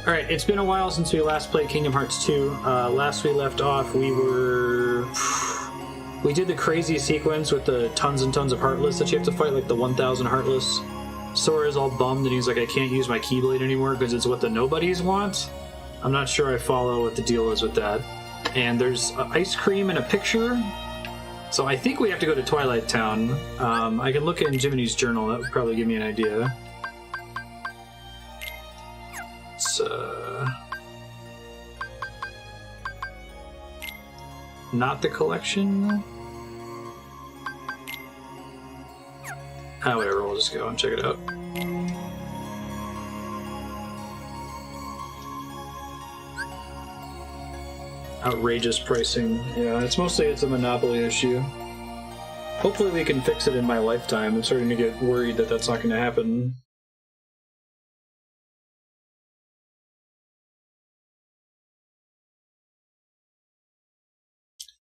Alright, it's been a while since we last played Kingdom Hearts 2. Last we left off, we did the crazy sequence with the tons and tons of Heartless that you have to fight, like the 1,000 Heartless. Sora's all bummed and he's like, I can't use my Keyblade anymore because it's what the nobodies want. I'm not sure I follow what the deal is with that. And there's ice cream and a picture. So I think we have to go to Twilight Town. I can look in Jiminy's journal, that would probably give me an idea. It's, not the collection. Ah, whatever, we'll just go and check it out. Outrageous pricing. Yeah, it's a monopoly issue. Hopefully we can fix it in my lifetime. I'm starting to get worried that that's not going to happen.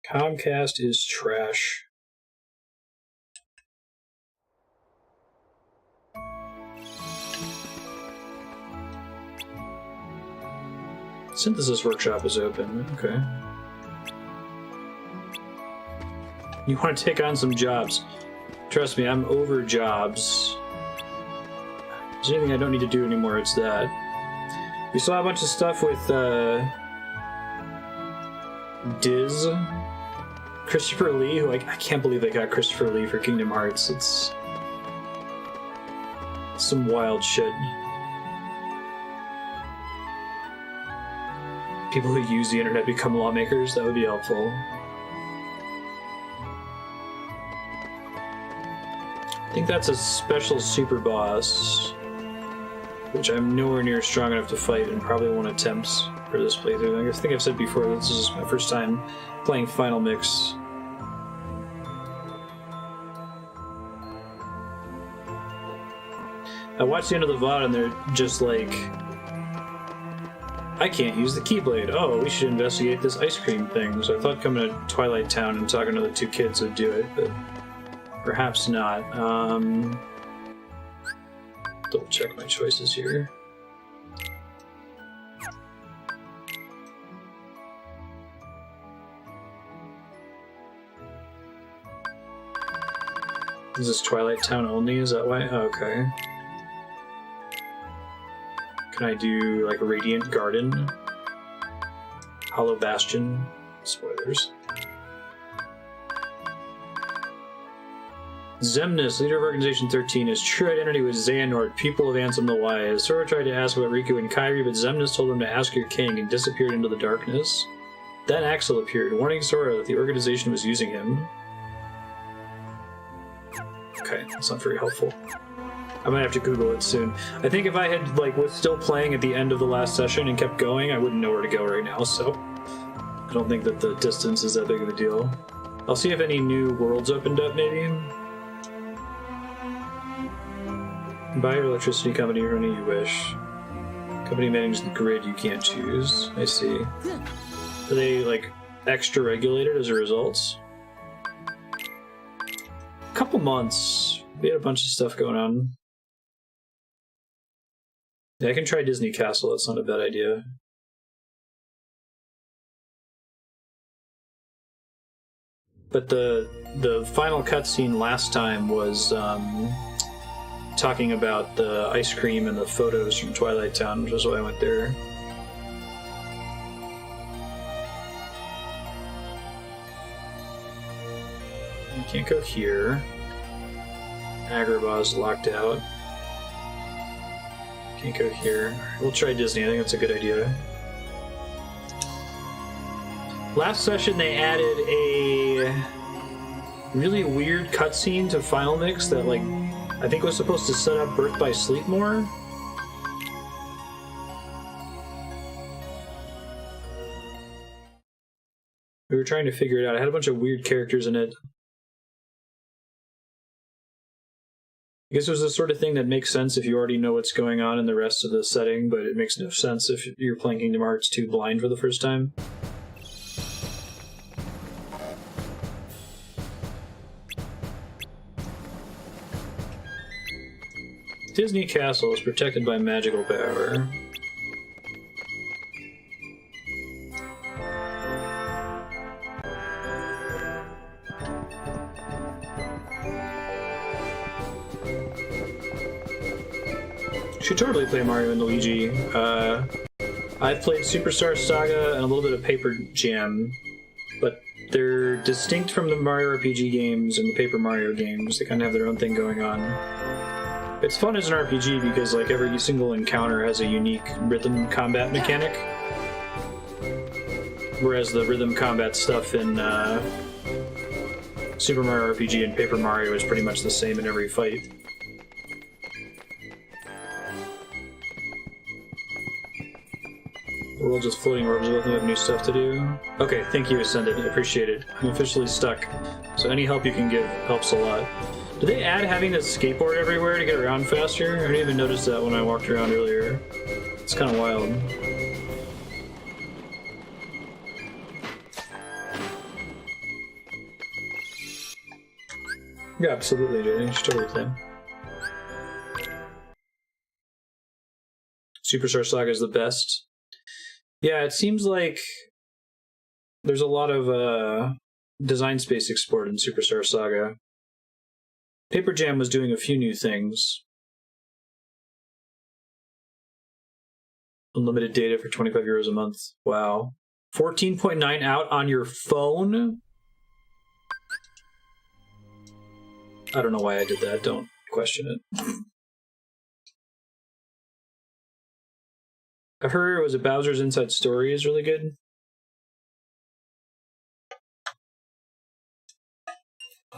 Comcast is trash. Synthesis Workshop is open. Okay. You want to take on some jobs. Trust me, I'm over jobs. If there's anything I don't need to do anymore, it's that. We saw a bunch of stuff with Diz. Christopher Lee, who I can't believe they got Christopher Lee for Kingdom Hearts. It's some wild shit. People who use the internet become lawmakers, that would be helpful. I think that's a special super boss, which I'm nowhere near strong enough to fight and probably won't attempt for this playthrough. I think I've said before, this is my first time playing Final Mix. I watched the end of the VOD and they're just like, I can't use the Keyblade. Oh, we should investigate this ice cream thing. So I thought coming to Twilight Town and talking to the two kids would do it, but perhaps not. Double check my choices here. Is this Twilight Town only? Is that why? Oh, okay. Can I do, like, Radiant Garden? Hollow Bastion? Spoilers. Xemnas, leader of Organization 13, his true identity was Xehanort, pupil of Ansem the Wise. Sora tried to ask about Riku and Kairi, but Xemnas told him to ask your king and disappeared into the darkness. Then Axel appeared, warning Sora that the organization was using him. Okay, that's not very helpful. I might have to Google it soon. I think if I had, like, was still playing at the end of the last session and kept going, I wouldn't know where to go right now, so I don't think that the distance is that big of a deal. I'll see if any new worlds opened up, maybe. Buy your electricity company for any you wish. Company manages the grid you can't choose. I see. Are they, like, extra regulated as a result? Couple months. We had a bunch of stuff going on. Yeah, I can try Disney Castle, that's not a bad idea. But the final cutscene last time was talking about the ice cream and the photos from Twilight Town, which is why I went there. You can't go here. Agrabah's locked out. Can't go here. We'll try Disney, I think that's a good idea. Last session they added a really weird cutscene to Final Mix that, like, I think was supposed to set up Birth by Sleep more. We were trying to figure it out. I had a bunch of weird characters in it. I guess it was the sort of thing that makes sense if you already know what's going on in the rest of the setting, but it makes no sense if you're playing Kingdom Hearts 2 blind for the first time. Disney Castle is protected by magical power. Should totally play Mario and Luigi. I've played Superstar Saga and a little bit of Paper Jam, but they're distinct from the Mario RPG games and the Paper Mario games. They kind of have their own thing going on. It's fun as an RPG because like every single encounter has a unique rhythm combat mechanic, whereas the rhythm combat stuff in Super Mario RPG and Paper Mario is pretty much the same in every fight. The world's just floating orbs with have new stuff to do. Okay, thank you, Ascended. I appreciate it. I'm officially stuck, so any help you can give helps a lot. Did they add having to skateboard everywhere to get around faster? I didn't even notice that when I walked around earlier. It's kind of wild. Yeah, absolutely, dude. You should totally play. Superstar Saga is the best. Yeah, it seems like there's a lot of design space explored in Superstar Saga. Paper Jam was doing a few new things. Unlimited data for 25 euros a month. Wow. 14.9 out on your phone? I don't know why I did that. Don't question it. I've heard it was a Bowser's Inside Story is really good.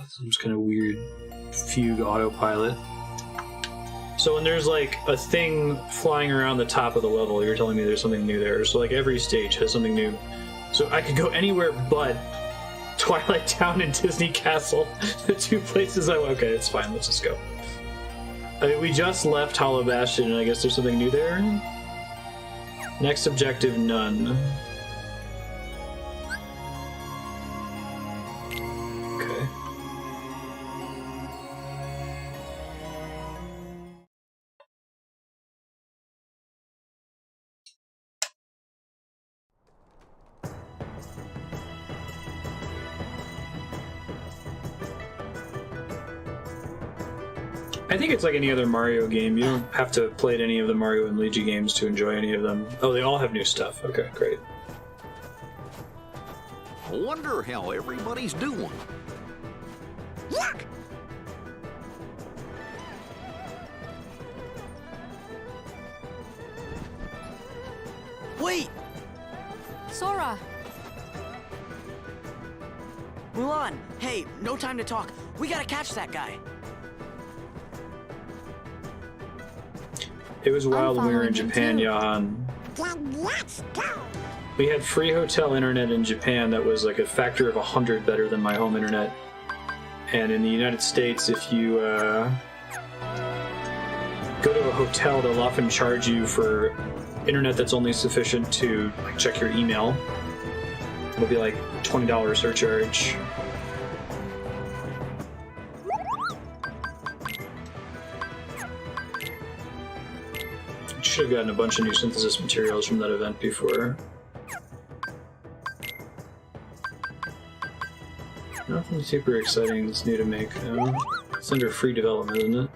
Some kind of weird fugue autopilot. So when there's like a thing flying around the top of the level, you're telling me there's something new there. So like every stage has something new. So I could go anywhere but Twilight Town and Disney Castle. The two places I went. Okay, it's fine. Let's just go. I mean, we just left Hollow Bastion, and I guess there's something new there. Next objective, none. Okay. I think it's like any other Mario game. You don't have to play any of the Mario and Luigi games to enjoy any of them. Oh, they all have new stuff. Okay, great. I wonder how everybody's doing. Look! Wait! Sora! Mulan, hey, no time to talk. We gotta catch that guy. It was wild when we were in following him Japan, too. Johan. Then let's go. We had free hotel internet in Japan that was like a factor of 100 better than my home internet. And in the United States, if you go to a hotel, they'll often charge you for internet that's only sufficient to like check your email. It'll be like $20 surcharge. Should have gotten a bunch of new synthesis materials from that event before. Nothing super exciting that's new to make, though. It's under free development, isn't it?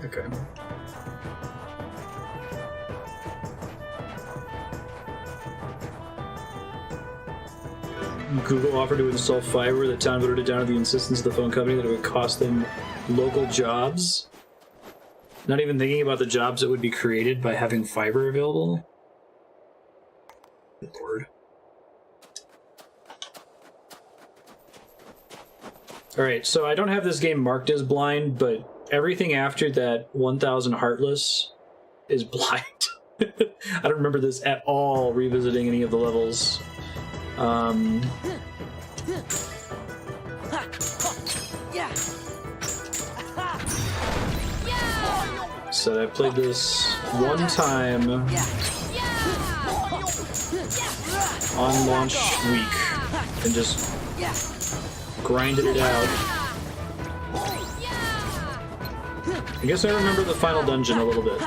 Okay. Google offered to install fiber. The town voted it down at the insistence of the phone company that it would cost them local jobs. Not even thinking about the jobs that would be created by having fiber available. Good Lord. Alright, so I don't have this game marked as blind, but everything after that 1000 Heartless is blind. I don't remember this at all revisiting any of the levels. Yeah. So I played this one time on launch week and just grinded it out. I guess I remember the final dungeon a little bit.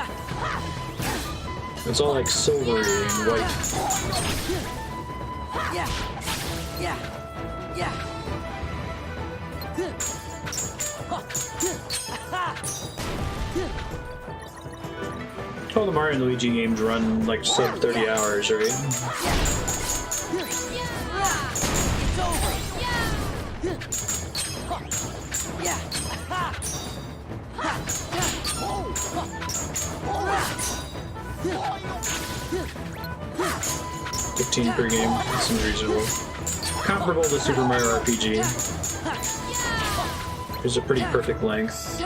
It's all like silvery and white. All the Mario and Luigi games run like sub 30 hours, right? It's over. Yeah. 15 per game. That seems reasonable. Comparable to Super Mario RPG. There's a pretty perfect length.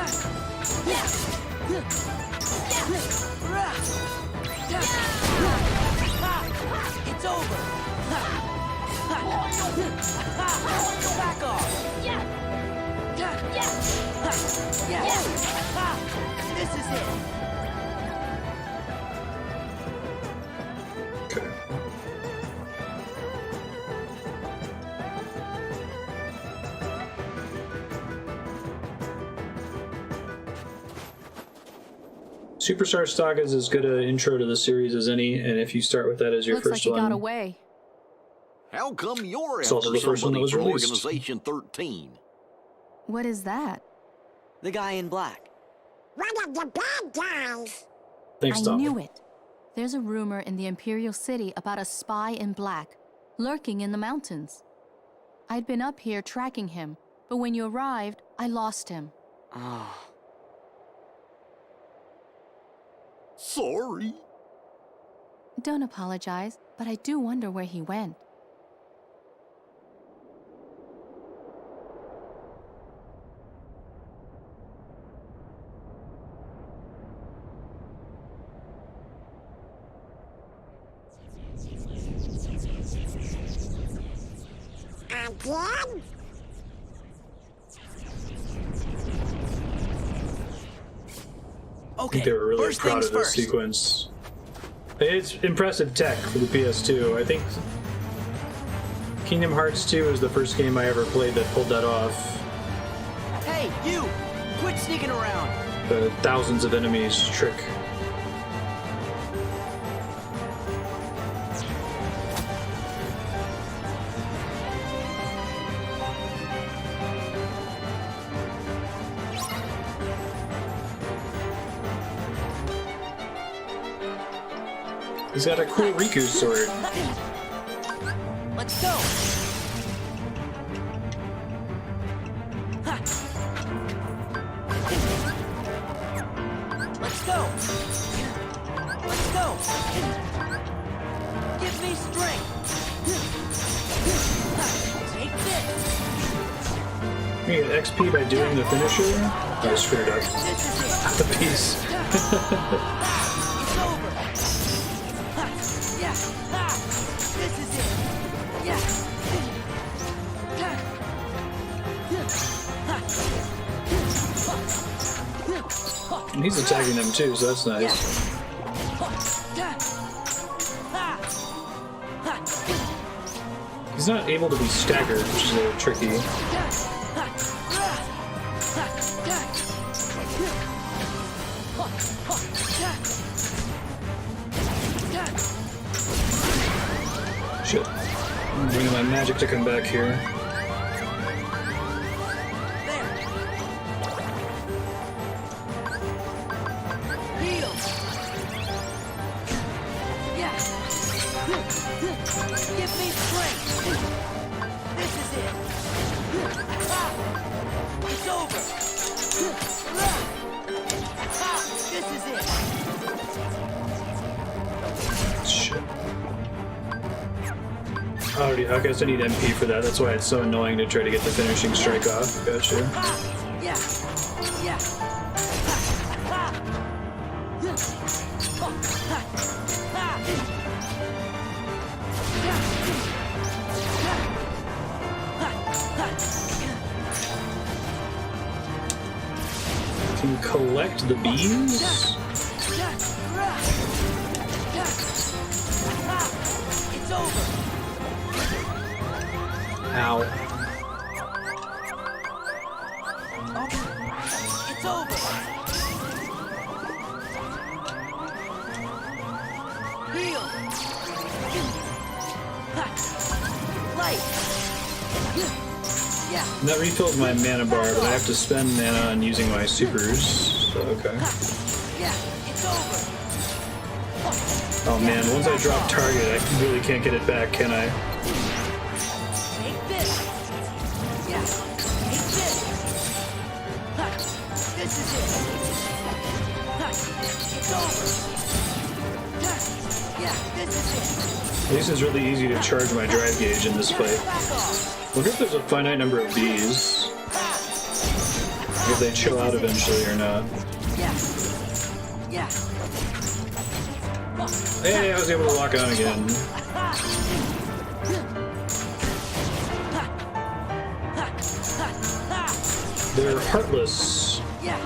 It's over. Back off. This is it. Okay. Superstar Saga is as good an intro to the series as any, and if you start with that as your Looks like first he one, got away. How come you're It's also after the first one that somebody was from released. Organization 13? What is that? The guy in black. One of the bad guys. thanks, I Tom. knew it. There's a rumor in the Imperial City about a spy in black, lurking in the mountains. I'd been up here tracking him, but when you arrived, I lost him. Oh. Sorry. Don't apologize, but I do wonder where he went. Again? I Okay. think they were really first proud things of this first. sequence. It's impressive tech for the PS2. I think Kingdom Hearts 2 is the first game I ever played that pulled that off. Hey, you! Quit sneaking around. The thousands of enemies trick. He's got a cool Riku sword. Let's go. Ha. Let's go. Let's go. Give me strength. Take this. You get XP by doing the finisher? I screwed up. This is it. The piece. It's over. Ha. Yeah. Ha. This is it. Yeah. And he's attacking them too, so that's nice. He's not able to be staggered, which is a little tricky. Shit. I'm bringing my magic to come back here. Heal. Yeah. Give me strength. This is it. It's over. This is it. Shit. Oh, I guess I need MP for that. That's why it's so annoying to try to get the finishing strike off. Gotcha. Yeah. Yeah. Can you collect the beans? It's over. Ow. It's over. Heal. Light. Yeah. And that refills my mana bar, but I have to spend mana on using my supers. so okay. Yeah, it's over. Oh man, once I drop target, I really can't get it back, can I? Take this. Yeah, take this. Ha, this is it. Ha, it's over. Ha, yeah, this is it. At least it's really easy to charge my drive gauge in this fight. Back off. Wonder if there's a finite number of these. If they chill out eventually or not. Yeah. Yeah. Hey, I was able to lock on again. They're heartless. Yeah.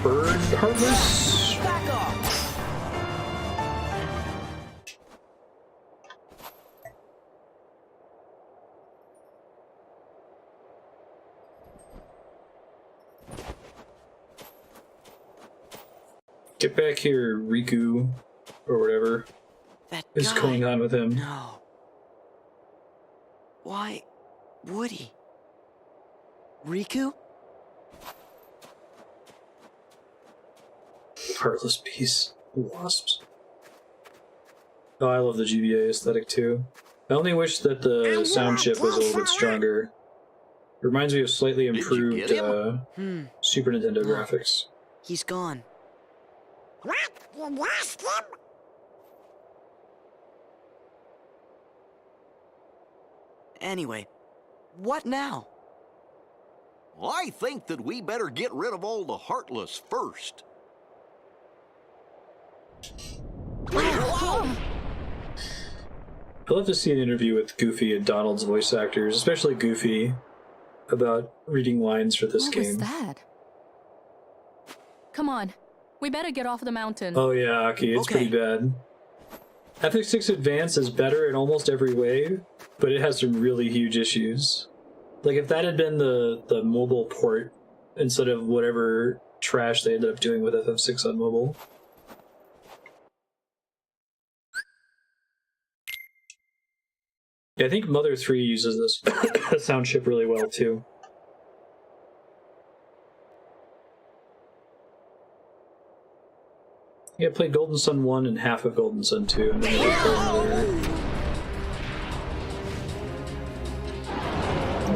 Bird heartless? Back off. Get back here, Riku, or whatever That is guy. going on with him. No. Why would he? Riku? Heartless beast. Wasps. Oh, I love the GBA aesthetic too. I only wish that the sound chip was a little bit stronger. It reminds me of slightly you improved get him? Super Nintendo graphics. He's gone. What? You lost him? Anyway, what now? I think that we better get rid of all the Heartless first. I'd love to see an interview with Goofy and Donald's voice actors, especially Goofy, about reading lines for this What game. was that? Come on. We better get off the mountain. Oh yeah, Aki, it's Okay. pretty bad. FX6 Advance is better in almost every way, but it has some really huge issues. Like if that had been the mobile port instead of whatever trash they ended up doing with FF6 on mobile. Yeah, I think Mother 3 uses this sound chip really well too. Yeah, I played Golden Sun 1 and half of Golden Sun 2, and then I did play another.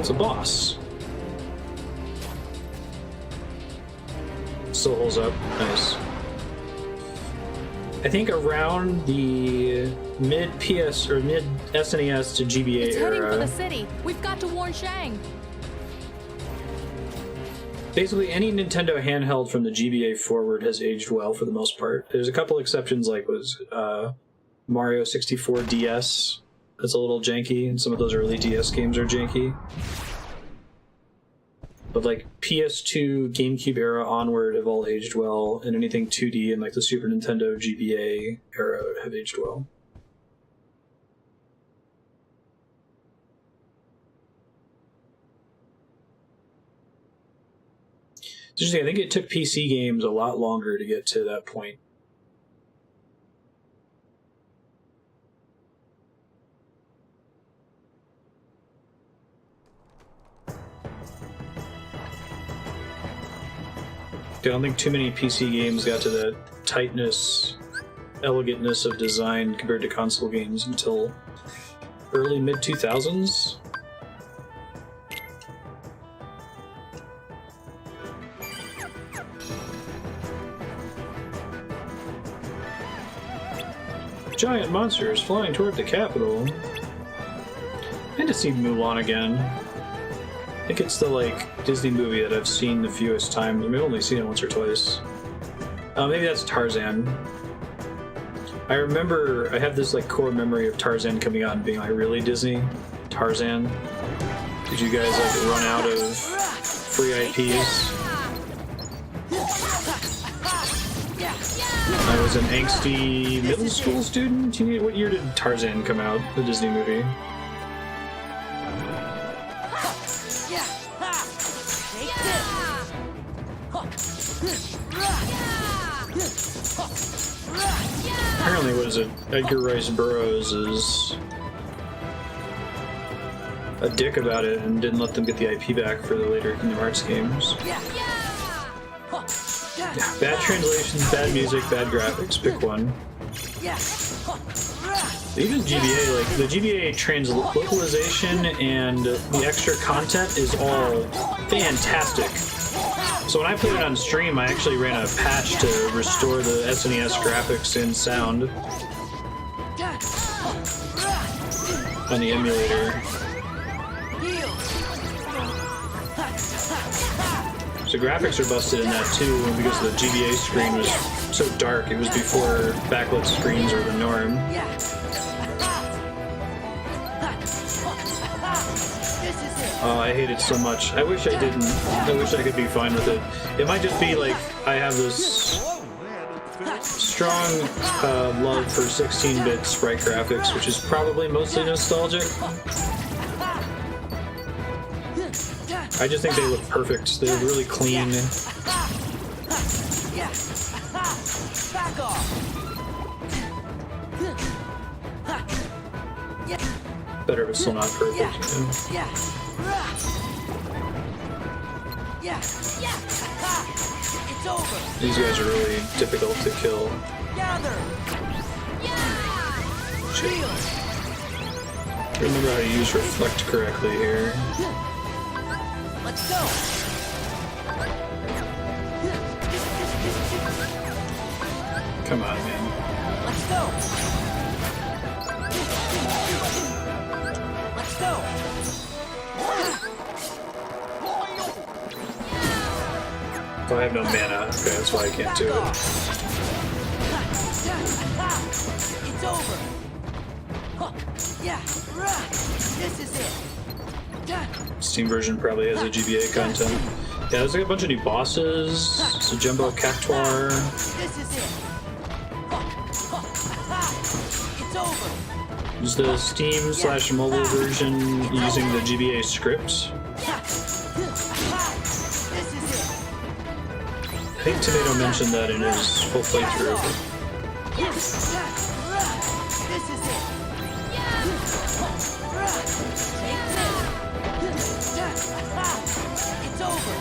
It's a boss. Still holds up. Nice. I think around the mid PS or mid SNES to GBA It's heading for the era, city. We've got to warn Shang. basically any Nintendo handheld from the GBA forward has aged well for the most part. There's a couple exceptions, like was Mario 64 DS. That's a little janky, and some of those early DS games are janky. But like PS2, GameCube era onward have all aged well, and anything 2D and like the Super Nintendo GBA era have aged well. It's interesting, I think it took PC games a lot longer to get to that point. I don't think too many PC games got to that tightness, elegantness of design compared to console games until early mid-2000s. Giant monsters flying toward the capital. I need to see Mulan again. I think it's the Disney movie that I've seen the fewest times. I've only seen it once or twice. Maybe that's Tarzan. I remember I have this core memory of Tarzan coming out and being like, really, Disney? Tarzan? Did you guys run out of free IPs? I was an angsty middle school student. What year did Tarzan come out, the Disney movie? Apparently, what is it? Edgar Rice Burroughs is a dick about it and didn't let them get the IP back for the later Kingdom Hearts games. Yeah. Bad translations, bad music, bad graphics. Pick one. Even GBA, like the GBA localization and the extra content is all fantastic. So when I put it on stream, I actually ran a patch to restore the SNES graphics and sound on the emulator. So graphics are busted in that too, because the GBA screen was so dark. It was before backlit screens were the norm. Oh, I hate it so much. I wish I didn't. I wish I could be fine with it. It might just be like I have this strong love for 16-bit sprite graphics, which is probably mostly nostalgic. I just think they look perfect. They look really clean. Back off. Better, but still not perfect. It's over. These guys are really difficult to kill. Gather. Shit. Remember how to use reflect correctly here. Let's go. Come on, man. Let's go. Let's go. Oh, I have no mana. Okay, that's why I can't do it. It's over. Yeah. This is it. Steam version probably has a GBA content. Yeah, there's like a bunch of new bosses. It's a Jumbo Cactuar. This is it. It's over. Is the Steam/mobile version using the GBA script? This is it. I think Tomato mentioned that in his full playthrough. This is it. It's over.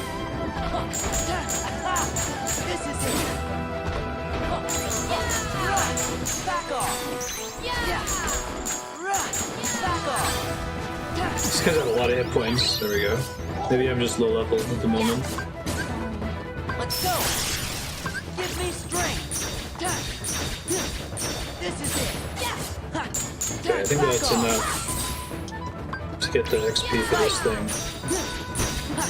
This is it. Back off. Back off. This guy's have a lot of hit points. There we go. Maybe I'm just low level at the moment. Let's go. Give me strength. This is it. Okay, I think that's enough to get the XP for this thing. I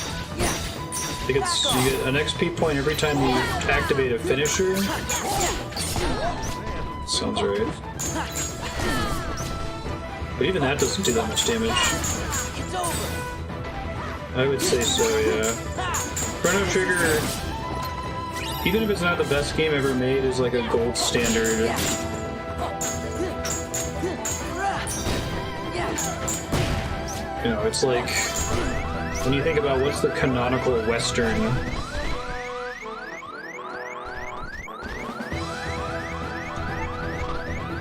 think it's, you get an XP point every time you activate a finisher. Sounds right. But even that doesn't do that much damage. I would say so, yeah. Chrono Trigger, even if it's not the best game ever made, is like a gold standard. You know, it's like, when you think about what's the canonical Western,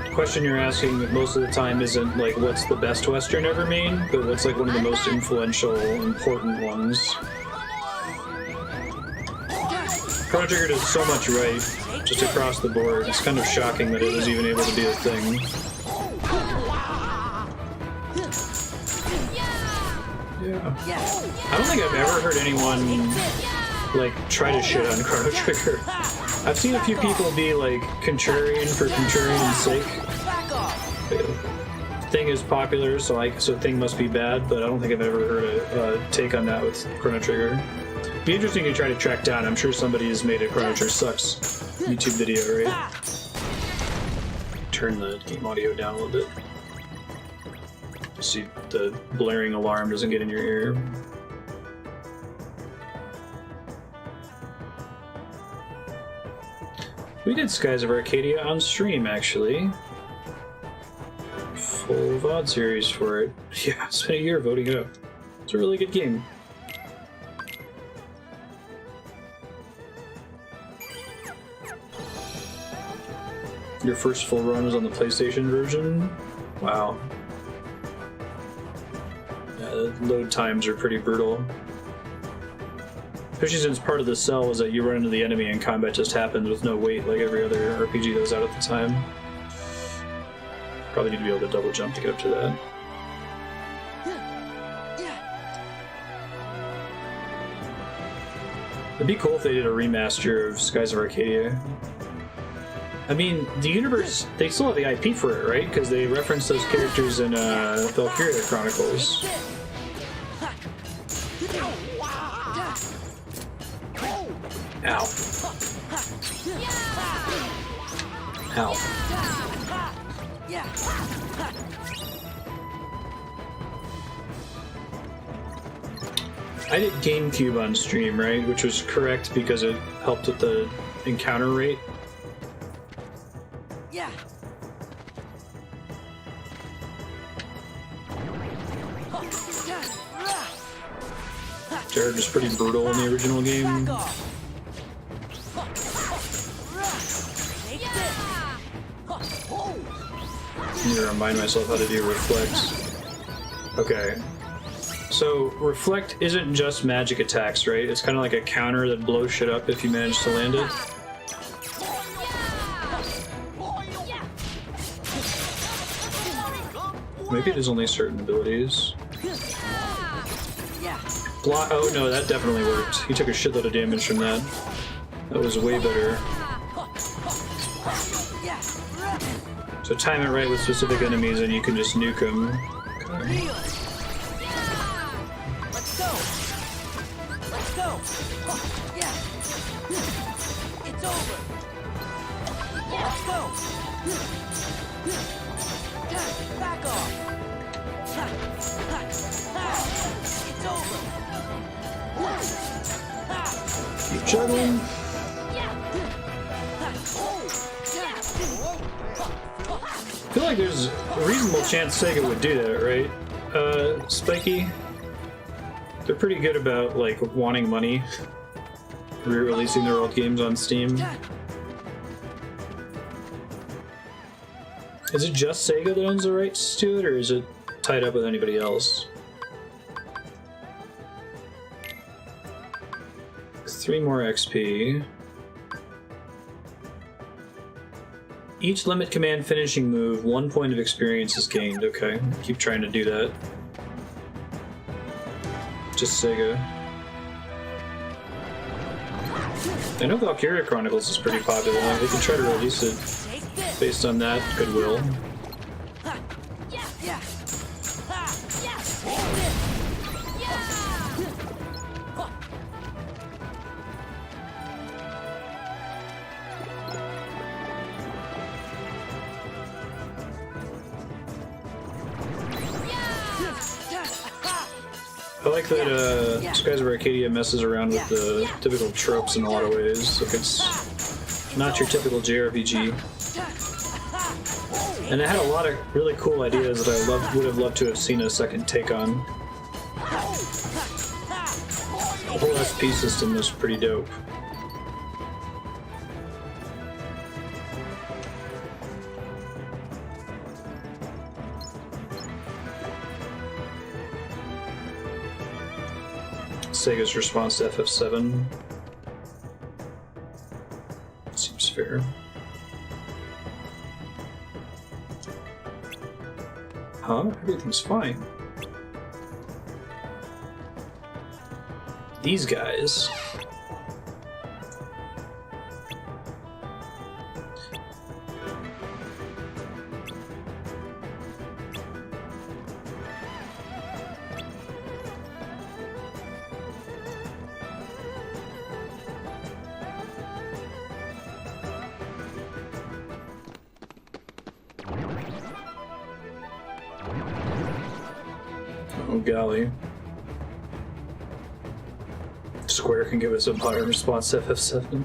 the question you're asking most of the time isn't like what's the best Western ever made, but what's like one of the most influential, important ones. Chrono Trigger does so much right, just across the board. It's kind of shocking that it was even able to be a thing. Yeah. I don't think I've ever heard anyone like try to shit on Chrono Trigger. I've seen a few people be like contrarian for contrarian's sake. Thing is popular, so Thing must be bad, but I don't think I've ever heard a take on that with Chrono Trigger. Be interesting to try to track down. I'm sure somebody has made a Chrono Trigger sucks YouTube video, right? Turn the game audio down a little bit. See if the blaring alarm doesn't get in your ear. We did Skies of Arcadia on stream, actually. Full VOD series for it. Yeah, I spent a year voting it up. It's a really good game. Your first full run was on the PlayStation version? Wow. Yeah, the load times are pretty brutal. Especially since part of the sell was that you run into the enemy and combat just happens with no wait like every other RPG that was out at the time. Probably need to be able to double jump to get up to that. It'd be cool if they did a remaster of Skies of Arcadia. I mean, the universe, they still have the IP for it, right? Because they reference those characters in Valkyria Chronicles. Ow. Ow. I did GameCube on stream, right? Which was correct because it helped with the encounter rate. Yeah. Jared was pretty brutal in the original game. I need to remind myself how to do reflect. Okay. So, reflect isn't just magic attacks, right? It's kind of like a counter that blows shit up if you manage to land it. Maybe there's only certain abilities. Block. Oh no, that definitely worked. He took a shitload of damage from that. That was way better. So time it right with specific enemies and you can just nuke them. Okay. Let's go. Let's go. Yeah. It's over. Let's go. Back off. It's over. Keep juggling. I feel like there's a reasonable chance Sega would do that, right? Spiky? They're pretty good about, like, wanting money. Re-releasing their old games on Steam. Is it just Sega that owns the rights to it, or is it tied up with anybody else? 3 more XP. Each limit command finishing move, 1 point of experience is gained. Okay, keep trying to do that. Just Sega. I know Valkyria Chronicles is pretty popular. They can try to release it based on that goodwill. I like that Skies of Arcadia messes around with the typical tropes in a lot of ways. Like it's not your typical JRPG. And it had a lot of really cool ideas that I would have loved to have seen a second take on. The whole SP system was pretty dope. Sega's response to FF7 seems fair. Huh? Everything's fine. These guys. Oh golly. Square can give us a higher response to FF7.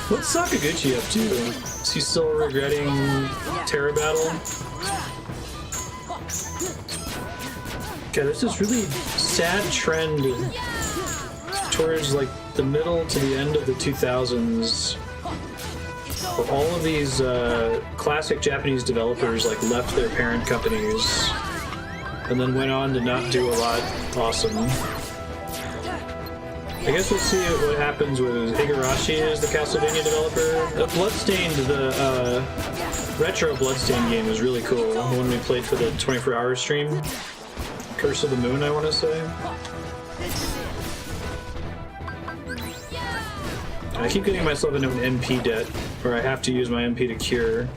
What's Sakaguchi up to? Is he still regretting Terra Battle? Okay, there's this really sad trend towards like the middle to the end of the 2000s. All of these classic Japanese developers like left their parent companies and then went on to not do a lot awesome. I guess we'll see what happens with Higurashi as the Castlevania developer. Bloodstained, the retro Bloodstained game was really cool. The one we played for the 24-hour stream. Curse of the Moon, I want to say. I keep getting myself into an MP debt, where I have to use my MP to cure.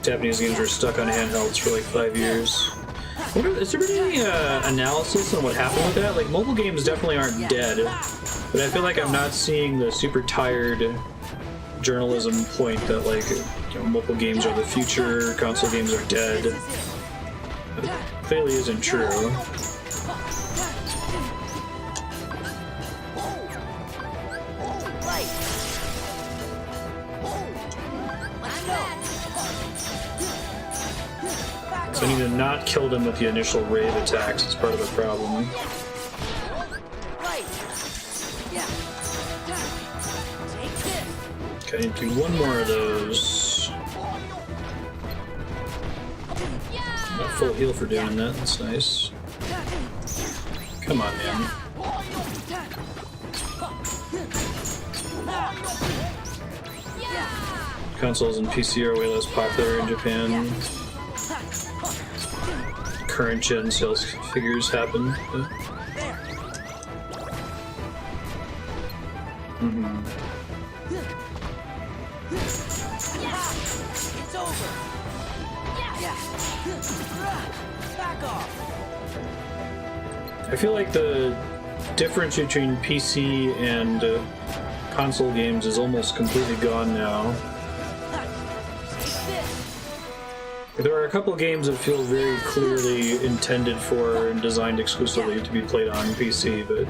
Japanese games were stuck on handhelds for like 5 years. Has there been any analysis on what happened with that? Like, mobile games definitely aren't dead, but I feel like I'm not seeing the super tired journalism point that, like, you know, mobile games are the future, console games are dead. It clearly isn't true. So I need to not kill them with the initial rave attacks. It's part of the problem. Okay, do one more of those. Got full heal for doing that. That's nice. Come on, man. Consoles and PC are way less popular in Japan. Current gen sales figures happen. It's over. Back off. I feel like the difference between PC and console games is almost completely gone now. There are a couple games that feel very clearly intended for and designed exclusively to be played on PC, but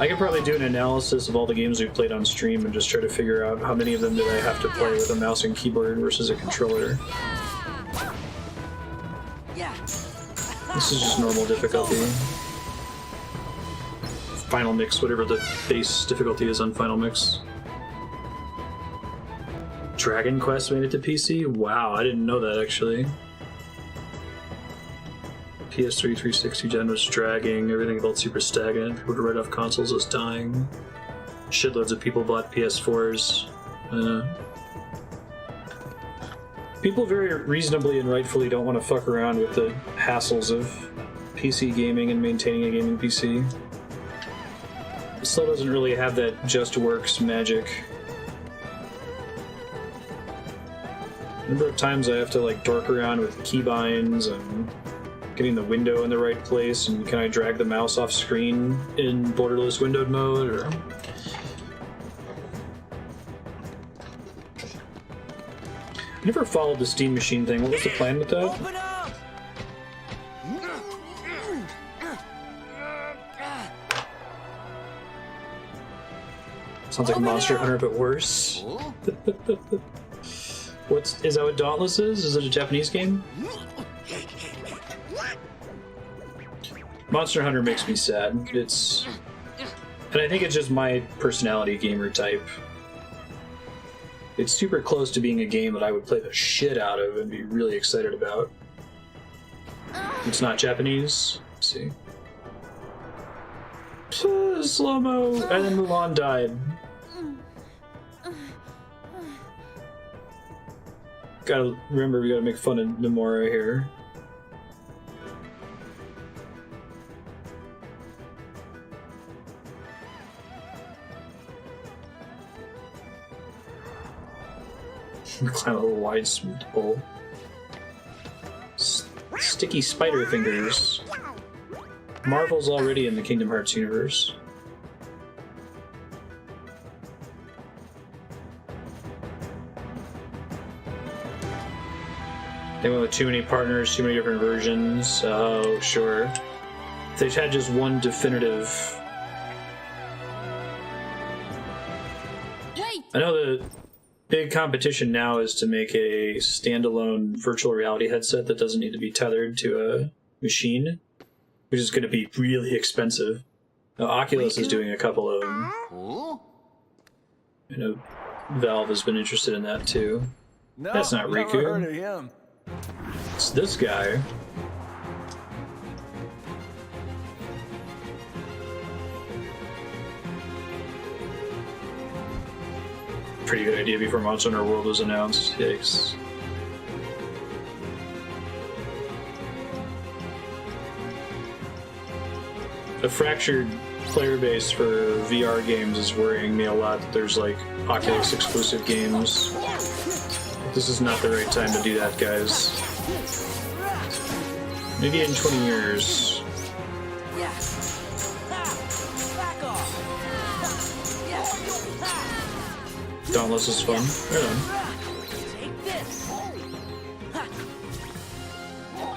I could probably do an analysis of all the games we've played on stream and just try to figure out how many of them did I have to play with a mouse and keyboard versus a controller. This is just normal difficulty. Final Mix, whatever the base difficulty is on Final Mix. Dragon Quest made it to PC? Wow, I didn't know that actually. PS3 360 gen was dragging, everything felt super stagnant, people would write off consoles as dying. Shitloads of people bought PS4s. People very reasonably and rightfully don't want to fuck around with the hassles of PC gaming and maintaining a gaming PC. It still doesn't really have that just works magic. Number of times I have to like dork around with keybinds and getting the window in the right place, and can I drag the mouse off screen in borderless windowed mode, or... I never followed the Steam Machine thing. What was the plan with that? Open up! Sounds like Monster Hunter, but worse. Is that what Dauntless is? Is it a Japanese game? Monster Hunter makes me sad. And I think it's just my personality gamer type. It's super close to being a game that I would play the shit out of and be really excited about. It's not Japanese. Let's see. Slow-mo, and then Mulan died. Gotta remember, we gotta make fun of Nomura here. Climb a little wide smooth pole. Sticky spider fingers. Marvel's already in the Kingdom Hearts universe. They went with too many partners, too many different versions. Oh, sure. If they've had just one definitive... Wait! I know the big competition now is to make a standalone virtual reality headset that doesn't need to be tethered to a machine, which is going to be really expensive. Now, Oculus is doing a couple of them. I know Valve has been interested in that too. No, That's not never Riku. heard of him. It's this guy. Pretty good idea before Monster Hunter World was announced. Yikes. The fractured player base for VR games is worrying me a lot. There's like Oculus exclusive games. This is not the right time to do that, guys. Maybe in 20 years. Yeah. Back off. Yeah. Dauntless is fun. Right on. Take this.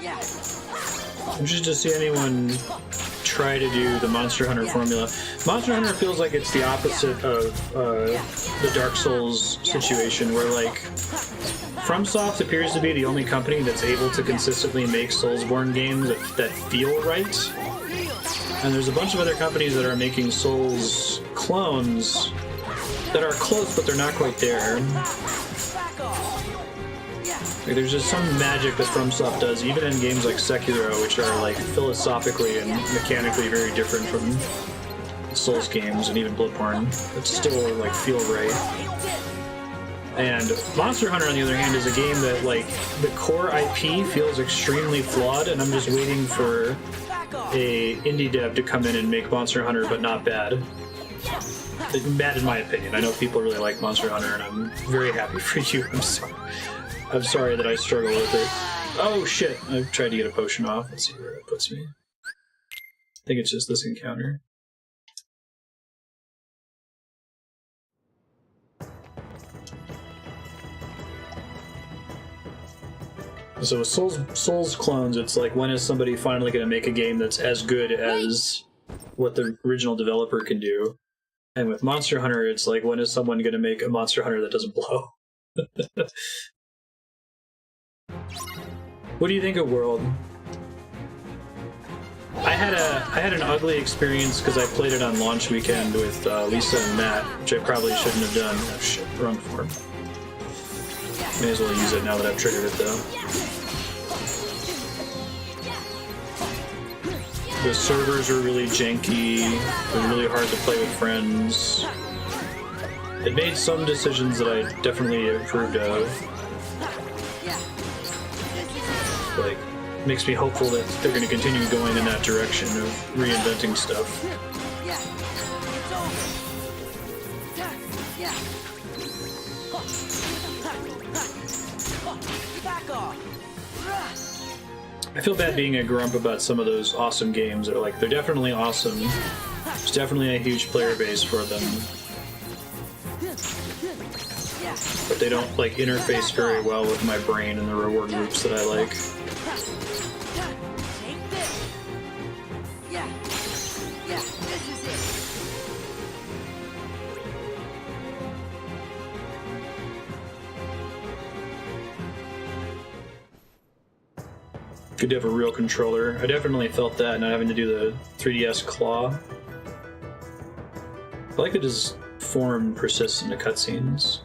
Yeah. I'm interested to see anyone try to do the Monster Hunter formula. Monster Hunter feels like it's the opposite of the Dark Souls situation, where like FromSoft appears to be the only company that's able to consistently make Soulsborne games that feel right. And there's a bunch of other companies that are making Souls clones that are close, but they're not quite there. Like, there's just some magic that FromSoft does, even in games like Sekiro, which are like philosophically and mechanically very different from Souls games and even Bloodborne, that still like feel right. And Monster Hunter, on the other hand, is a game that like the core IP feels extremely flawed, and I'm just waiting for a indie dev to come in and make Monster Hunter, but not bad. Bad in my opinion. I know people really like Monster Hunter, and I'm very happy for you. I'm sorry that I struggle with it. Oh shit! I've tried to get a potion off. Let's see where it puts me. I think it's just this encounter. So with Souls clones, it's like, when is somebody finally going to make a game that's as good as what the original developer can do? And with Monster Hunter, it's like, when is someone going to make a Monster Hunter that doesn't blow? What do you think of World? I had an ugly experience because I played it on launch weekend with Lisa and Matt, which I probably shouldn't have done. Oh shit, wrong form. May as well use it now that I've triggered it though. The servers are really janky. They're really hard to play with friends. It made some decisions that I definitely approved of. Like, makes me hopeful that they're going to continue going in that direction of reinventing stuff. I feel bad being a grump about some of those awesome games. That are like, they're definitely awesome. There's definitely a huge player base for them. But they don't like interface very well with my brain and the reward loops that I like. Good to have a real controller. I definitely felt that, not having to do the 3DS claw. I like that his form persists in the cutscenes.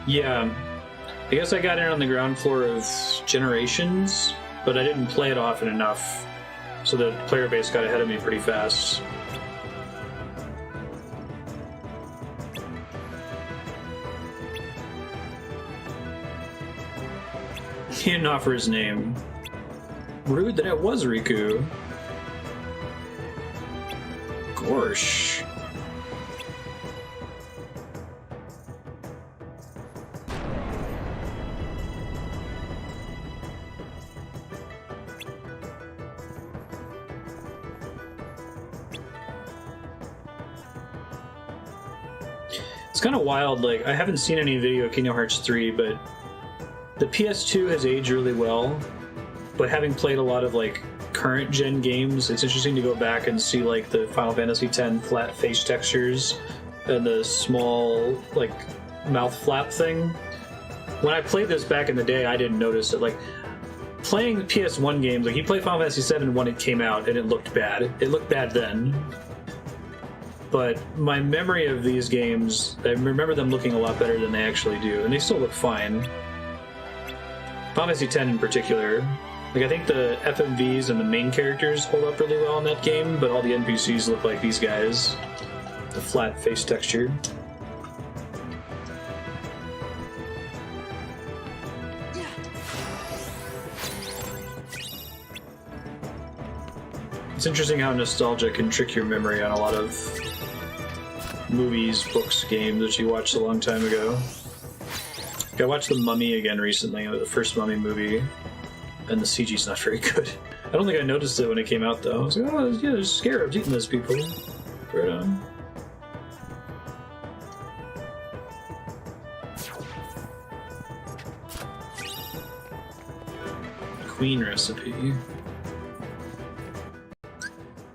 Yeah, I guess I got in on the ground floor of Generations, but I didn't play it often enough, so the player base got ahead of me pretty fast. He didn't offer his name. Rude that it was Riku. Gorsh. It's kind of wild. Like, I haven't seen any video of Kingdom Hearts 3, but the PS2 has aged really well. But having played a lot of like current gen games, it's interesting to go back and see like the Final Fantasy X flat face textures and the small like mouth flap thing. When I played this back in the day, I didn't notice it. Like, playing PS1 games, like you play Final Fantasy VII when it came out and it looked bad. It looked bad then. But my memory of these games, I remember them looking a lot better than they actually do, and they still look fine. Final Fantasy X in particular. Like, I think the FMVs and the main characters hold up really well in that game, but all the NPCs look like these guys. The flat face texture. It's interesting how nostalgia can trick your memory on a lot of movies, books, games that you watched a long time ago. I watched The Mummy again recently, the first Mummy movie, and the CG's not very good. I don't think I noticed it when it came out, though. I was like, oh, yeah, there's scarabs eating those people. Right on. Queen recipe.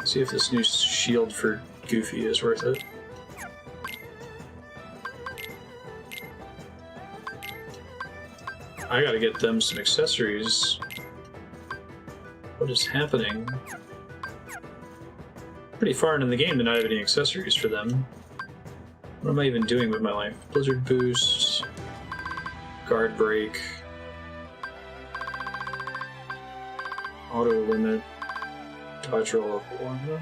See if this new shield for Goofy is worth it. I gotta get them some accessories. What is happening? Pretty far into the game to not have any accessories for them. What am I even doing with my life? Blizzard boost, guard break, auto limit, dodge roll up one.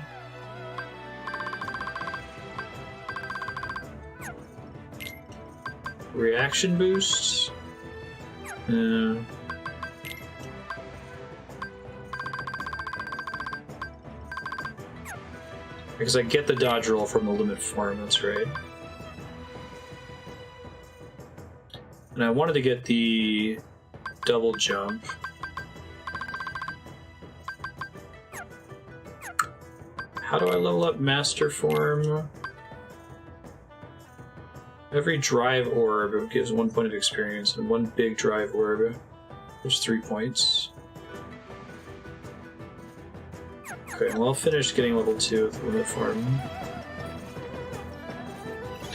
Reaction boosts. Because I get the dodge roll from the limit form, that's right. And I wanted to get the double jump. How do I level up master form? Every drive orb gives 1 point of experience, and one big drive orb gives 3 points. Okay, well, I'll finish getting level 2 with the limit form.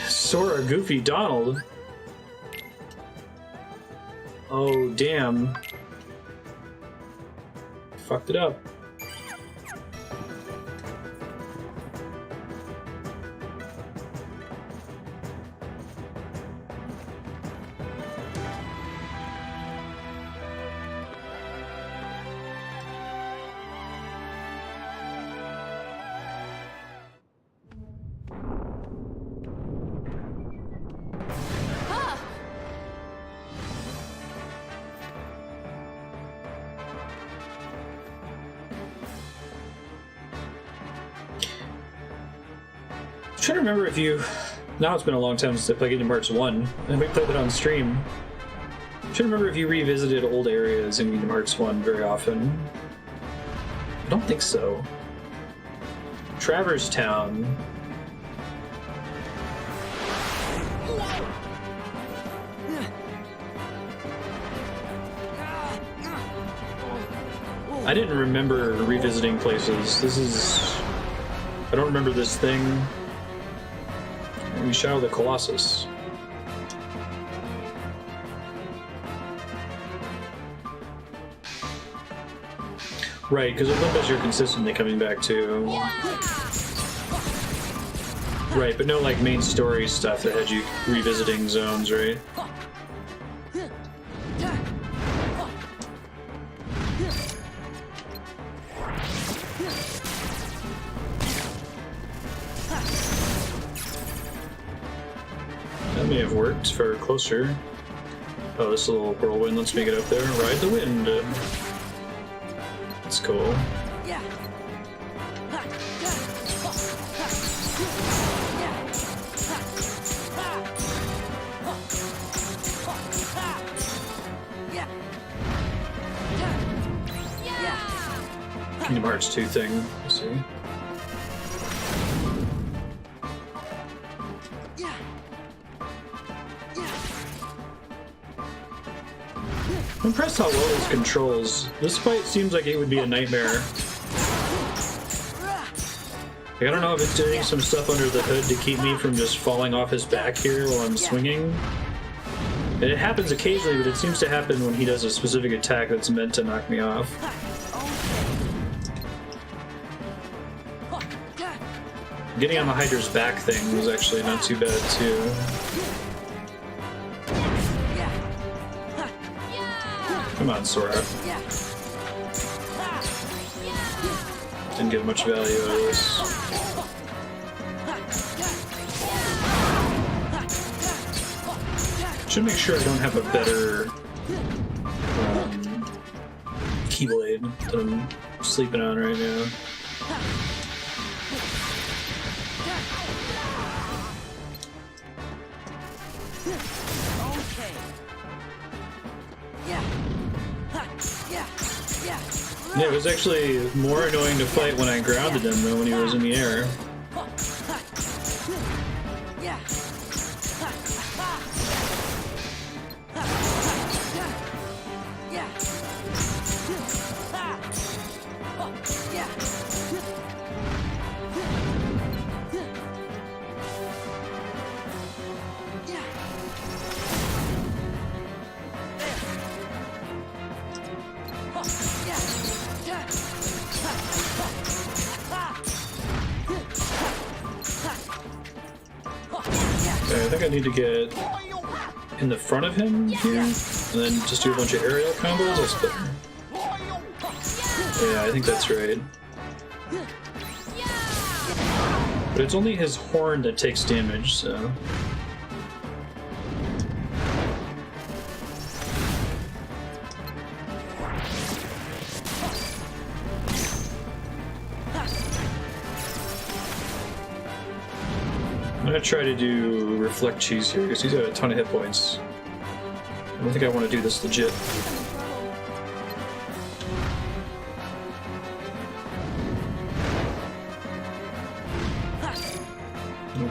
Sora, Goofy, Donald! Oh, damn. Fucked it up. I'm trying to remember if you... Now it's been a long time since I played Kingdom Hearts 1, and we played it on stream. I'm trying to remember if you revisited old areas in Kingdom Hearts 1 very often. I don't think so. Traverse Town. I didn't remember revisiting places. This is... I don't remember this thing. We Shadow the Colossus. Right, because Olympus you're consistently coming back to. Right, but no like main story stuff that had you revisiting zones, right? May have worked for closer. Oh, this little whirlwind, let's make it up there. Ride the wind. That's cool. Kingdom Hearts 2 thing, let's see. I'm impressed how well this controls. This fight seems like it would be a nightmare. Like, I don't know if it's doing some stuff under the hood to keep me from just falling off his back here while I'm swinging. And it happens occasionally, but it seems to happen when he does a specific attack that's meant to knock me off. Getting on the Hydra's back thing was actually not too bad, too. Come on, Sora. Didn't get much value out of this. Should make sure I don't have a better Keyblade that I'm sleeping on right now. Yeah, it was actually more annoying to fight when I grounded him than when he was in the air. Okay, I think I need to get in the front of him here, and then just do a bunch of aerial combos. That's better. Yeah, I think that's right. But it's only his horn that takes damage, so... I'm gonna try to do Reflect Cheese here, because he's got a ton of hit points. I don't think I want to do this legit. Nope.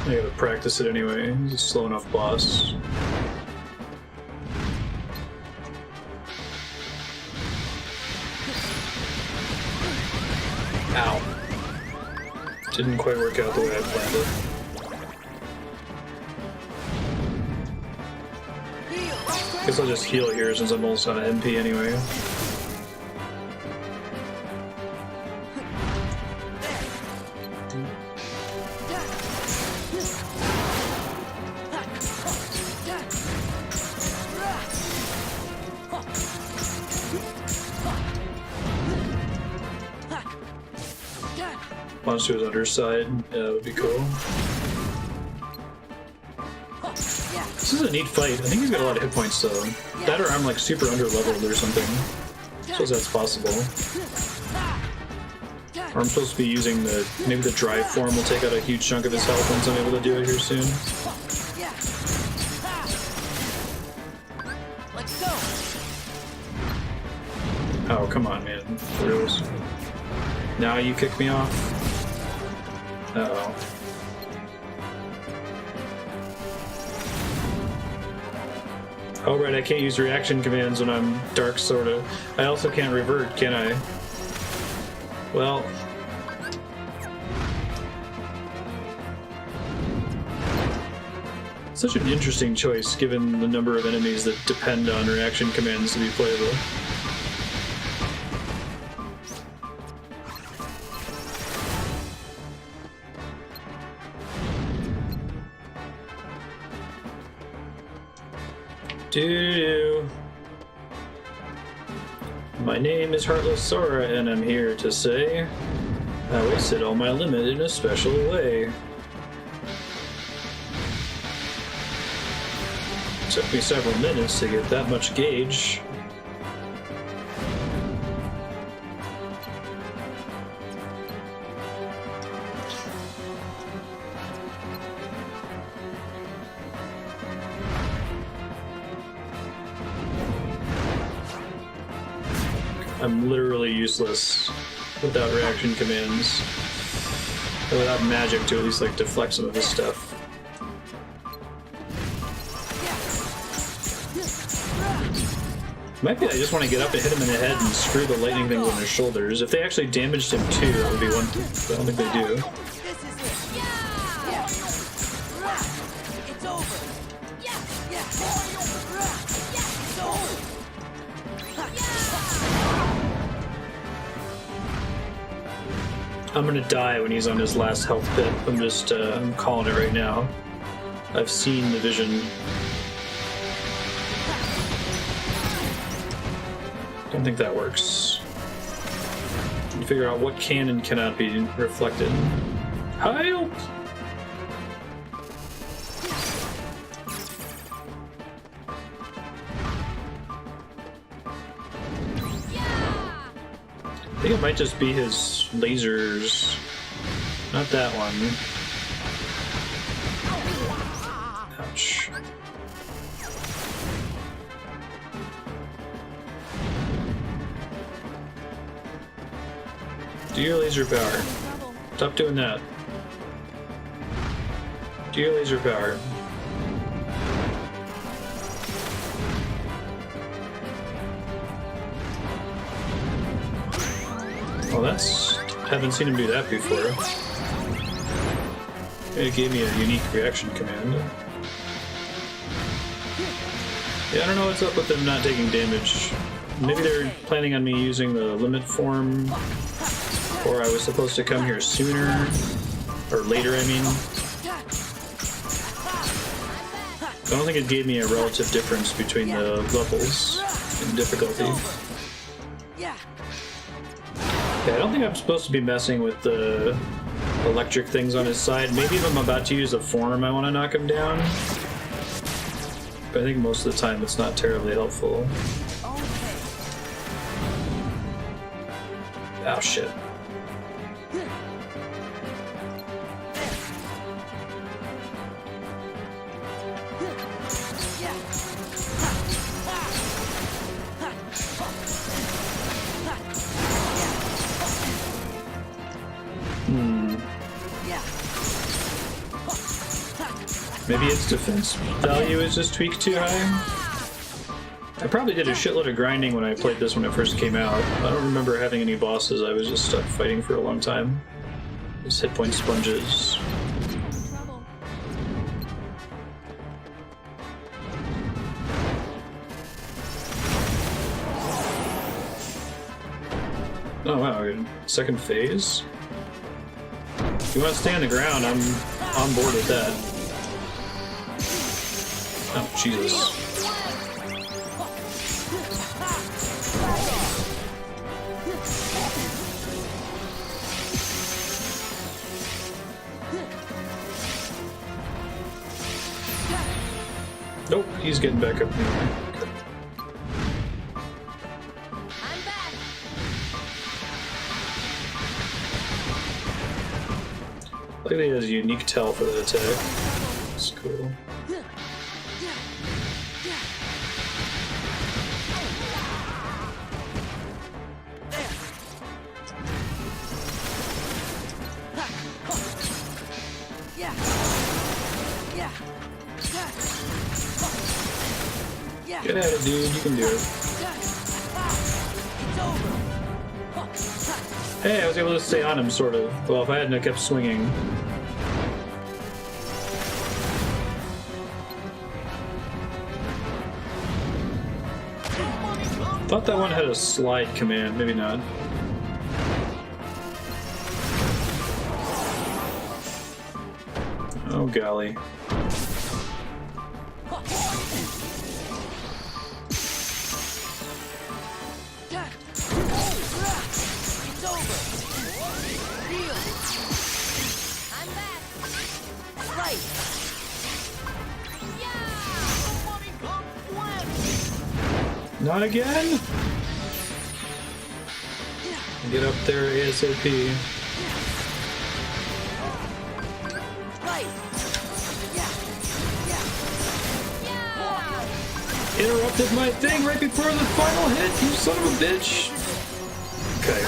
I gotta practice it anyway. He's a slow enough boss. Ow. Didn't quite work out the way I planned it. Guess I'll just heal here since I'm almost out of MP anyway. Launch to his underside, yeah, that would be cool. This is a neat fight. I think he's got a lot of hit points though. That or I'm like super under-leveled or something. Suppose that's possible. Or I'm supposed to be using the... maybe the drive form will take out a huge chunk of his health once I'm able to do it here soon. Oh, come on, man. For reals. Now you kick me off? Uh-oh. Oh, right, I can't use reaction commands when I'm Dark, sorta. I also can't revert, can I? Well... such an interesting choice, given the number of enemies that depend on reaction commands to be playable. My name is Heartless Sora, and I'm here to say I wasted all my limit in a special way. Took me several minutes to get that much gauge. I'm literally useless without reaction commands. Or without magic to at least like deflect some of his stuff. Might be I just want to get up and hit him in the head and screw the lightning things on his shoulders. If they actually damaged him too, that would be one thing. But I don't think they do. This is it. It's over. It's over. I'm gonna die when he's on his last health pit. I'm calling it right now. I've seen the vision. Don't think that works. Figure out what can and cannot be reflected. Help! I think it might just be his lasers. Not that one. Ouch. Do your laser power. Stop doing that. Do your laser power. Well, that's... haven't seen him do that before. It gave me a unique reaction command. Yeah, I don't know what's up with them not taking damage. Maybe they're planning on me using the limit form, or I was supposed to come here sooner, or later, I mean. I don't think it gave me a relative difference between the levels in difficulty. Yeah, I don't think I'm supposed to be messing with the electric things on his side. Maybe if I'm about to use a form, I want to knock him down. But I think most of the time it's not terribly helpful. Oh shit. Maybe its defense value is just tweaked too high. I probably did a shitload of grinding when I played this when it first came out. I don't remember having any bosses. I was just stuck fighting for a long time. Just hit point sponges. Oh wow, second phase? If you want to stay on the ground, I'm on board with that. Oh, Jesus. Nope, he's getting back up now. Look at he has a unique tell for the attack. That's cool. Get at it, dude. You can do it. Hey, I was able to stay on him, sort of. Well, if I hadn't kept swinging. Thought that one had a slide command. Maybe not. Oh, golly. Not again? Get up there ASAP. Interrupted my thing right before the final hit, you son of a bitch! Okay.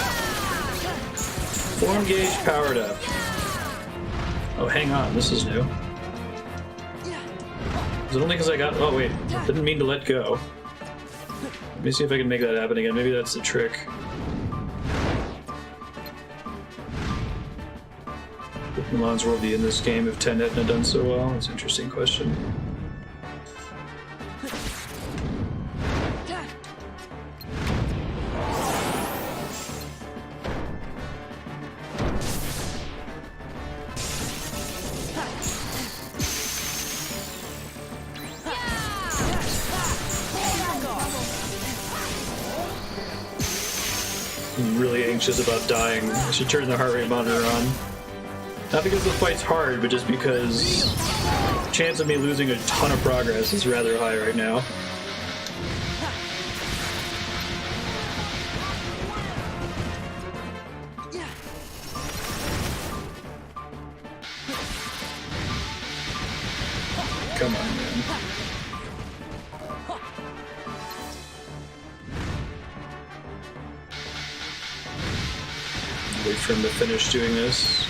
Form gauge powered up. Oh, hang on. This is new. Is it only because I got... Oh, wait. Didn't mean to let go. Let me see if I can make that happen again. Maybe that's the trick. Would Milan's world be in this game if 10 hadn't done so well? That's an interesting question. I'm really anxious about dying. I should turn the heart rate monitor on. Not because the fight's hard, but just because the chance of me losing a ton of progress is rather high right now. Come on, man. Wait for him to finish doing this.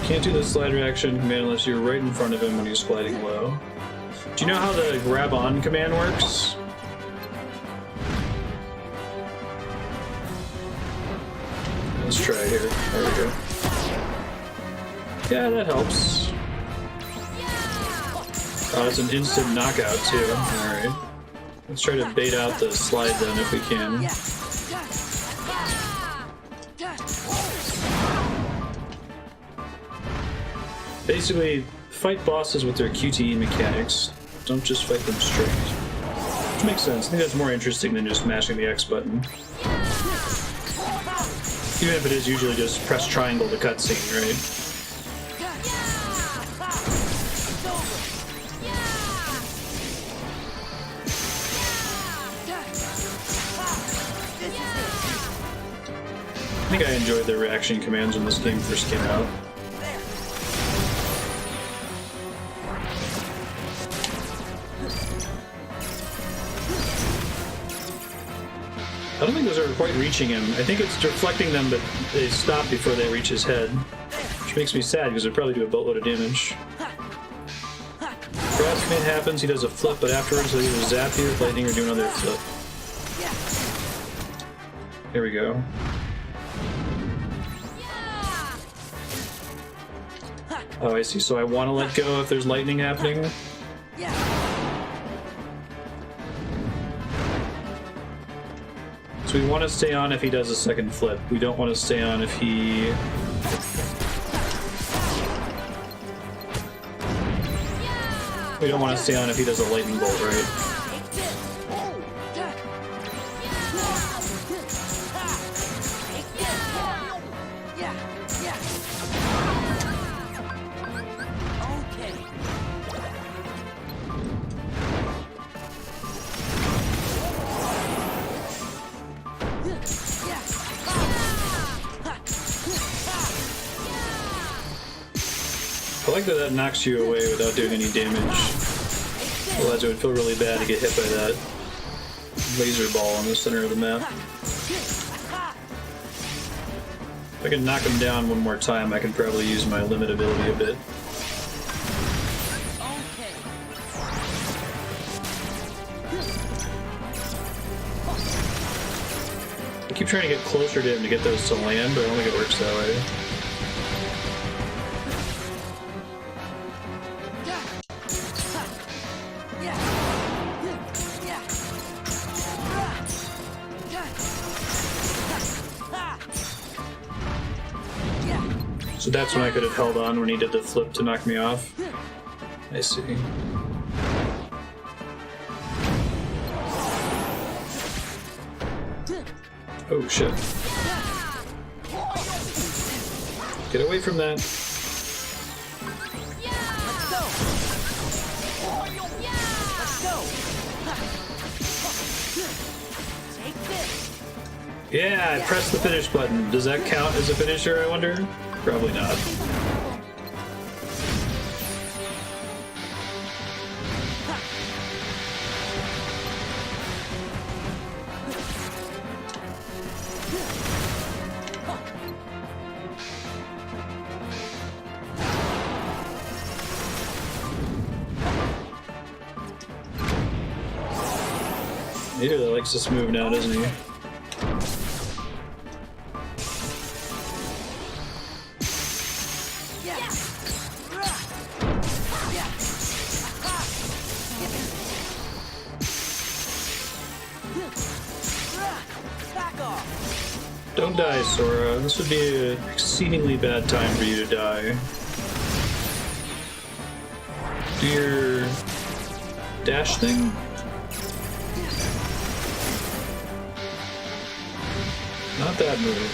Can't do the slide reaction command unless you're right in front of him when he's sliding low. Do you know how the grab on command works? Let's try it here. There we go. Yeah, that helps. Oh, it's an instant knockout too. Alright. Let's try to bait out the slide then if we can. Basically, fight bosses with their QTE mechanics. Don't just fight them straight. Which makes sense. I think that's more interesting than just mashing the X button. Even if it is usually just press triangle to cutscene, right? I think I enjoyed the reaction commands when this game first came out. I don't think those are quite reaching him. I think it's deflecting them, but they stop before they reach his head. Which makes me sad, because it'd probably do a boatload of damage. Grab command happens, he does a flip, but afterwards he'll either zap you with lightning or do another flip. Here we go. Oh, I see. So I want to let go if there's lightning happening? So we want to stay on if he does a second flip. We don't want to stay on if he... We don't want to stay on if he does a lightning bolt, right? I like that that knocks you away without doing any damage. Otherwise it would feel really bad to get hit by that laser ball in the center of the map. If I can knock him down one more time, I can probably use my limit ability a bit. I keep trying to get closer to him to get those to land, but I don't think it works that way. So that's when I could have held on when he did the flip to knock me off. I see. Oh shit. Get away from that. Yeah, I pressed the finish button. Does that count as a finisher, I wonder? Probably not. He really likes this move now, doesn't he? Don't die, Sora. This would be an exceedingly bad time for you to die. Do your dash thing? Not that move.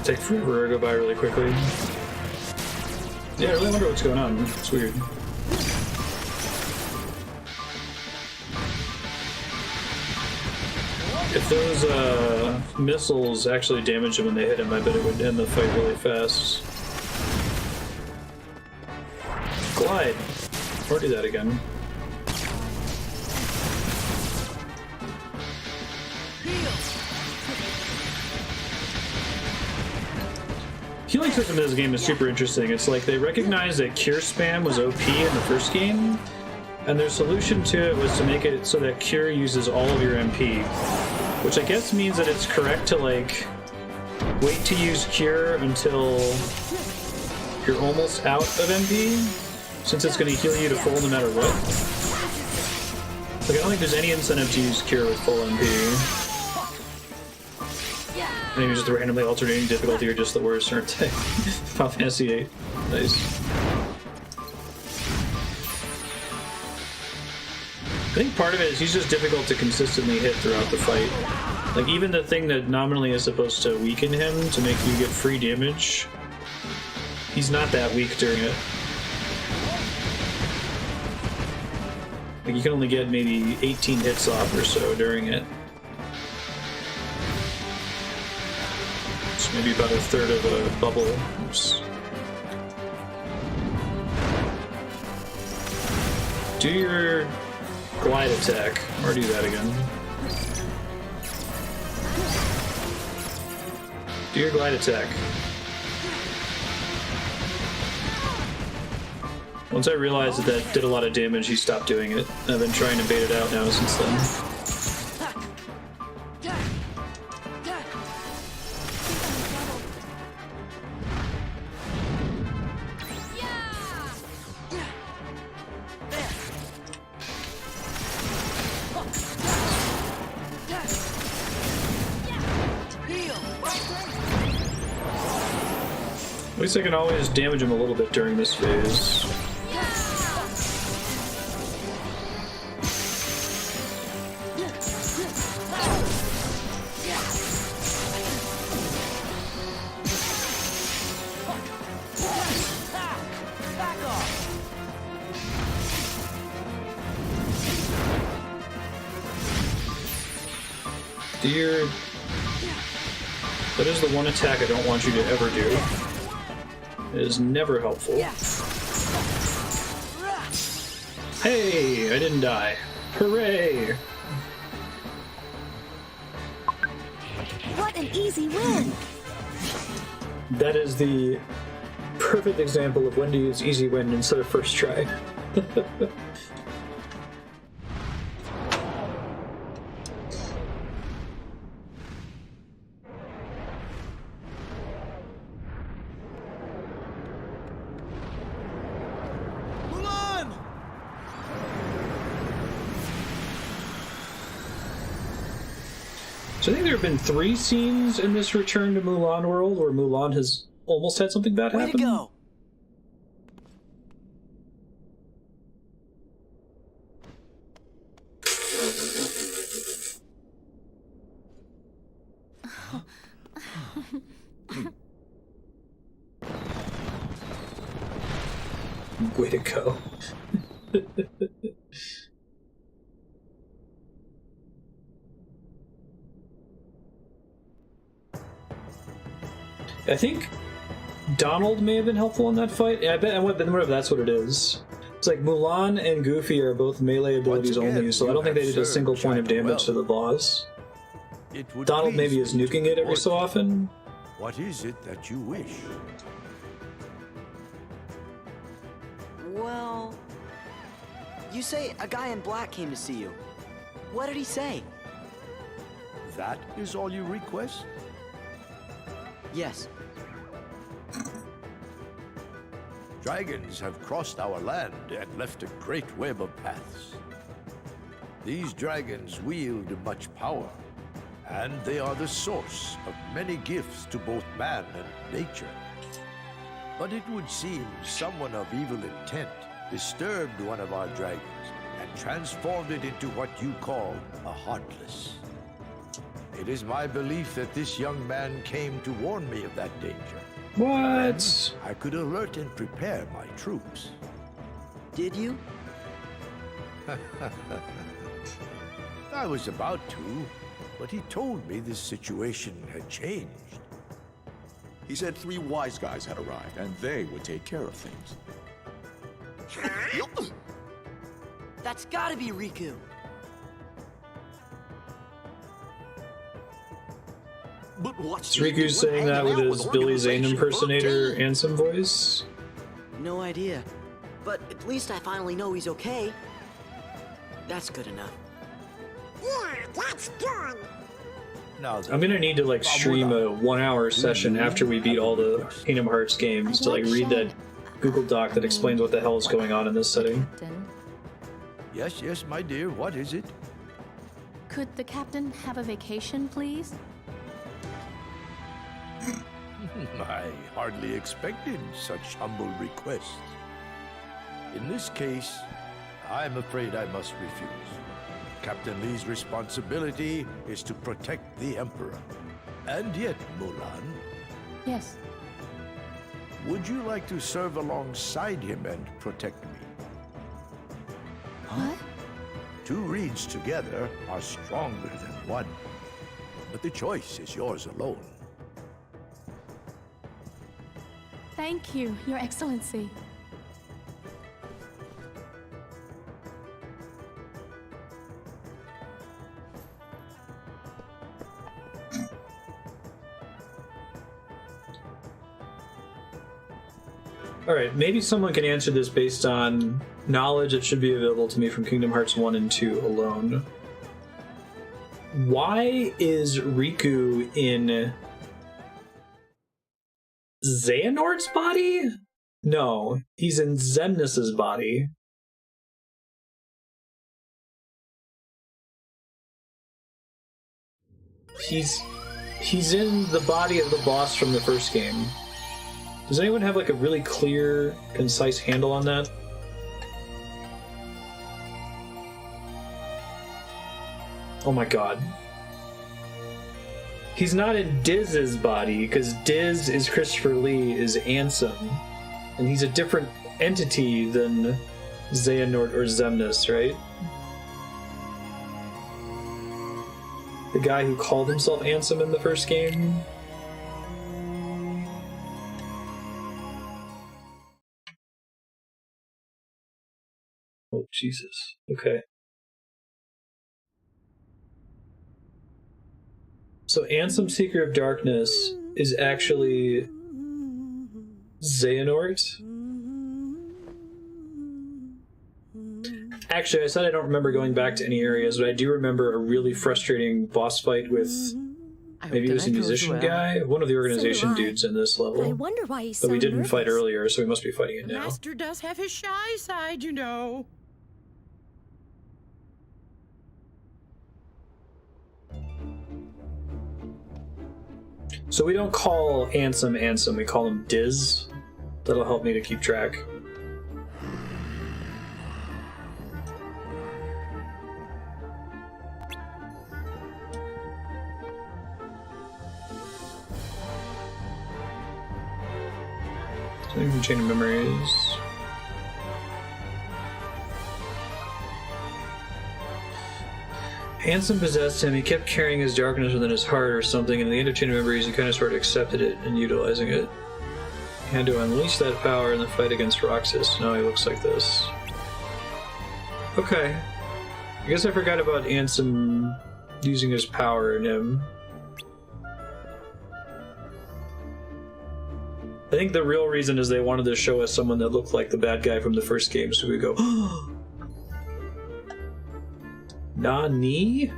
Take forever or go by really quickly. Yeah, I really wonder what's going on. It's weird. If those missiles actually damage him when they hit him, I bet it would end the fight really fast. Glide. Or do that again. Healing system in this game is super interesting. It's like they recognize that cure spam was OP in the first game, and their solution to it was to make it so that cure uses all of your MP, which I guess means that it's correct to like wait to use cure until you're almost out of MP, since it's going to heal you to full no matter what. Like, I don't think there's any incentive to use cure with full MP. Maybe just randomly alternating difficulty or just the worst, aren't they? Final Fantasy VIII. Nice. I think part of it is he's just difficult to consistently hit throughout the fight. Like, even the thing that nominally is supposed to weaken him to make you get free damage, he's not that weak during it. Like, you can only get maybe 18 hits off or so during it. It's maybe about a third of a bubble. Oops. Do your glide attack, or do that again. Do your glide attack. Once I realized that that did a lot of damage, he stopped doing it. I've been trying to bait it out now since then. At least I can always damage him a little bit during this phase. Dear, that is the one attack I don't want you to ever do. It is never helpful. Hey, I didn't die. Hooray! What an easy win! That is the perfect example of when to use easy win instead of first try. So I think there have been 3 scenes in this Return to Mulan world where Mulan has almost had something bad happen. Way to go! Way to go. I think Donald may have been helpful in that fight. Yeah, I bet whatever that's what it is. It's like Mulan and Goofy are both melee abilities only, so I don't think they did a single point of damage to the boss. Donald maybe is nuking it every so often. What is it that you wish? Well, you say a guy in black came to see you. What did he say? That is all you request? Yes. Dragons have crossed our land and left a great web of paths. These dragons wield much power, and they are the source of many gifts to both man and nature. But it would seem someone of evil intent disturbed one of our dragons and transformed it into what you call a heartless. It is my belief that this young man came to warn me of that danger. What? I could alert and prepare my troops. Did you? I was about to, but he told me this situation had changed. He said 3 wise guys had arrived, and they would take care of things. That's gotta be Riku. But what's Riku's saying that with his Billy Zane impersonator Ansem voice? No idea. But at least I finally know he's okay. That's good enough. Yeah, that's good. Now I'm gonna need to like stream a 1-hour session after we beat all the Kingdom Hearts games to like read that Google Doc that explains what the hell is going on in this setting. Captain. Yes, my dear, what is it? Could the captain have a vacation, please? I hardly expected such humble requests. In this case, I'm afraid I must refuse. Captain Lee's responsibility is to protect the Emperor. And yet, Mulan, Yes. would you like to serve alongside him and protect me? What? 2 reeds together are stronger than one. But the choice is yours alone. Thank you, Your Excellency. Alright, maybe someone can answer this based on knowledge that should be available to me from Kingdom Hearts 1 and 2 alone. Why is Riku in Xehanort's body? No, he's in Xemnas' body. He's in the body of the boss from the first game. Does anyone have like a really clear, concise handle on that? Oh my god. He's not in Diz's body, because Diz is Christopher Lee, is Ansem. And he's a different entity than Xehanort or Xemnas, right? The guy who called himself Ansem in the first game? Oh, Jesus. Okay. So Ansem, Seeker of Darkness is actually Xehanort? Actually, I said I don't remember going back to any areas, but I do remember a really frustrating boss fight with maybe it was a musician guy, one of the organization dudes in this I level. wonder why he's But so we didn't fight nervous. earlier, so we must be fighting it now. Master does have his shy side, you know. So we don't call Ansem Ansem, we call him Diz. That'll help me to keep track. Something from Chain of Memories. Ansem possessed him. He kept carrying his darkness within his heart or something, and in the entertainment memories, he kind of sort of accepted it and utilizing it. He had to unleash that power in the fight against Roxas. Now he looks like this. Okay. I guess I forgot about Ansem using his power in him. I think the real reason is they wanted to show us someone that looked like the bad guy from the first game, so we go, Nani?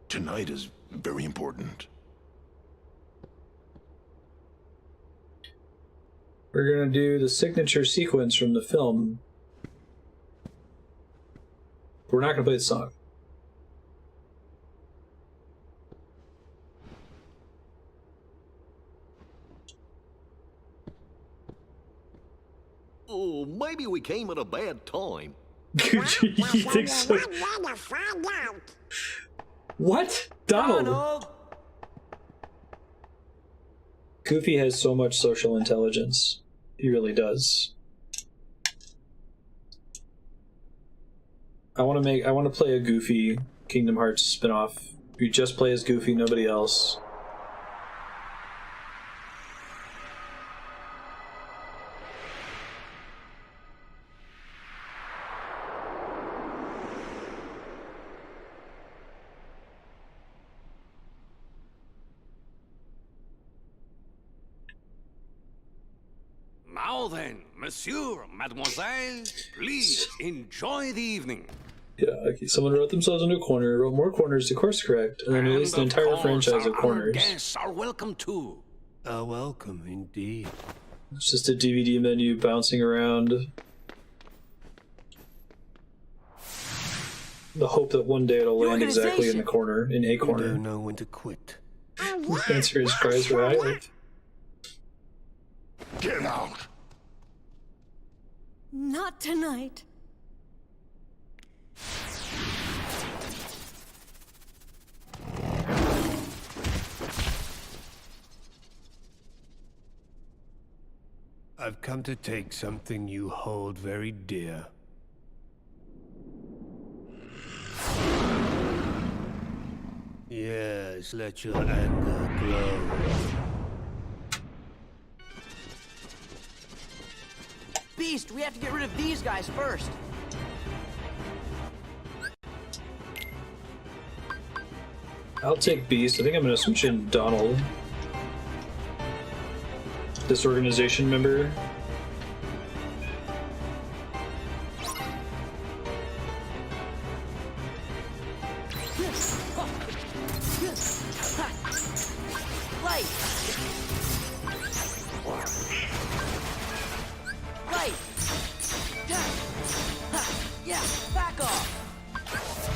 Tonight is very important. We're gonna do the signature sequence from the film. We're not gonna play the song. Oh, maybe we came at a bad time. You think so? One way to find out. What? Donald! Goofy has so much social intelligence. He really does. I want to play a Goofy Kingdom Hearts spin-off. You just play as Goofy, nobody else. Now then, monsieur, mademoiselle, please enjoy the evening. Yeah, okay. Someone wrote themselves into a corner, wrote more corners to course correct, and then released an entire franchise of corners. Guests are welcome too. Welcome indeed. It's just a DVD menu bouncing around. The hope that one day it'll land exactly in the corner, in a corner. You don't know when to quit. Answer his cries for highlight. Get out! Not tonight. I've come to take something you hold very dear. Yes, let your anger glow. Beast, we have to get rid of these guys first. I'll take Beast. I think I'm gonna switch in Donald. This organization member. Light! Light! Yeah, back off!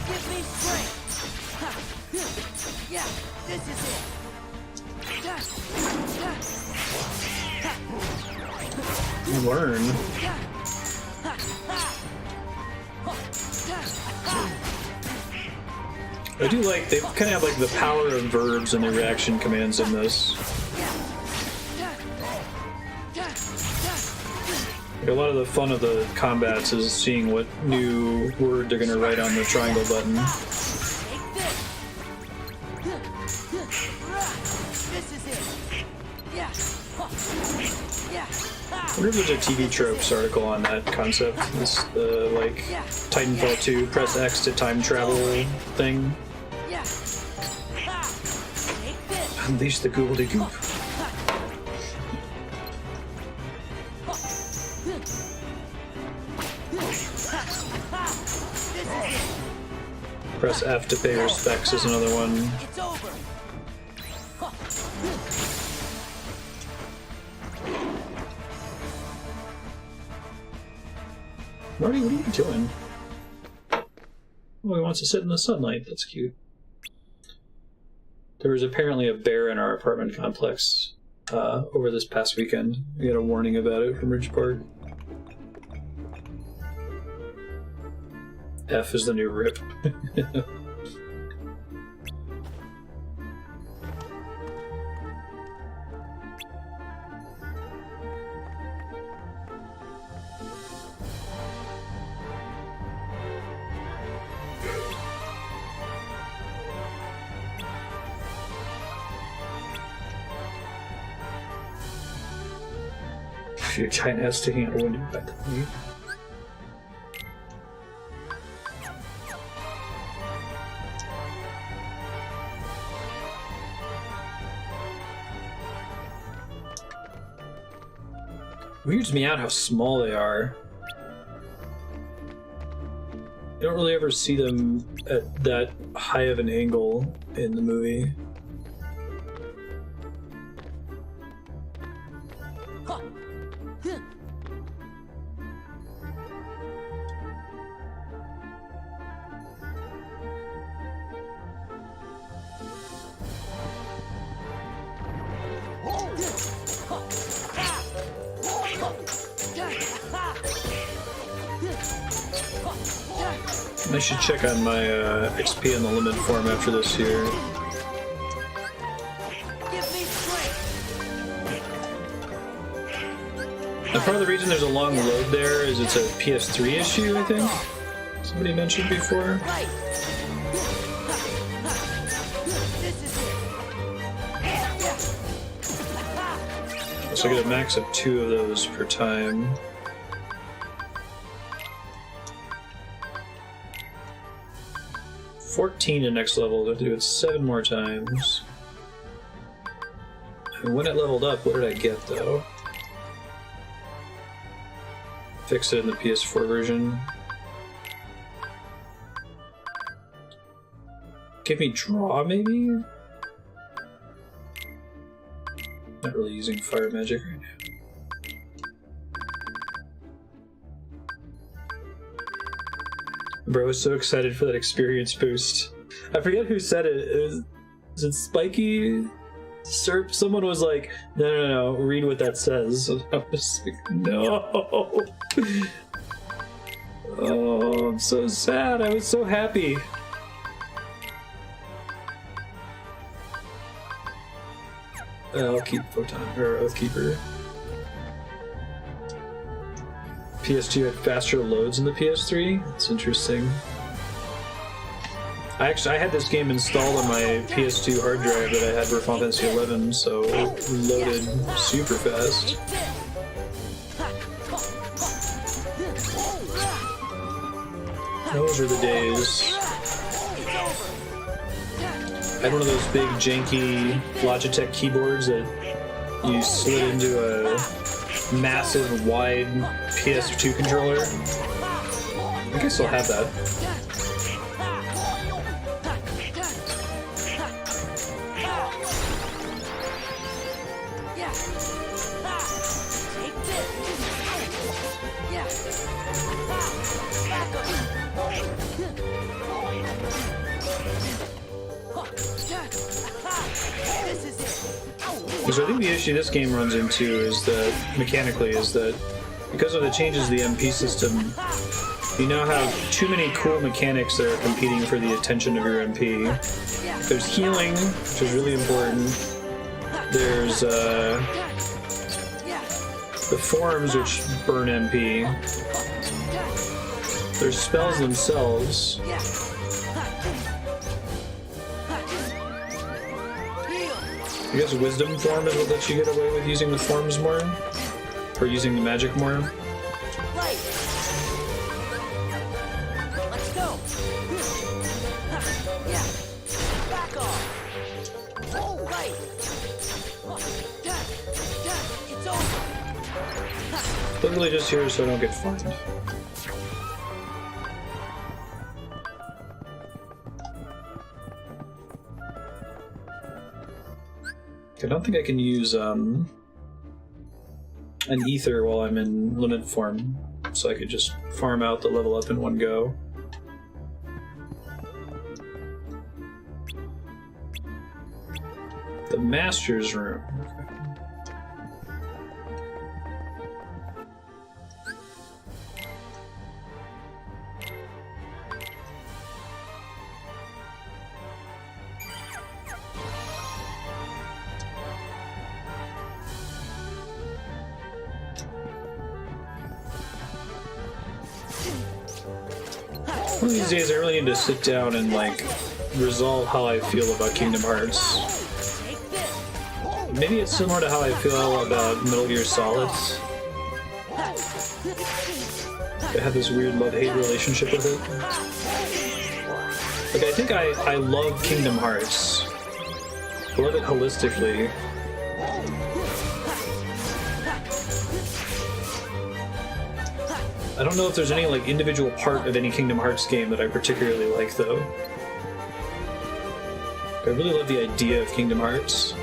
Give me strength! Yeah, this is it! Learn. I do like, they kind of have like the power of verbs and their reaction commands in this. Like, a lot of the fun of the combats is seeing what new word they're going to write on the triangle button. I wonder if there's a TV Tropes article on that concept. This, like, Titanfall 2, press X to time travel thing. Unleash the goobly-goop. Press F to pay respects is another one. It's over. Marty, what are you doing? Oh, he wants to sit in the sunlight. That's cute. There was apparently a bear in our apartment complex over this past weekend. We got a warning about it from Ridgeport. F is the new RIP. Your China has to handle when you're back to me. Weirds me out how small they are. You don't really ever see them at that high of an angle in the movie. I should check on my XP on the limit form after this here. And part of the reason there's a long load there is it's a PS3 issue, I think. Somebody mentioned before. So I get a max of 2 of those per time. $14 to next level, I have to do it 7 more times. And when it leveled up, what did I get though? Fix it in the PS4 version. Give me draw, maybe? Not really using fire magic right now. Bro, I was so excited for that experience boost. I forget who said it. Is it Spiky? Serp? Someone was like, no, read what that says. And I was like, no. Oh, I'm so sad. I was so happy. I'll keep Photon, or Oathkeeper. PS2 had faster loads in the PS3? That's interesting. I had this game installed on my PS2 hard drive that I had for Final Fantasy XI, so it loaded super fast. Those are the days. I had one of those big janky Logitech keyboards that you slid into a massive wide PS2 controller. I guess I'll have that. So I think the issue this game runs into is that, mechanically, is that because of the changes to the MP system, you now have too many cool mechanics that are competing for the attention of your MP. There's healing, which is really important. There's the forms, which burn MP. There's spells themselves. I guess Wisdom form is what lets you get away with using the forms more, or using the magic more. Right. Let's go. Yeah. Back off. Oh, right. It's over. Literally just here so I don't get fined. I don't think I can use an ether while I'm in limit form, so I could just farm out the level up in one go. The Master's Room. One of these days I really need to sit down and like resolve how I feel about Kingdom Hearts. Maybe it's similar to how I feel about Metal Gear Solid. I have this weird love-hate relationship with it. Like, I think I love Kingdom Hearts. I love it holistically. I don't know if there's any like individual part of any Kingdom Hearts game that I particularly like, though. I really love the idea of Kingdom Hearts.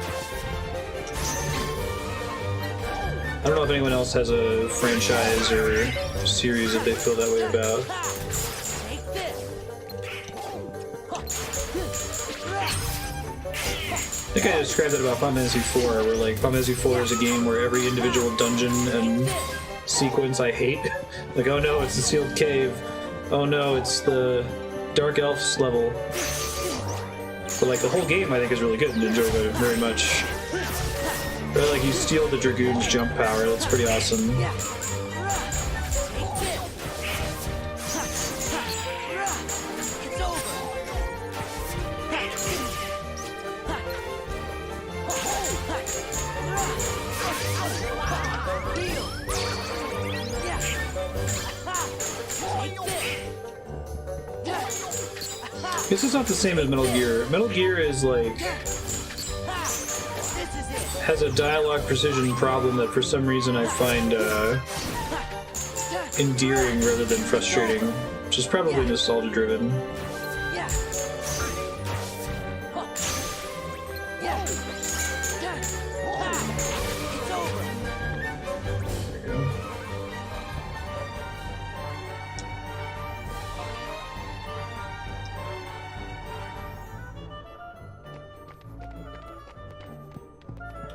I don't know if anyone else has a franchise or series that they feel that way about. I think I described that about Final Fantasy IV, where like Final Fantasy IV is a game where every individual dungeon and sequence I hate. Like, oh no, it's the sealed cave. Oh no, it's the Dark Elves level. But like the whole game I think is really good and enjoy it very much. Or like you steal the Dragoon's jump power, that's pretty awesome. This is not the same as Metal Gear. Metal Gear is like has a dialogue precision problem that for some reason I find endearing rather than frustrating, which is probably nostalgia driven.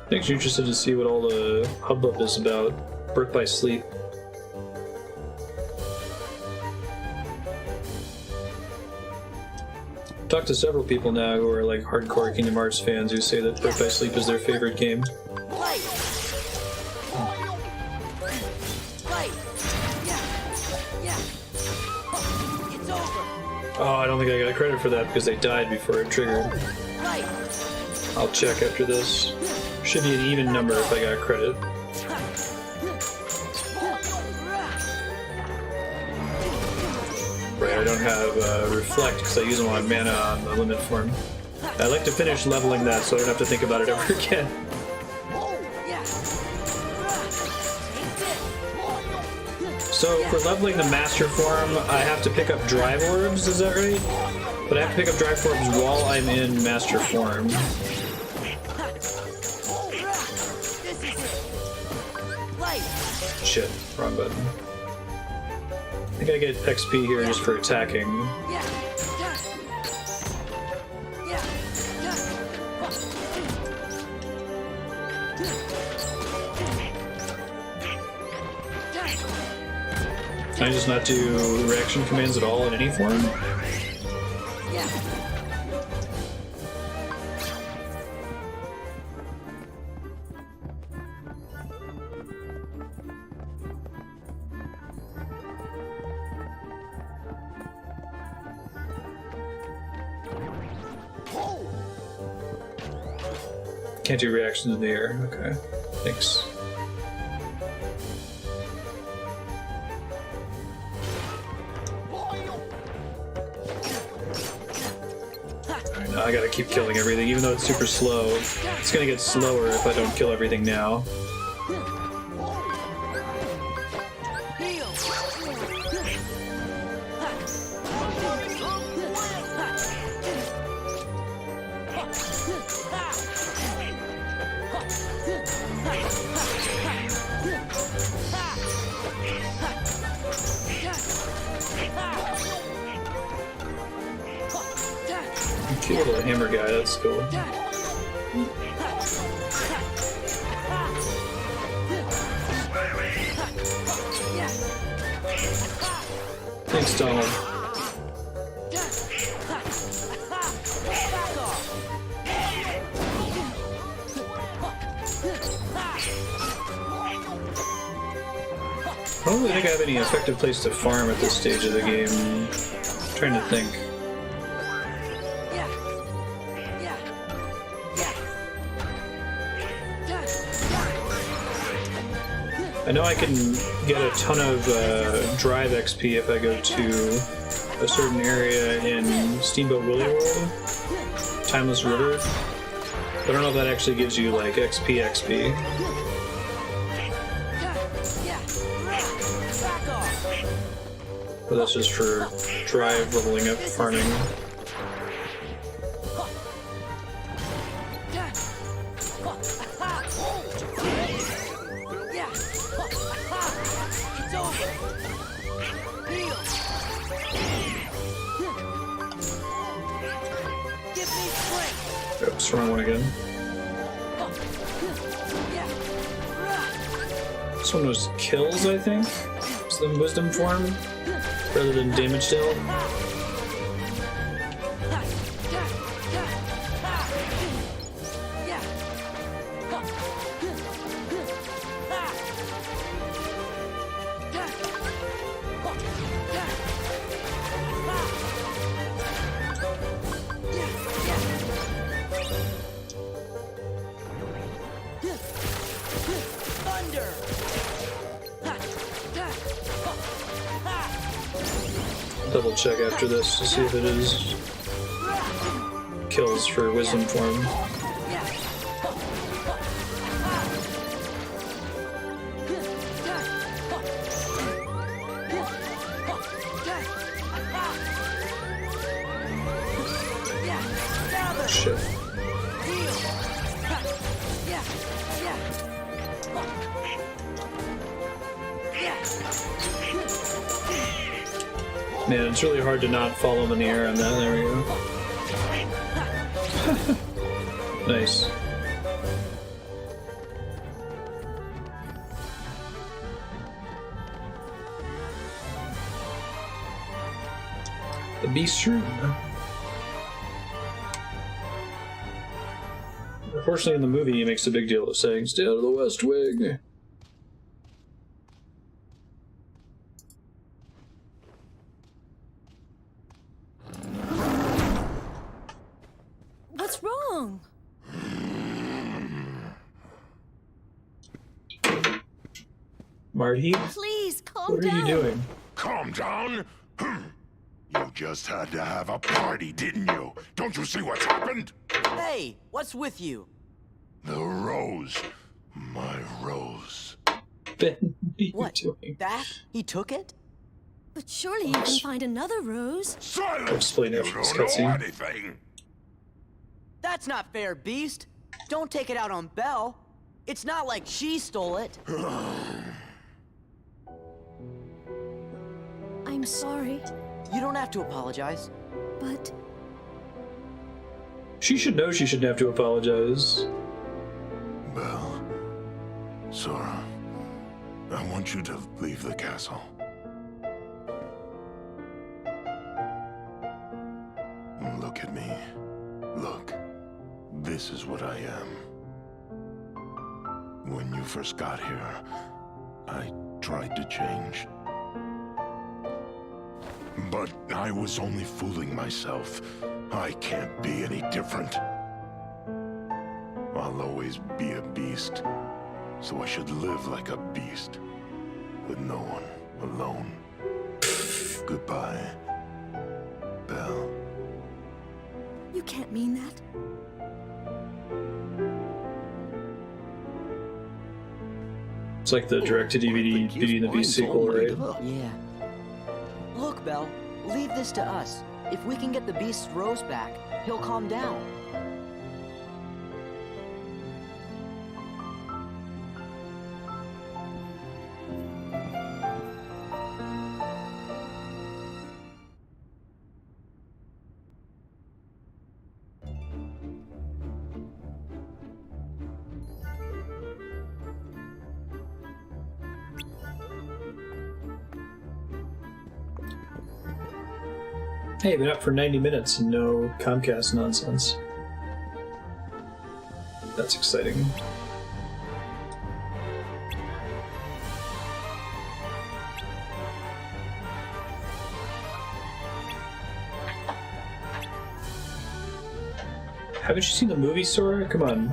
I'm actually interested to see what all the hubbub is about. Birth by Sleep. I've talked to several people now who are like hardcore Kingdom Hearts fans who say that Birth by Sleep is their favorite game. Oh, I don't think I got credit for that because they died before it triggered. I'll check after this. Should be an even number if I got credit. Right, I don't have Reflect because I use them on mana on the limit form. I'd like to finish leveling that so I don't have to think about it ever again. So for leveling the Master Form, I have to pick up Drive Orbs, is that right? But I have to pick up Drive Orbs while I'm in Master Form. Shit, wrong button. I think I get XP here just for attacking. Can I just not do reaction commands at all in any form? Can't do reactions in the air. Okay, thanks. Alright, now I gotta keep killing everything, even though it's super slow. It's gonna get slower if I don't kill everything now. Cute little hammer guy, that's cool. Thanks, Donald. I don't really think I have any effective place to farm at this stage of the game. I'm Trying to think. I know I can get a ton of drive XP if I go to a certain area in Steamboat Willie World, Timeless River. But I don't know if that actually gives you like XP. But that's just for drive leveling up farming. Oops, wrong one again. This one was kills, I think? It's the wisdom form rather than damage deal. Double check after this to see if it is kills for wisdom form. Shit. Man, it's really hard to not follow him in the air on that. There we go. Nice. The Beast Room. Unfortunately, in the movie, he makes a big deal of saying, "Stay out of the West Wing." What's wrong? Marty? Please, calm What are down. you doing? Calm down? You just had to have a party, didn't you? Don't you see what's happened? Hey, what's with you? The rose. My rose. Ben, What? Doing? That? He took it? But surely you can find another rose. Silence! Explain You it. don't Cutscene. know anything. That's not fair, Beast. Don't take it out on Belle. It's not like she stole it. I'm sorry, You don't have to apologize. but She should know she shouldn't have to apologize. Belle, Sora, I want you to leave the castle. Look at me. Look. This is what I am. When you first got here, I tried to change. But I was only fooling myself. I can't be any different. I'll always be a beast, so I should live like a beast, with no one, alone. Goodbye, Belle. you can't mean that. It's like the direct-to-DVD Beauty and the Beast sequel, right? Yeah. Look, Belle, leave this to us. If we can get the Beast's rose back, he'll calm down. Hey, been up for 90 minutes and no Comcast nonsense. That's exciting. Haven't you seen the movie, Sora? Come on.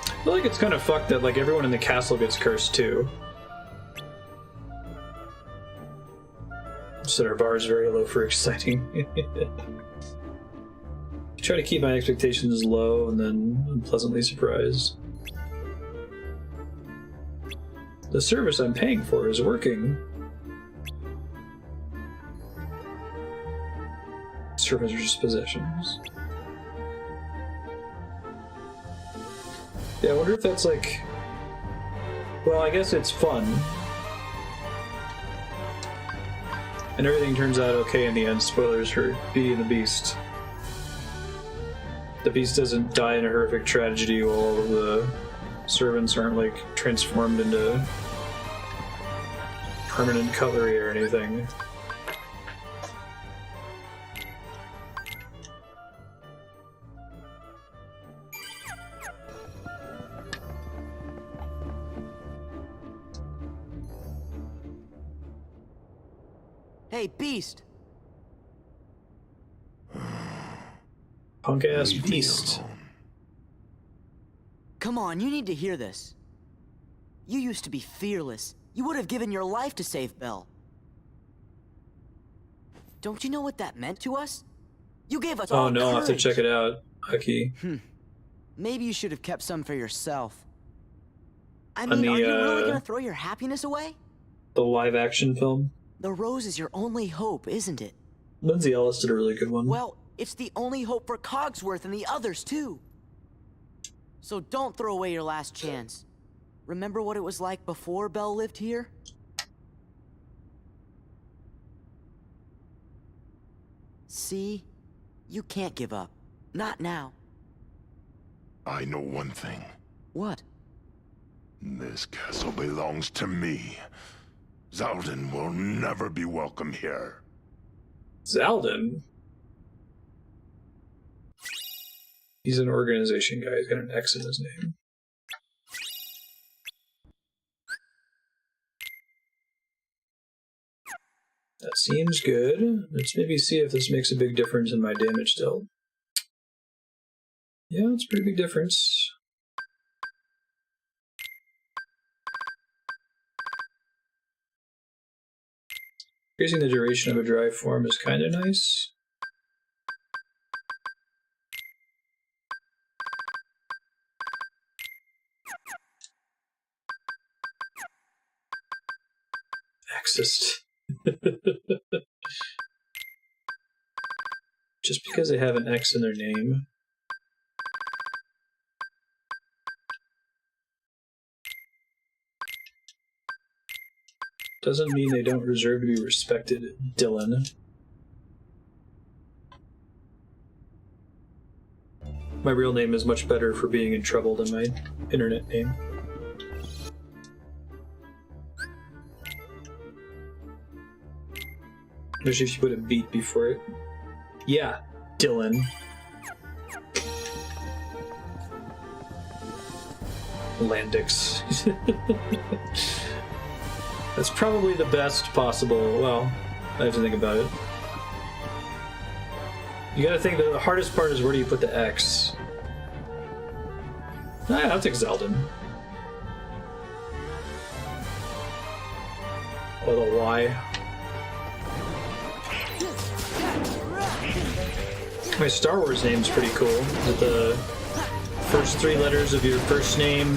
I feel like it's kind of fucked that like everyone in the castle gets cursed too. So our bar is very low for exciting. Try to keep my expectations low and then I'm pleasantly surprised. The service I'm paying for is working. Servitor's possessions. Yeah, I wonder if that's like... Well, I guess it's fun. And everything turns out okay in the end. Spoilers for Beauty and the Beast. The Beast doesn't die in a horrific tragedy while all of the servants aren't like transformed into permanent cutlery or anything. Hey, Beast! Punk-ass Beast. Come on, you need to hear this. You used to be fearless. You would have given your life to save Belle. Don't you know what that meant to us? You gave us all Oh no, courage. I'll have to check it out, Aki. Maybe you should have kept some for yourself. I mean, are you really gonna throw your happiness away? The live-action film? The rose is your only hope, isn't it? Lindsay Ellis did a really good one. Well, it's the only hope for Cogsworth and the others, too. So don't throw away your last chance. Remember what it was like before Belle lived here? See? You can't give up. Not now. I know one thing. What? This castle belongs to me. Zaldin will never be welcome here. Zaldin? He's an organization guy. He's got an X in his name. That seems good. Let's maybe see if this makes a big difference in my damage dealt. Yeah, it's a pretty big difference. Increasing the duration of a drive form is kind of nice. Axist. Just because they have an X in their name. Doesn't mean they don't deserve to be respected, Dylan. My real name is much better for being in trouble than my internet name. Especially if you put a beat before it. Yeah, Dylan. Landix. That's probably the best possible. Well, I have to think about it. You gotta think that the hardest part is where do you put the X? I'll take Zeldin. Or the Y. My Star Wars name's pretty cool. With the first 3 letters of your first name,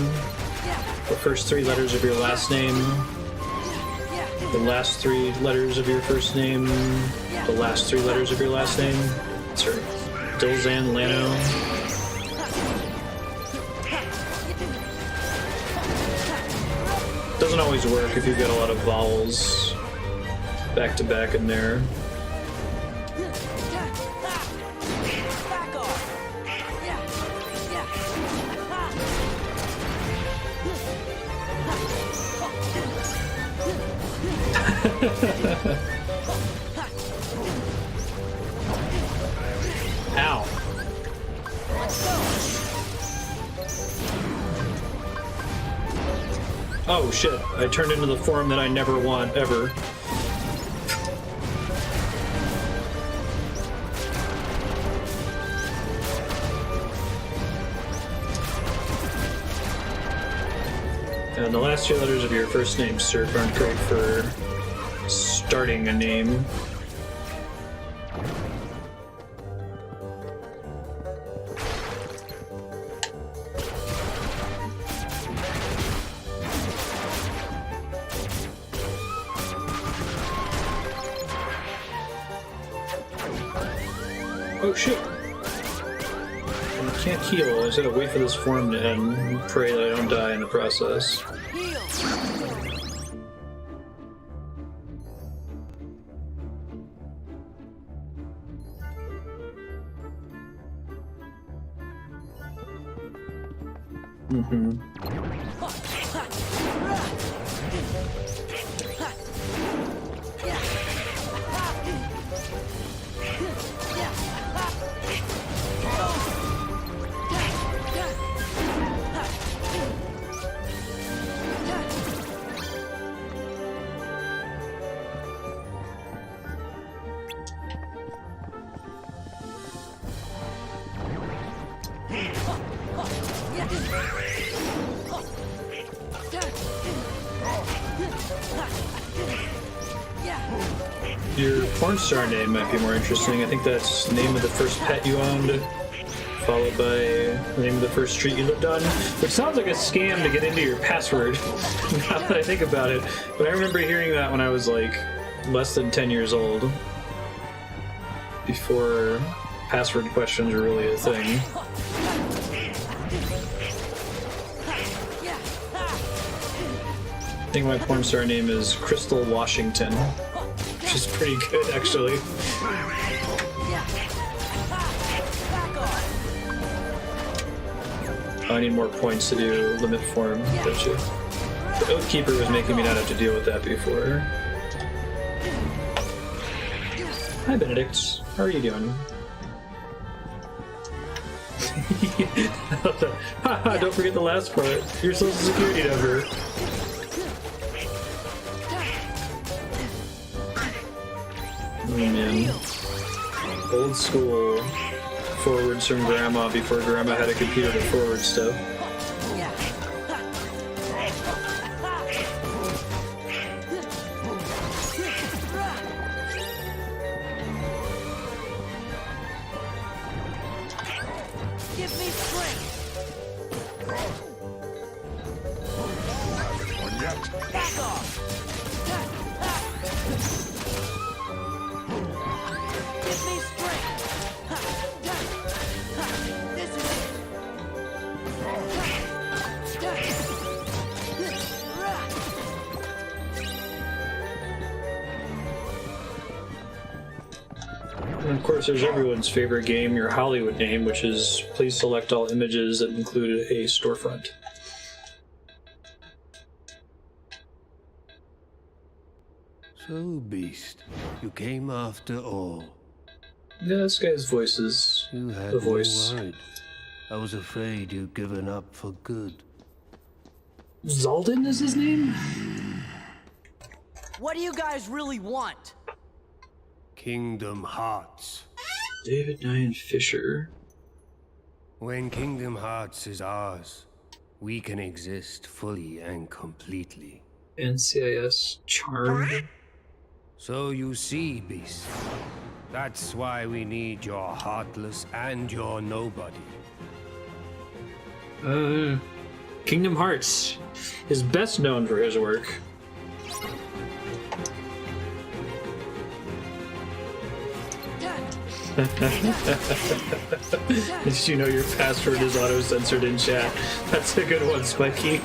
the first 3 letters of your last name, the last 3 letters of your first name, the last 3 letters of your last name. That's right. Dilzan Lano. Doesn't always work if you've got a lot of vowels back to back in there. Ow. Oh shit, I turned into the form that I never want, ever. And the last two letters of your first name, sir, aren't great for starting a name. Oh shit! I can't heal, I just gotta wait for this form to end and pray that I don't die in the process. Mm-hmm. Your porn star name might be more interesting. I think that's the name of the first pet you owned, followed by the name of the first street you lived on, which sounds like a scam to get into your password, now that I think about it. But I remember hearing that when I was like less than 10 years old, before password questions were really a thing. I think my porn star name is Crystal Washington, which is pretty good, actually. I need more points to do limit form, don't you? The Oathkeeper was making me not have to deal with that before. Hi, Benedict. How are you doing? Haha, don't forget the last part. Your social security number. Oh man. Old school forwards from Grandma before Grandma had a computer to forward stuff. Give me strength. Back off. Give me strength. This is it. And of course, there's everyone's favorite game, your Hollywood name, which is please select all images that include a storefront. So, Beast, you came after all. Yeah, this guy's voice is You had the voice. me worried. I was afraid you'd given up for good. Zaldin is his name? What do you guys really want? Kingdom Hearts. David Nyan Fisher. When Kingdom Hearts is ours, we can exist fully and completely. NCIS Charmed. So you see, Beast, that's why we need your Heartless and your Nobody. Kingdom Hearts is best known for his work. Did you know your password is auto-censored in chat? That's a good one, Spiky.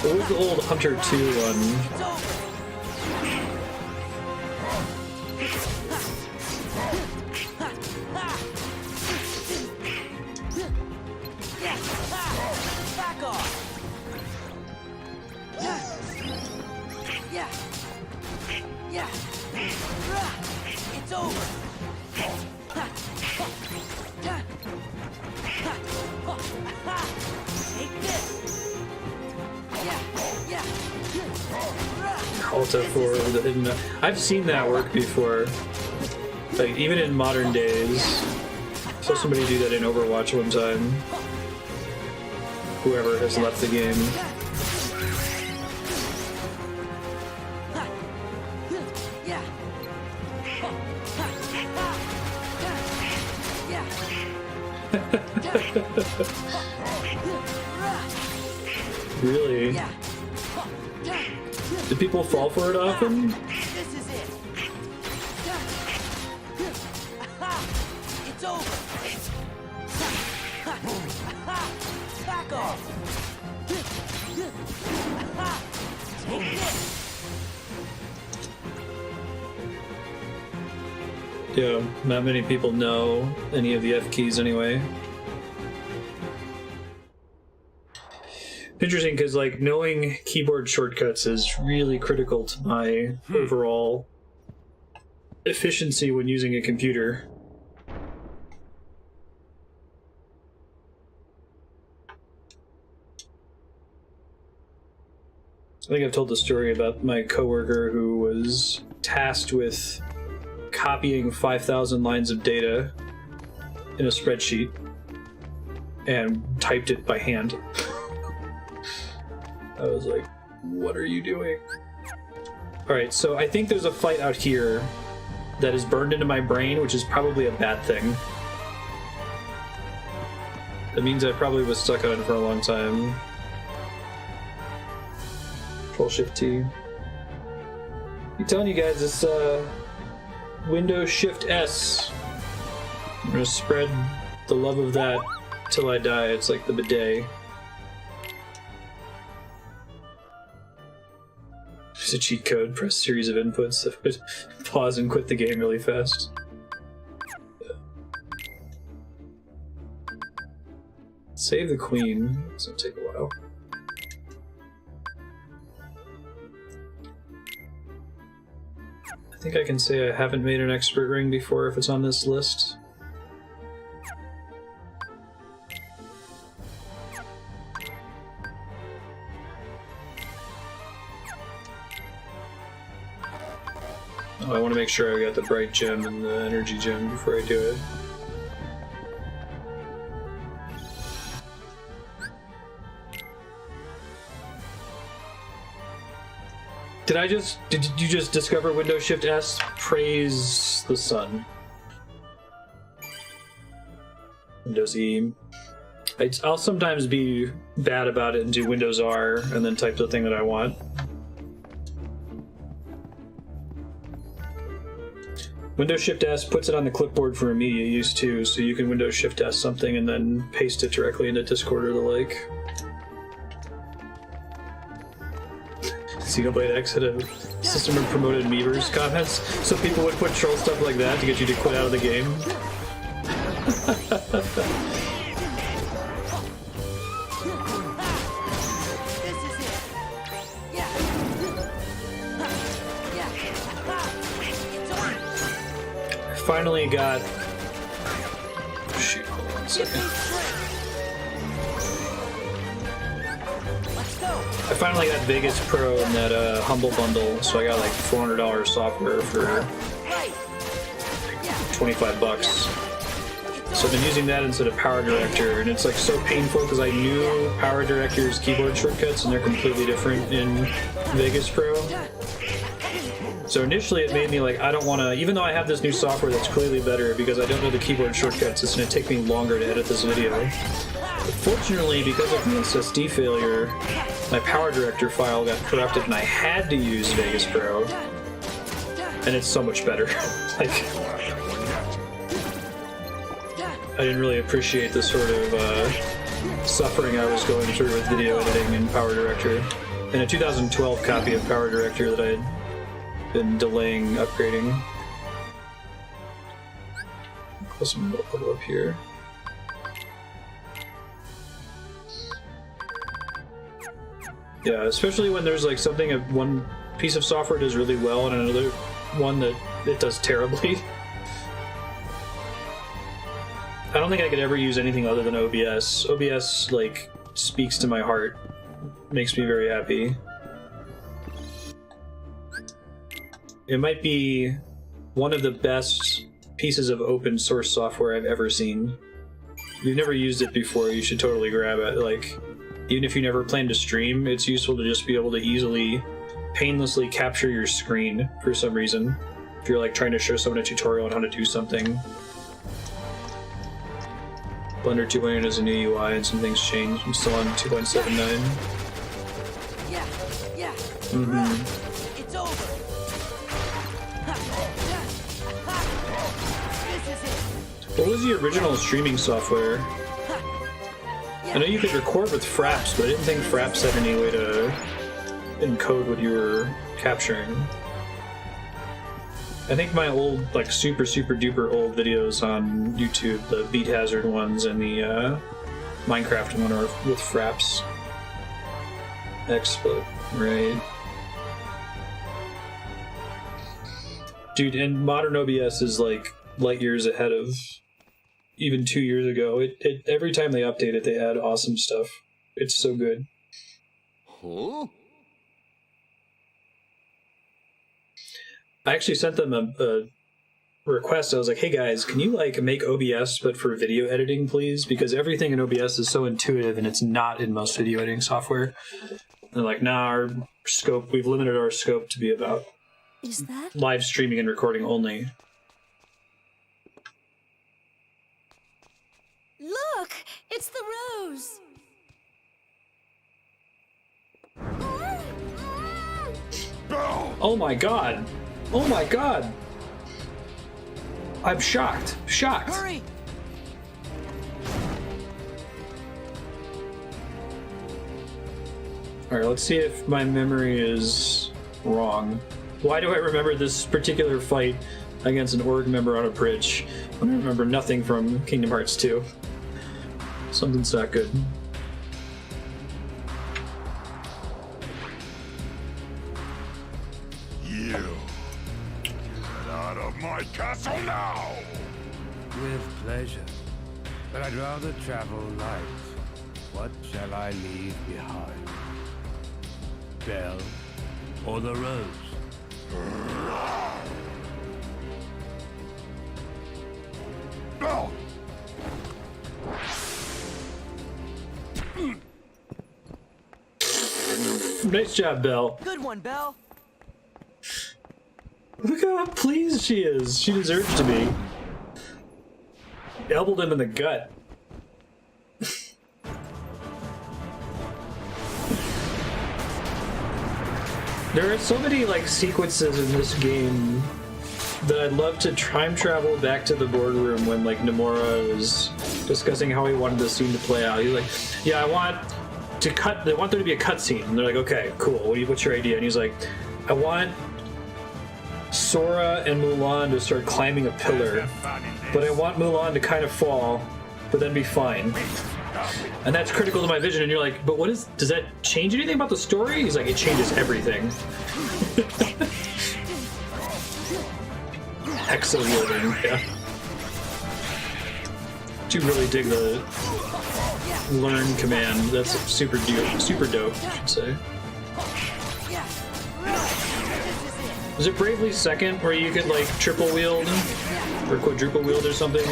What was the old Hunter 2 one? Back off. Yeah. It's over. Alt F4 with the hidden. I've seen that work before. Like, even in modern days. Saw somebody do that in Overwatch one time. Whoever has left the game. Really? Do people fall for it often? This is it. It's over. Back off. Take this. Yeah, not many people know any of the F keys anyway. Interesting, because like knowing keyboard shortcuts is really critical to my overall efficiency when using a computer. I think I've told the story about my coworker who was tasked with copying 5,000 lines of data in a spreadsheet and typed it by hand. I was like, what are you doing? Alright, so I think there's a fight out here that is burned into my brain, which is probably a bad thing. That means I probably was stuck on it for a long time. Control-Shift-T. I'm telling you guys, it's Windows-Shift-S. I'm gonna spread the love of that till I die. It's like the bidet. There's a cheat code, press series of inputs that would pause and quit the game really fast. Yeah. Save the queen. It's gonna take a while. I think I can say I haven't made an expert ring before if it's on this list. Oh, I want to make sure I got the bright gem and the energy gem before I do it. Did you just discover Windows Shift S? Praise the sun. Windows E. I'll sometimes be bad about it and do Windows R and then type the thing that I want. Windows Shift S puts it on the clipboard for immediate use too, so you can Windows Shift S something and then paste it directly into Discord or the like. Xenoblade X had a system of promoted Meavers comments, so people would put troll stuff like that to get you to quit out of the game. I finally got... Shoot, hold on a second. I finally got Vegas Pro in that Humble Bundle, so I got like $400 software for 25 bucks. So I've been using that instead of Power Director, and it's like so painful because I knew Power Director's keyboard shortcuts and they're completely different in Vegas Pro. So initially it made me like, I don't want to, even though I have this new software that's clearly better because I don't know the keyboard shortcuts, it's going to take me longer to edit this video. But fortunately, because of the SSD failure, my Power Director file got corrupted and I had to use Vegas Pro, and it's so much better. Like, I didn't really appreciate the sort of suffering I was going through with video editing in Power Director. In a 2012 copy of Power Director that I had been delaying upgrading. Close my level up here. Yeah, especially when there's like something one piece of software does really well and another one that it does terribly. I don't don't think I could ever use anything other than OBS. OBS, like, speaks to my heart. Makes me very happy. It might be one of the best pieces of open source software I've ever seen. If you've never used it before, you should totally grab it. Like, even if you never plan to stream, it's useful to just be able to easily, painlessly capture your screen for some reason. If you're like trying to show someone a tutorial on how to do something. Blender 2.0 has a new UI and some things changed. I'm still on 2.79. Yeah. It's over. This is it. What was the original streaming software? I know you could record with Fraps, but I didn't think Fraps had any way to encode what you were capturing. I think my old, like, super duper old videos on YouTube, the Beat Hazard ones and the Minecraft one, are with Fraps. XSplit, right. Dude, and modern OBS is like light years ahead of even 2 years ago. Every time they update it, they add awesome stuff. It's so good. Huh? I actually sent them a request. I was like, hey guys, can you like make OBS but for video editing, please? Because everything in OBS is so intuitive and it's not in most video editing software. And they're like, nah, our scope, we've limited our scope to be about live streaming and recording only. Look! It's the rose! Oh my god! Oh my god! I'm shocked. Shocked. Hurry! Alright, let's see if my memory is wrong. Why do I remember this particular fight against an org member on a bridge when I remember nothing from Kingdom Hearts 2? Something's not good. You get out of my castle now! With pleasure. But I'd rather travel light. What shall I leave behind? Belle or the rose? Belle! Nice job, Belle. Good one, Belle. Look how pleased she is. She deserves to be. Elbowed him in the gut. There are so many like sequences in this game that I'd love to time travel back to the boardroom when like Nomura is discussing how he wanted the scene to play out. He's like, yeah, I want there to be a cutscene. And they're like, okay, cool. What's your idea? And he's like, I want Sora and Mulan to start climbing a pillar, but I want Mulan to kind of fall, but then be fine. And that's critical to my vision. And you're like, but does that change anything about the story? He's like, it changes everything. Exo-wielding, yeah. Do really dig the learn command. That's super dope, I should say. Was it Bravely Second where you could like triple wield or quadruple wield or something?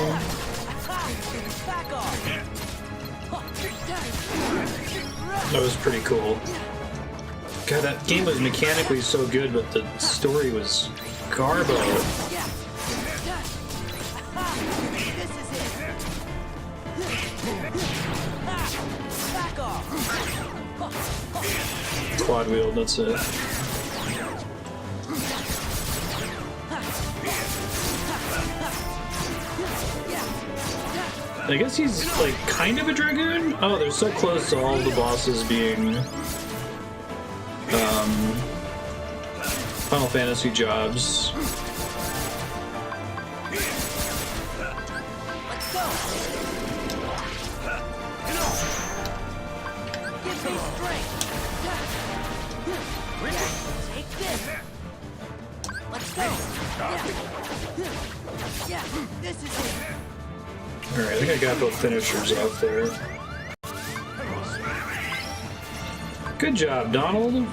That was pretty cool. God, that game was mechanically so good, but the story was garbo. Quad wield, that's it. I guess he's like kind of a dragoon? Oh, they're so close to all the bosses being Final Fantasy jobs. Let's go. Give me strength. Take this. Let's go. Yeah, this is it. Alright, I think I got both finishers off there. Good job, Donald.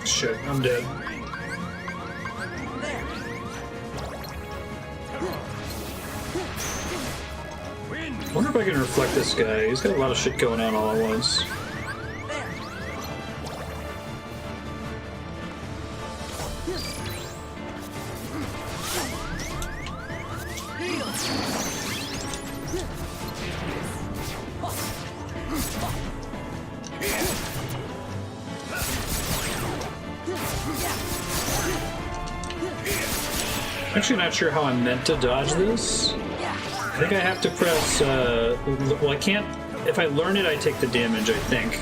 Shit, I'm dead. I wonder if I can reflect this guy. He's got a lot of shit going on all at once. I'm actually not sure how I'm meant to dodge this. I think I have to press, well, I can't, if I learn it, I take the damage, I think.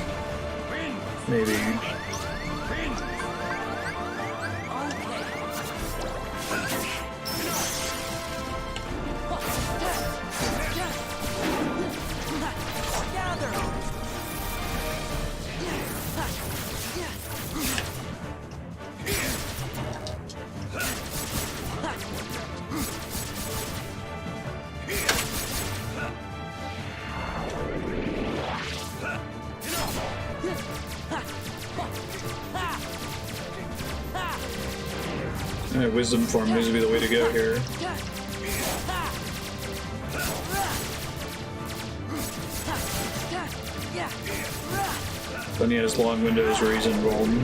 Maybe. Wisdom form needs to be the way to go here. Then he has long windows where he's involved.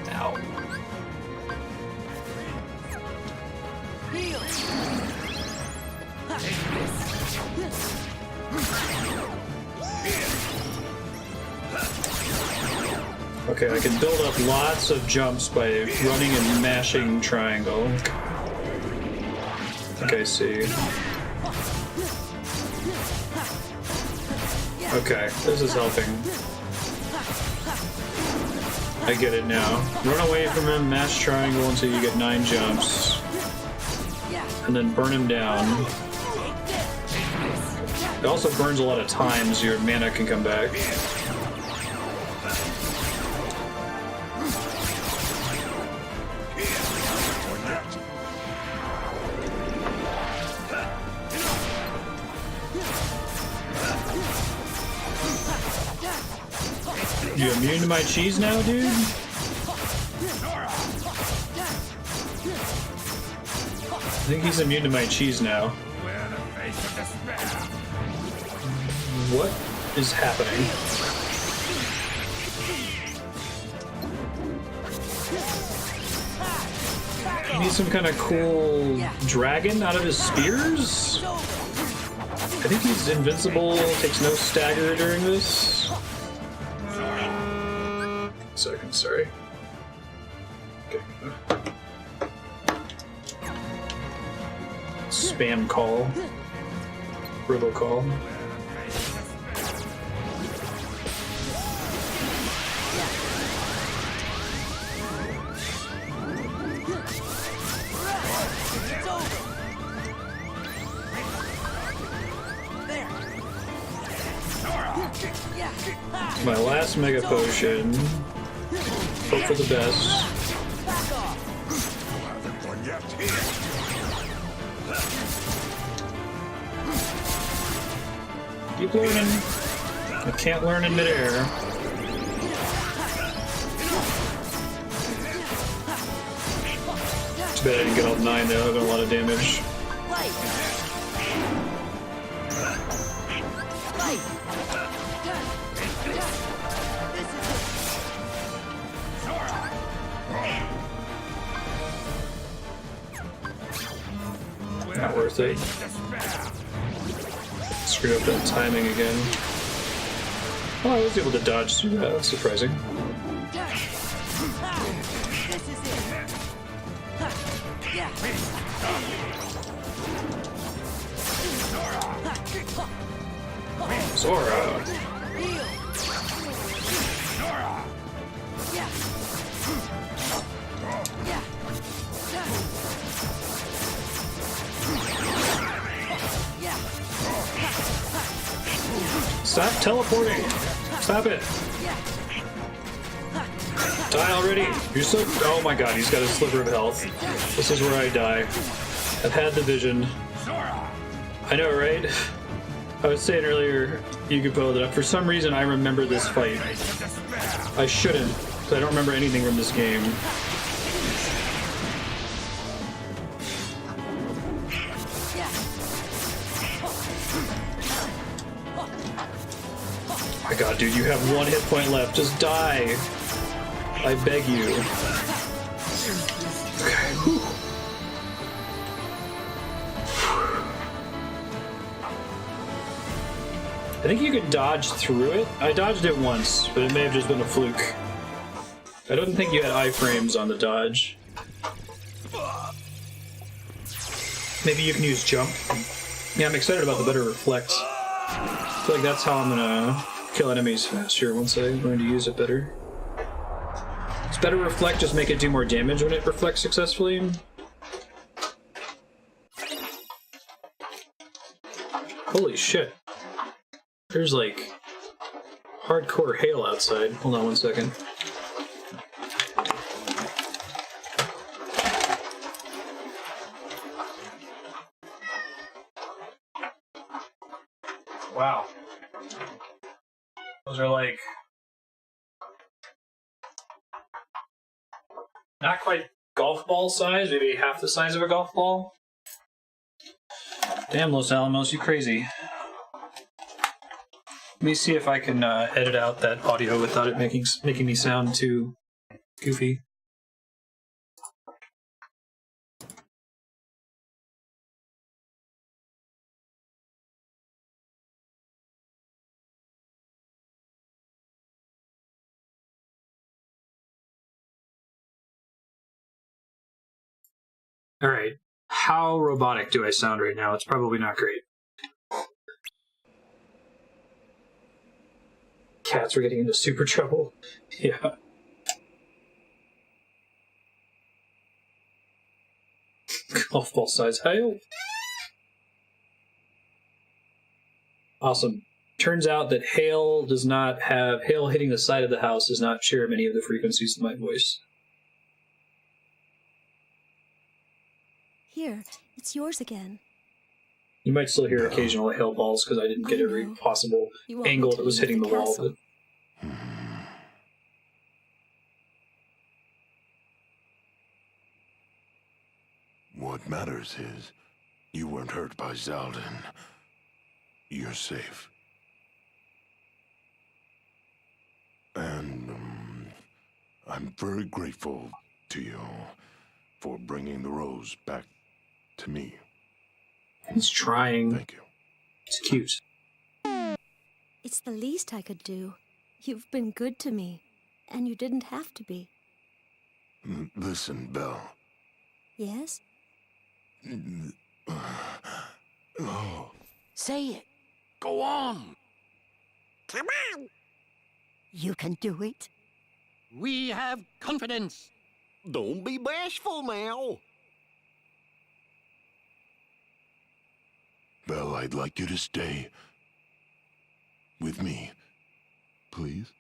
Ow. Okay, I can build up lots of jumps by running and mashing triangle. I think I see. Okay, this is helping. I get it now. Run away from him, mash triangle until you get 9 jumps. And then burn him down. It also burns a lot of times, your mana can come back. You immune to my cheese now, dude? I think he's immune to my cheese now. What is happening? He needs some kind of cool dragon out of his spears? I think he's invincible, takes no stagger during this. Second, sorry. Okay. Spam call. Robocall. My last mega potion. Hope for the best. Keep learning. I can't learn in midair. Too bad I didn't get all 9 though, I've done a lot of damage. Not worth it. Screwed up that timing again. Oh, I was able to dodge through that. That's surprising. Sora. Stop teleporting! Stop it! Die already! You're so— oh my god, he's got a sliver of health. This is where I die. I've had the vision. I know, right? I was saying earlier, Yugupo, that for some reason I remember this fight. I shouldn't, because I don't remember anything from this game. Oh my god, dude, you have 1 hit point left. Just die. I beg you. Okay. Whew. I think you could dodge through it. I dodged it once, but it may have just been a fluke. I don't think you had iframes on the dodge. Maybe you can use jump. Yeah, I'm excited about the better reflect. I feel like that's how I'm gonna kill enemies faster once I learn to use it better. Does better reflect just make it do more damage when it reflects successfully? Holy shit. There's like hardcore hail outside. Hold on 1 second. Wow. Those are like not quite golf ball size, maybe half the size of a golf ball. Damn, Los Alamos, you crazy. Let me see if I can edit out that audio without it making me sound too goofy. All right, how robotic do I sound right now? It's probably not great. Cats are getting into super trouble. Yeah. Golf ball size hail. Awesome. Turns out that hail hitting the side of the house does not share many of the frequencies of my voice. Here, it's yours again. You might still hear occasional hail balls because I didn't get every possible angle that was hitting the wall. But... What matters is you weren't hurt by Zaldin. You're safe. And I'm very grateful to you for bringing the rose back to me. He's trying. Thank you. It's cute. It's the least I could do. You've been good to me, and you didn't have to be. Listen, Belle. Yes? Oh. Say it. Go on. Come on. You can do it. We have confidence. Don't be bashful now. Belle, I'd like you to stay with me, please.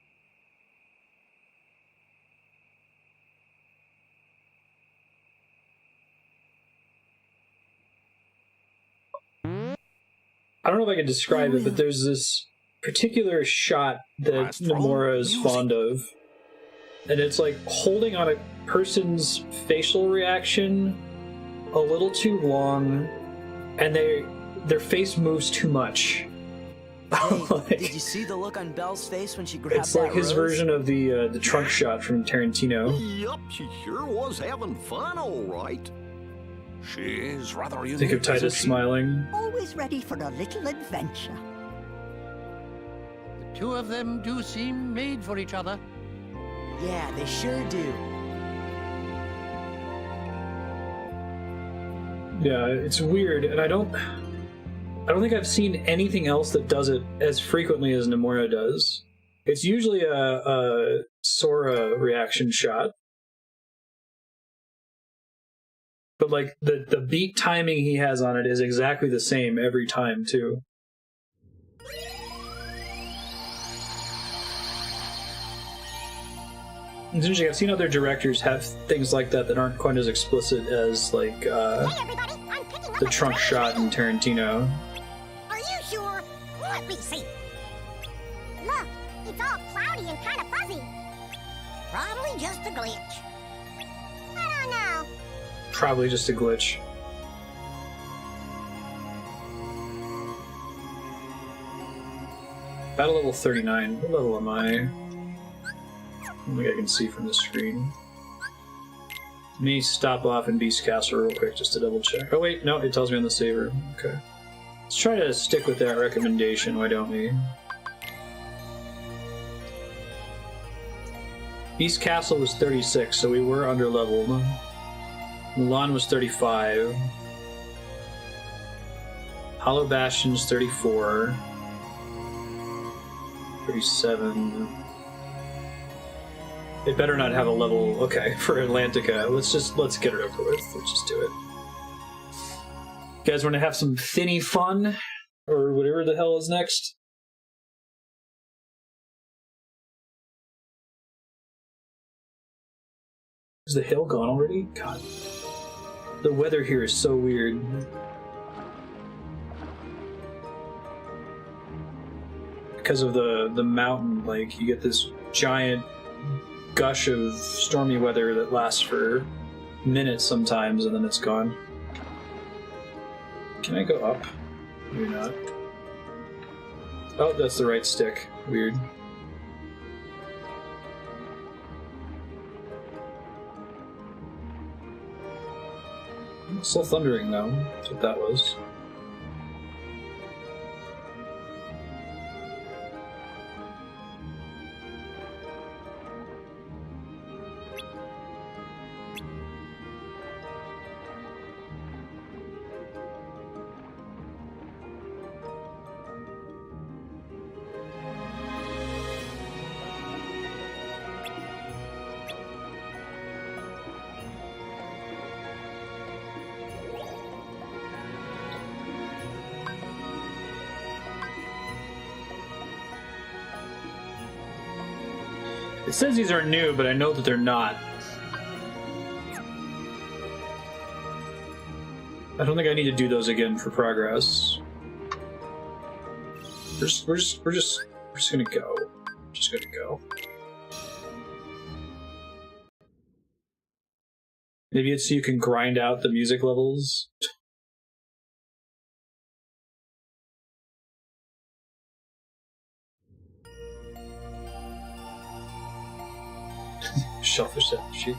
I don't know if I can describe it, but there's this particular shot that Nomura is fond of. And it's like holding on a person's facial reaction a little too long, and their face moves too much. Hey, did you see the look on Belle's face when she grabbed It's like that his rose? version of the trunk shot from Tarantino. Yup, she sure was having fun, all right. She is rather unique. Think of Titus smiling. Always ready for a little adventure. The two of them do seem made for each other. Yeah, they sure do. Yeah, it's weird, and I don't think I've seen anything else that does it as frequently as Nomura does. It's usually a Sora reaction shot. But like the beat timing he has on it is exactly the same every time too. It's interesting. I've seen other directors have things like that that aren't quite as explicit as like the trunk shot in Tarantino. Are you sure? Let me see. Look, it's all cloudy and kind of fuzzy. Probably just a glitch. I don't know. Probably just a glitch. Battle level 39. What level am I? I don't think I can see from the screen. Let me stop off in Beast Castle real quick just to double check. Oh wait, no, it tells me on the saver. Okay. Let's try to stick with that recommendation, why don't we? Beast Castle was 36, so we were under leveled. Mulan was 35. Hollow Bastion's 34. 37. It better not have a level. Okay, for Atlantica. Let's get it over with. Let's just do it. You guys want to have some thinny fun? Or whatever the hell is next? Is the hill gone already? God. The weather here is so weird. Because of the mountain, like, you get this giant gush of stormy weather that lasts for minutes sometimes, and then it's gone. Can I go up? Maybe not. Oh, that's the right stick. Weird. Still thundering, though. That's what that was. It says these are new, but I know that they're not. I don't think I need to do those again for progress. We're just gonna go. Just gonna go. Maybe it's so you can grind out the music levels. Shellfish sheet.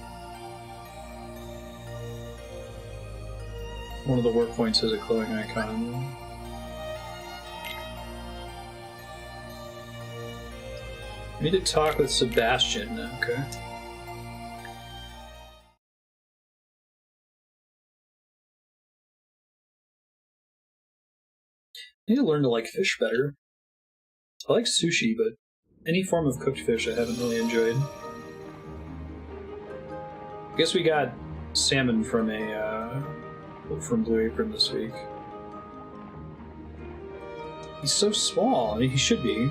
One of the work points has a glowing icon. I need to talk with Sebastian. Okay. I need to learn to like fish better. I like sushi, but any form of cooked fish I haven't really enjoyed. I guess we got salmon from from Blue Apron this week. He's so small. I mean, he should be.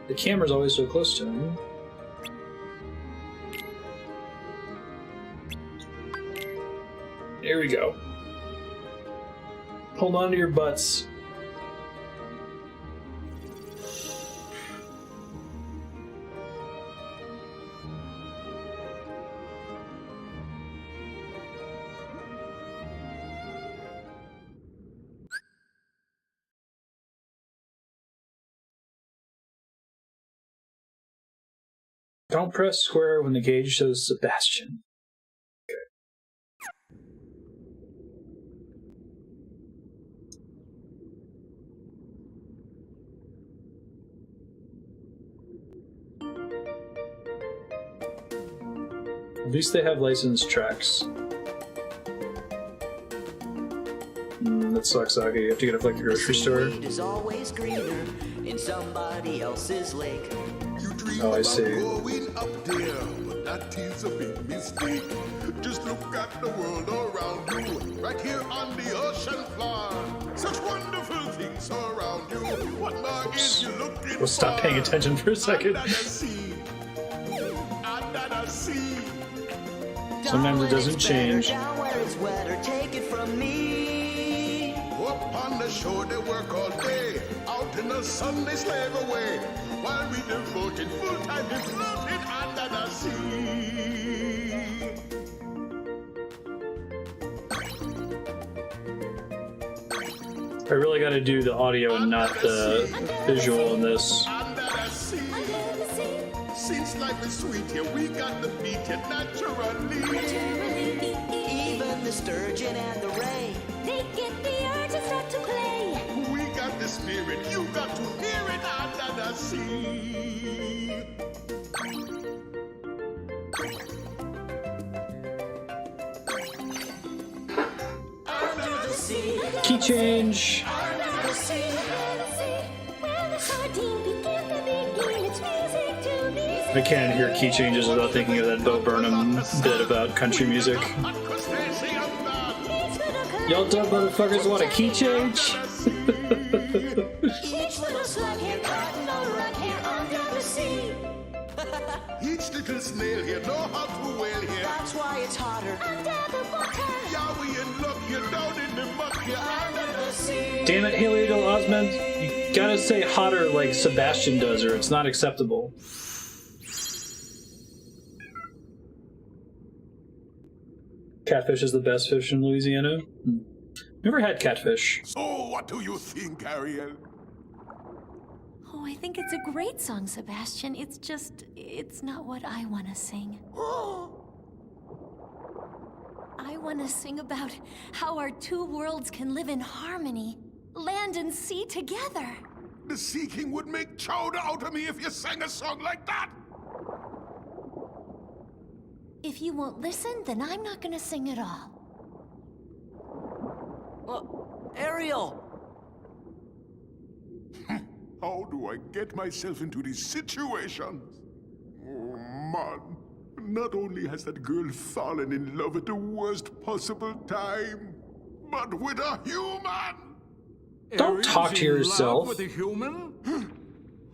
The camera's always so close to him. Here we go. Hold on to your butts. Don't press square when the gauge shows Sebastian. Okay. At least they have licensed tracks. that sucks, Saki. You have to get up like the grocery store. Seaweed is always greener in somebody else's lake. Oh, I see. Going up there, but that is a big mistake. Just look at the world around you, right here on the ocean floor. Such wonderful things surround you. What more is you looking We'll stop paying attention for a second. Under the sea. Under the sea. Sometimes it doesn't change. Down where it's wetter, take it from me. Up on the shore they work all day. Out in the sun they slave away. While we devoted full time to floating under the sea. I really got to do the audio and not the visual in this. Under the sea. Since life is sweet here, we got to beat it naturally. Even the sturgeon and the ray, They get the urge and start to play. We got the spirit, you got to hear it under the sea. under the sea, Key change. under the sea. Where the sardine begins to begin, it's music to me. I can't hear key changes without thinking of that Bo Burnham bit about country music. Y'all dumb motherfuckers want a key change? Each little slug here caught no rug here under the sea. Each little snail here know how to whale here. That's why it's hotter Under the water. Yeah, we in luck here, down in the muck here. under the sea. Damn it, Haley Joel Osment. You gotta say hotter like Sebastian does, or it's not acceptable. Catfish is the best fish in Louisiana. Never had catfish. So, what do you think, Ariel? Oh, I think it's a great song, Sebastian. It's not what I want to sing. I want to sing about how our two worlds can live in harmony, land and sea together. The Sea King would make chowder out of me if you sang a song like that. If you won't listen, then I'm not going to sing at all. Ariel! How do I get myself into these situations? Oh, man. Not only has that girl fallen in love at the worst possible time, but with a human! Don't talk to yourself. With a human?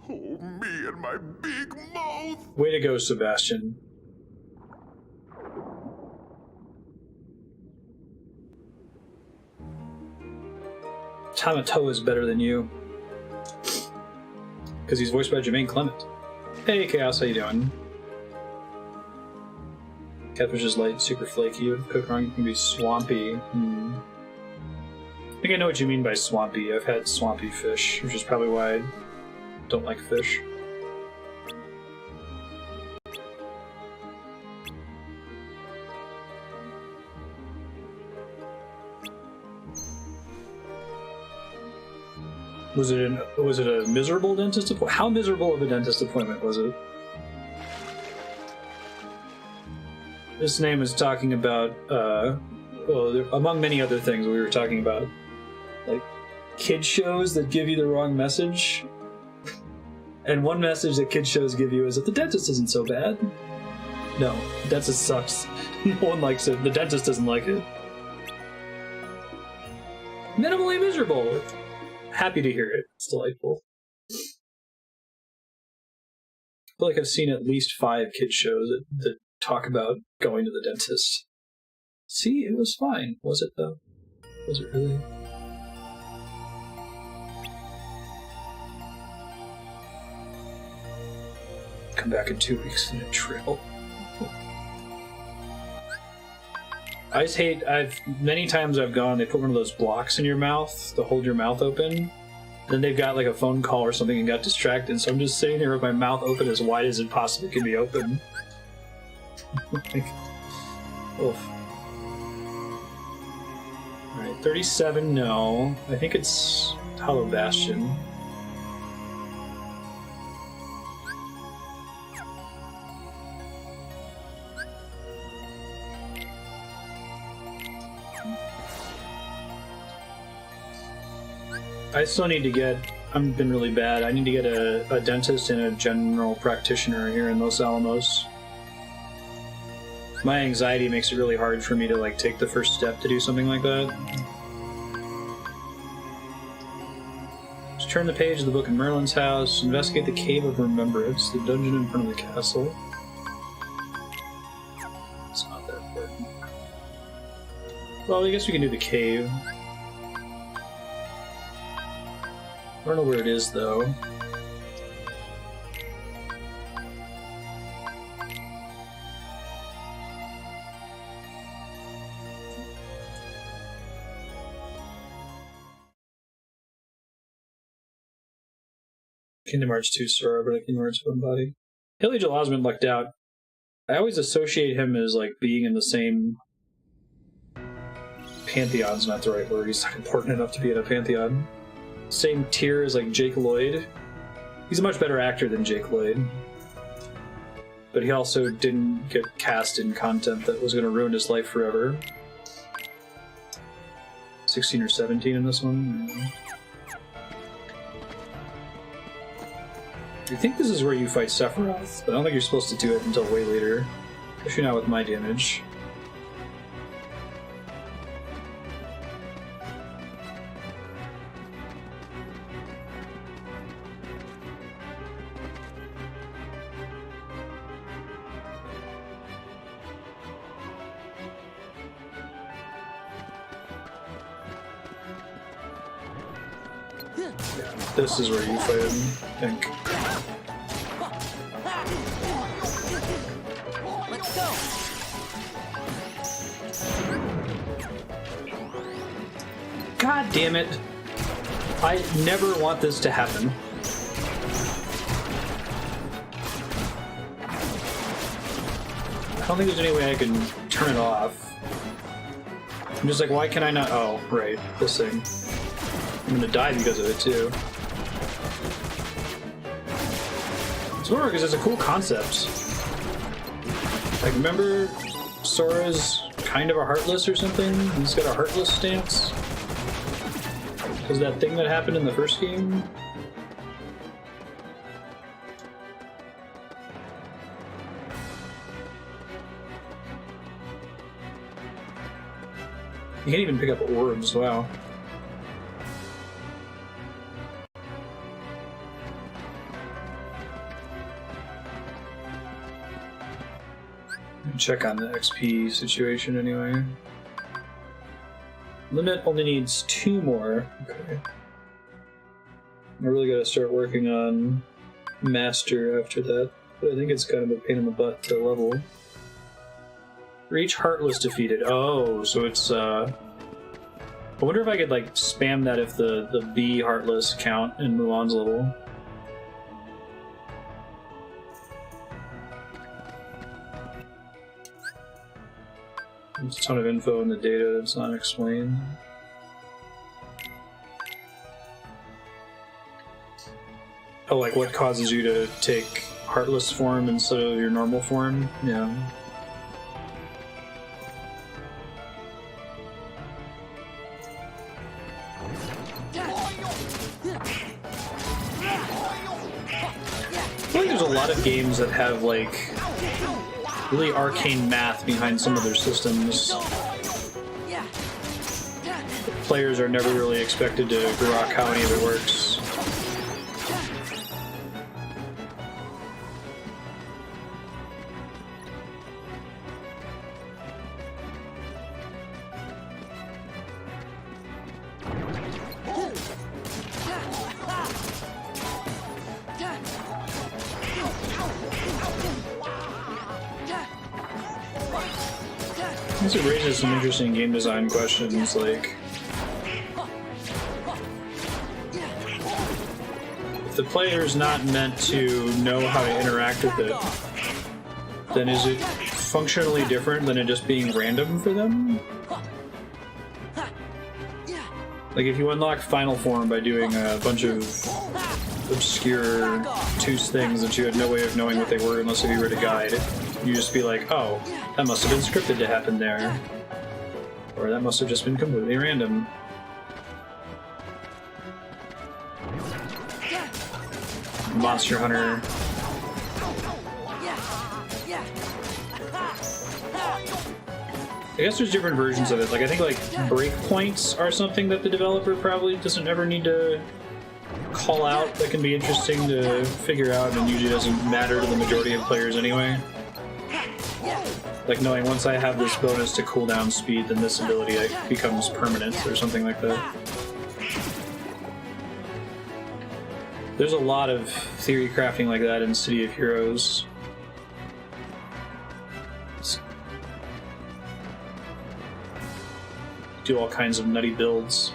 Oh, me and my big mouth! Way to go, Sebastian. Tamato is better than you. Because he's voiced by Jermaine Clement. Hey, Chaos, how you doing? Catfish is light, super flaky. If cooked wrong, it can be swampy. I think I know what you mean by swampy. I've had swampy fish, which is probably why I don't like fish. Was it a miserable dentist appointment? How miserable of a dentist appointment was it? This name is talking about, well, among many other things, we were talking about, like, kid shows that give you the wrong message. And one message that kid shows give you is that the dentist isn't so bad. No, the dentist sucks. No one likes it. The dentist doesn't like it. Minimally miserable. Happy to hear it. It's delightful. I feel like I've seen at least 5 kid shows that talk about going to the dentist. See, it was fine. Was it, though? Was it really? Come back in 2 weeks in a trail. I just hate, many times I've gone, they put one of those blocks in your mouth to hold your mouth open. Then they've got like a phone call or something and got distracted, so I'm just sitting there with my mouth open as wide as it possibly can be open. Like, oof. Alright, 37, no. I think it's Hollow Bastion. I still need to get... I've been really bad. I need to get a dentist and a general practitioner here in Los Alamos. My anxiety makes it really hard for me to like take the first step to do something like that. Just turn the page of the book in Merlin's house, investigate the Cave of Remembrance, the dungeon in front of the castle. It's not that important. Well, I guess we can do the cave. I don't know where it is, though. Kingdom Hearts 2 Sora, but Kingdom Hearts 1 Body. Haley Joel Osment lucked out. I always associate him as like being in the same... Pantheon's not the right word, he's not important enough to be in a pantheon. Same tier as like Jake Lloyd. He's a much better actor than Jake Lloyd. But he also didn't get cast in content that was going to ruin his life forever. 16 or 17 in this one. I think this is where you fight Sephiroth, but I don't think you're supposed to do it until way later. Especially not with my damage. This is where you fight him, I think. Let's go. God damn it! I never want this to happen. I don't think there's any way I can turn it off. I'm just like, why can I not? Oh, right, this thing. I'm gonna die because of it too. It's weird because it's a cool concept. Like, remember Sora's kind of a Heartless or something? He's got a Heartless stance. Was that thing that happened in the first game? You can't even pick up orbs, wow. Check on the XP situation anyway. Limit only needs 2 more. Okay. I really gotta start working on Master after that, but I think it's kind of a pain in the butt to level. Reach Heartless defeated. Oh, so it's I wonder if I could like spam that if the B Heartless count in Mulan's level. There's a ton of info in the data that's not explained. Oh, like what causes you to take Heartless form instead of your normal form? Yeah. I feel like there's a lot of games that have like really arcane math behind some of their systems. Players are never really expected to grok how any of it works. This raises some interesting game design questions, like if the player is not meant to know how to interact with it, then is it functionally different than it just being random for them? Like if you unlock Final Form by doing a bunch of obscure Tooth things that you had no way of knowing what they were unless you read a guide, you just be like, oh, that must have been scripted to happen there. Or that must have just been completely random. Monster Hunter. I guess there's different versions of it. Like I think like breakpoints are something that the developer probably doesn't ever need to call out. That can be interesting to figure out and usually doesn't matter to the majority of players anyway. Like knowing once I have this bonus to cooldown speed, then this ability becomes permanent or something like that. There's a lot of theory crafting like that in City of Heroes. Do all kinds of nutty builds.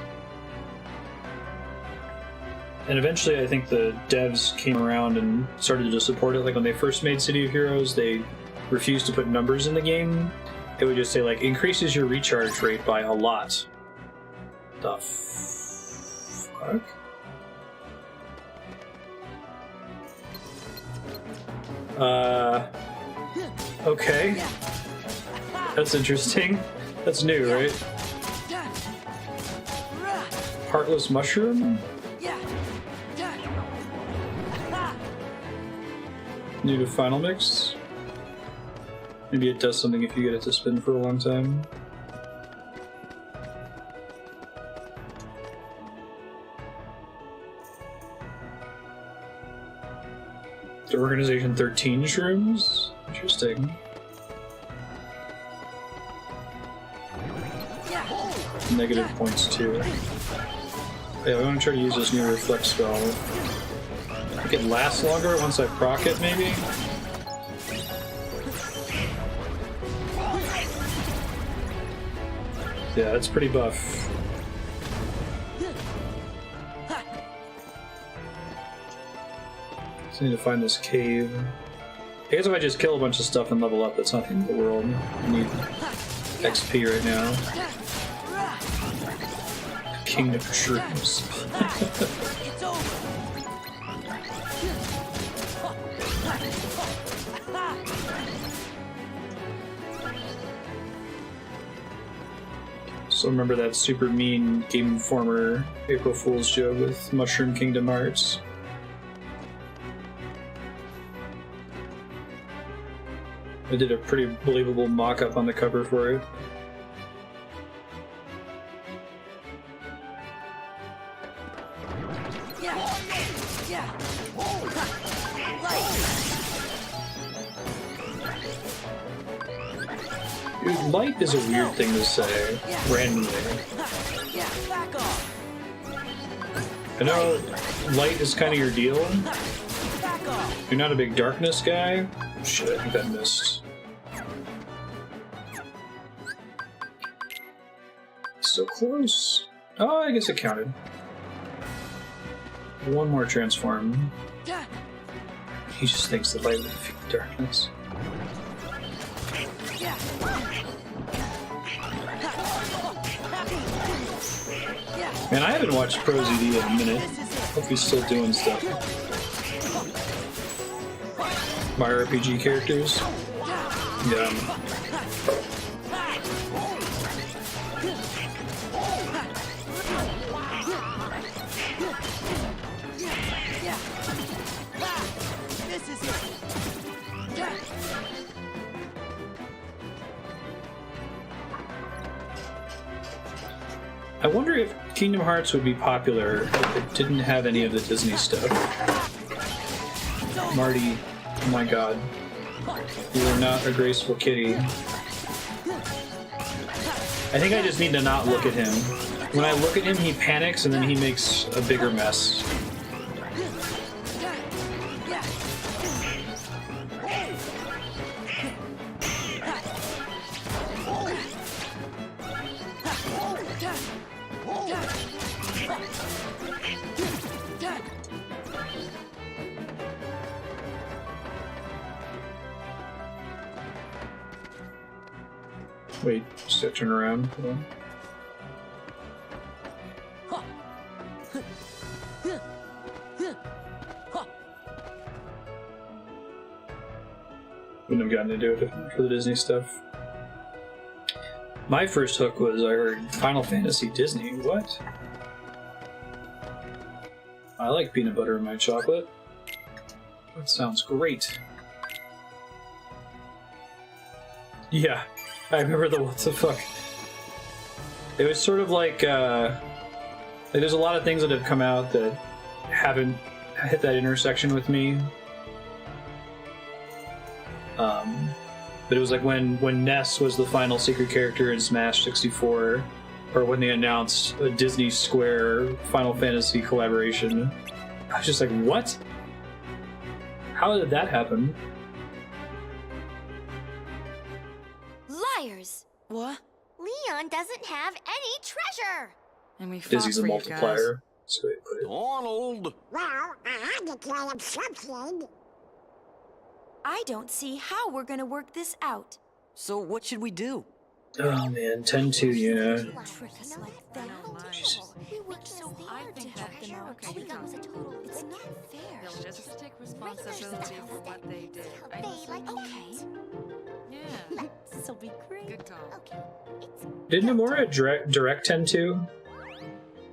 And eventually I think the devs came around and started to support it. Like when they first made City of Heroes, they refused to put numbers in the game. It would just say like, increases your recharge rate by a lot. The fuck? Okay. That's interesting. That's new, right? Heartless Mushroom? New to Final Mix? Maybe it does something if you get it to spin for a long time. The Organization 13 shrooms? Interesting. Negative points too. Yeah, we want to try to use this new reflect spell. I think it lasts longer once I proc it, maybe? Yeah, that's pretty buff. Just need to find this cave. I guess if I just kill a bunch of stuff and level up, that's not the end of the world. I need XP right now. Kingdom Shrooms. So remember that super mean Game Informer April Fool's joke with Mushroom Kingdom Hearts. I did a pretty believable mock-up on the cover for it. Dude, light is a weird thing to say, randomly. I know light is kind of your deal. You're not a big darkness guy. Shit, I think that missed. So close. Oh, I guess it counted. One more transform. He just thinks the light will defeat the darkness. Man, I haven't watched ProZD in a minute. Hope he's still doing stuff. My RPG characters? Yeah. I wonder if Kingdom Hearts would be popular if it didn't have any of the Disney stuff. Marty, oh my god. You are not a graceful kitty. I think I just need to not look at him. When I look at him, he panics and then he makes a bigger mess. Wait, just gotta turn around. Hold on. Wouldn't have gotten to do it for the Disney stuff. My first hook was I heard Final Fantasy Disney. What? I like peanut butter in my chocolate. That sounds great. Yeah, I remember the what the fuck. It was sort of like there's a lot of things that have come out that haven't hit that intersection with me. But it was like when Ness was the final secret character in Smash 64, or when they announced a Disney Square Final Fantasy collaboration. I was just like, what? How did that happen? Liars! What? Leon doesn't have any treasure. And we fought Dizzy's a for you multiplier. That's the way to put it. Donald! Well, I had to try up something. I don't see how we're gonna work this out. So what should we do? Oh man, 10-2, yeah. Trick us like that. Jesus. We worked so hard to help them out. All we got was a total. It's not fair. They'll just take responsibility for what they did. Okay. Yeah. This'll be great. Good call. Okay. Didn't Nomura direct 10-2?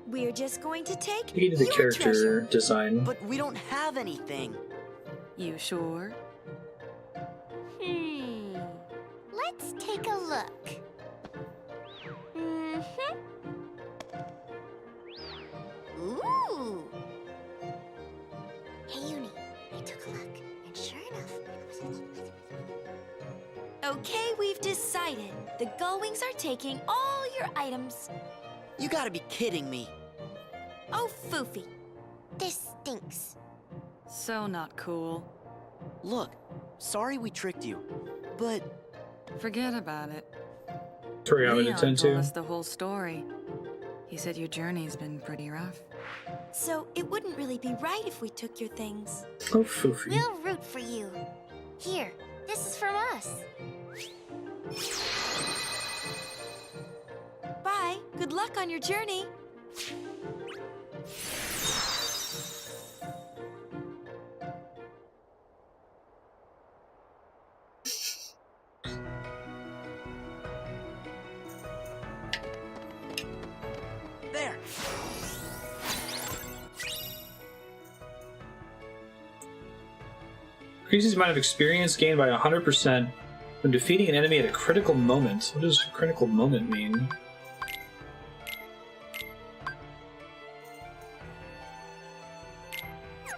We're just going to take He did the your character treasure. design. But we don't have anything. You sure? Let's take a look. Ooh. Hey, Uni, I took a look, and sure enough, Okay, we've decided. The Gullwings are taking all your items. You gotta be kidding me. Oh, foofy. this stinks. So not cool. Look, sorry we tricked you, but Forget about it. Toriyama Leon did told us 10-2. the whole story. He said your journey's been pretty rough. So it wouldn't really be right if we took your things. Oh, foofy. We'll root for you. Here, this is from us. Bye. Good luck on your journey. there. Increases the amount of experience gained by 100% when defeating an enemy at a critical moment. What does critical moment mean?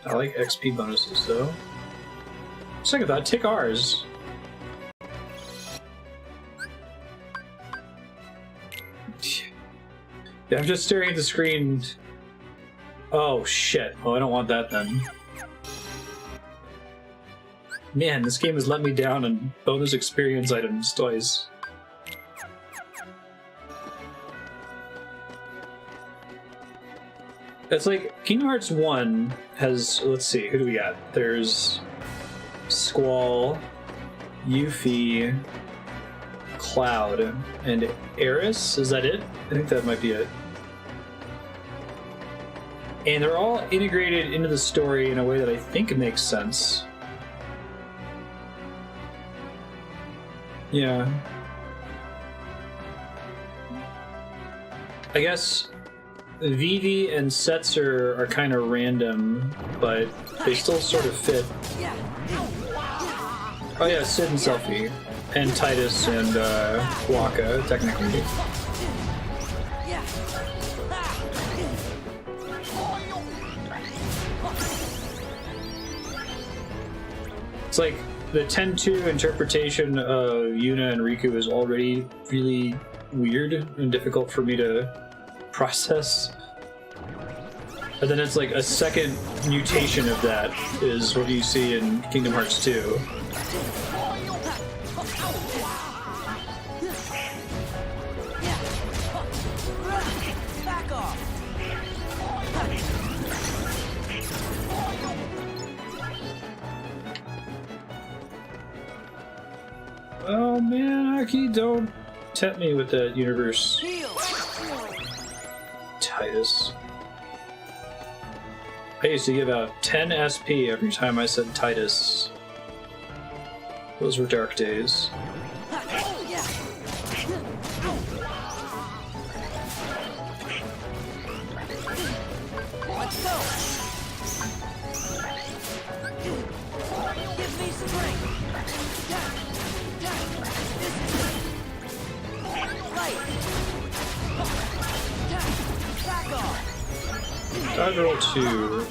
I like XP bonuses though. Second thought, take ours. Yeah, I'm just staring at the screen. Oh shit. Well, I don't want that then. Man, this game has let me down on bonus experience items twice. It's like Kingdom Hearts 1 has, let's see, who do we got? There's Squall, Yuffie, Cloud, and Aeris. Is that it? I think that might be it. And they're all integrated into the story in a way that I think makes sense. Yeah. I guess Vivi and Setzer are kind of random, but they still sort of fit. Oh yeah, Sid and Selphie. And Titus and Waka, technically. It's like the 10-2 interpretation of Yuna and Riku is already really weird and difficult for me to process. And then it's like a second mutation of that is what you see in Kingdom Hearts 2. Back off. Oh man, Aki, don't tempt me with that universe. Titus. I used to give out 10 SP every time I said Titus. Those were dark days. Let's go. Dodge roll 2.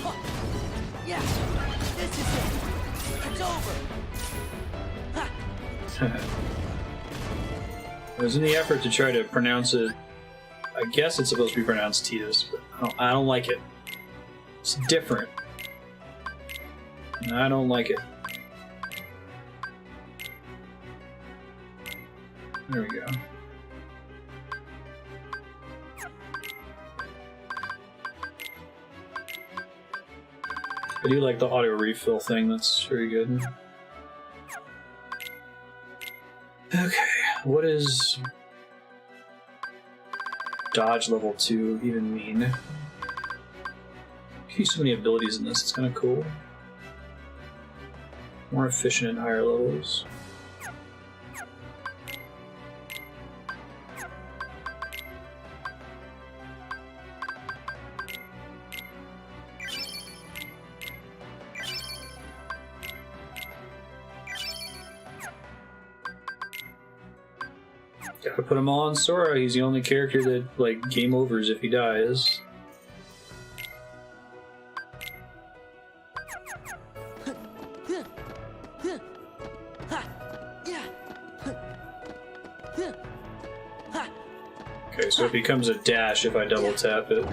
Yeah, this is it. It's over. It was in the effort to try to pronounce it. I guess it's supposed to be pronounced Titus, but I don't like it. It's different. I don't like it. There we go. I do like the auto refill thing, that's very good. Okay, what is dodge level 2 even mean? I use so many abilities in this, it's kind of cool. More efficient at higher levels. Gotta put them all on Sora. He's the only character that, like, game overs if he dies. Okay, so it becomes a dash if I double tap it.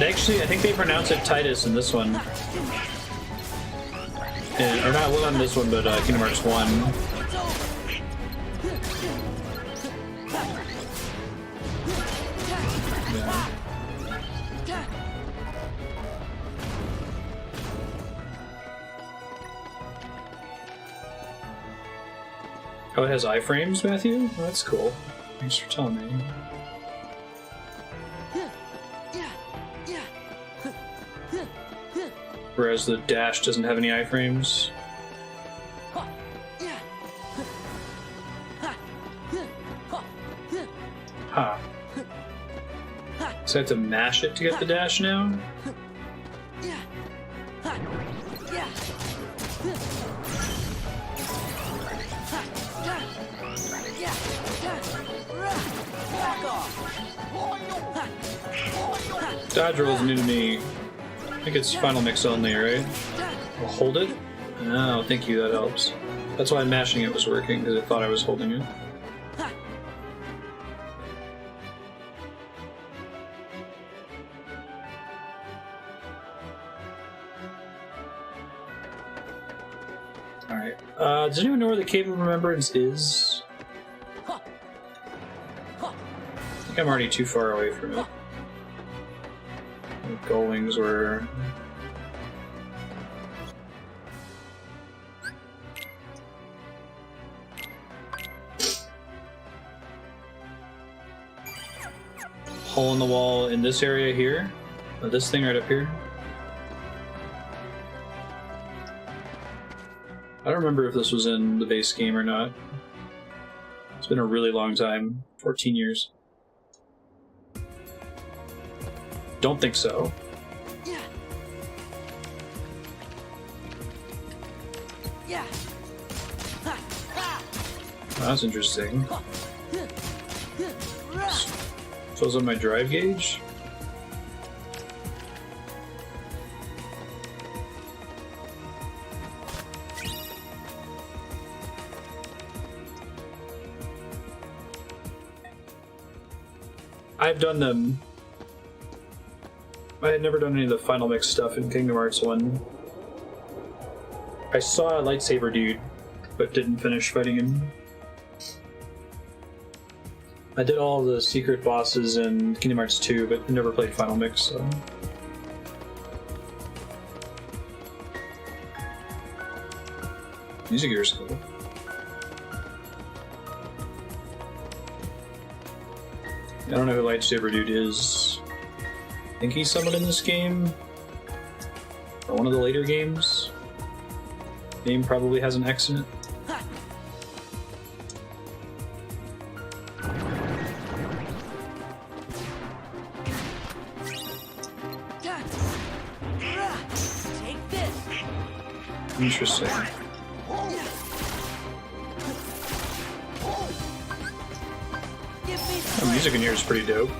Actually, I think they pronounce it Titus in this one. Or not on this one, but Kingdom Hearts 1. Yeah. Oh, it has iframes, Matthew? Oh, that's cool. Thanks for telling me. Whereas the dash doesn't have any iframes. Huh. So I have to mash it to get the dash now? Dodge roll is new to me. I think it's final mix only, right? I'll hold it? Oh, thank you, that helps. That's why mashing it was working, because I thought I was holding it. Alright. Does anyone know where the Cave of Remembrance is? I think I'm already too far away from it. The Gullwings were... Hole in the wall in this area here? Or this thing right up here? I don't remember if this was in the base game or not. It's been a really long time. 14 years. Don't think so. Oh, that's interesting. So is on my drive gauge? I've done them. I had never done any of the final mix stuff in Kingdom Hearts 1. I saw a lightsaber dude, but didn't finish fighting him. I did all the secret bosses in Kingdom Hearts 2, but never played final mix, so... Music here is cool. I don't know who lightsaber dude is. I think he's someone in this game. Or one of the later games. Name probably has an X in it. Interesting. Give music in here is pretty dope.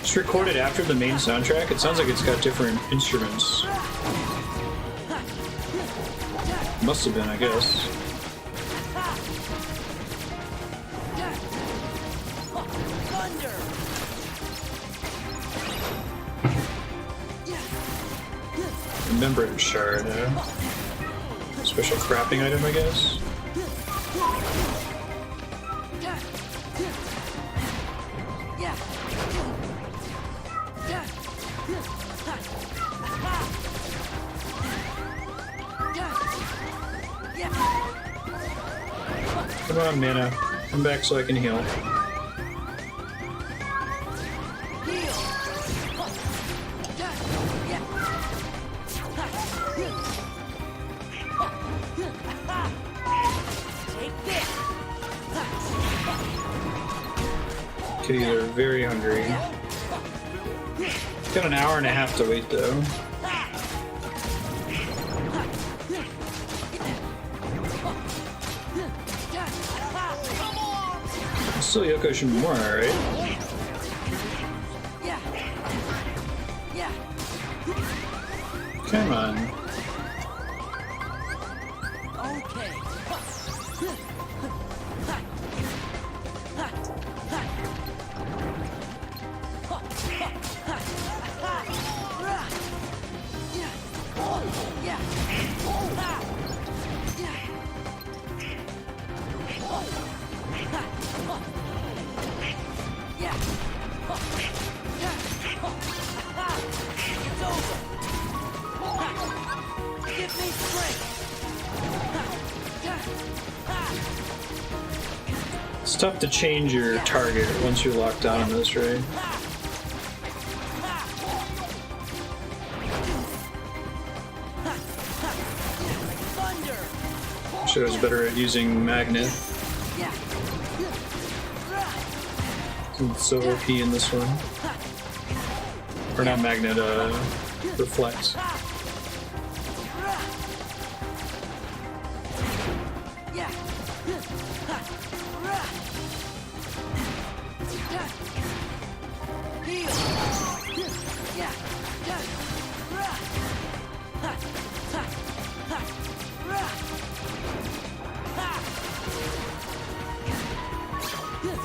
It's recorded after the main soundtrack. It sounds like it's got different instruments. Must have been, I guess. Remember shard, special crafting item, I guess. Come on, mana. Come back so I can heal. Kitties are very hungry. Got an hour and a half to wait though. Still Yoko Shimomura, right? Come on. It's tough to change your target once you're locked down in this, right? Wish I was better at using Magnet. It's so OP in this one. Or not Magnet, Reflect.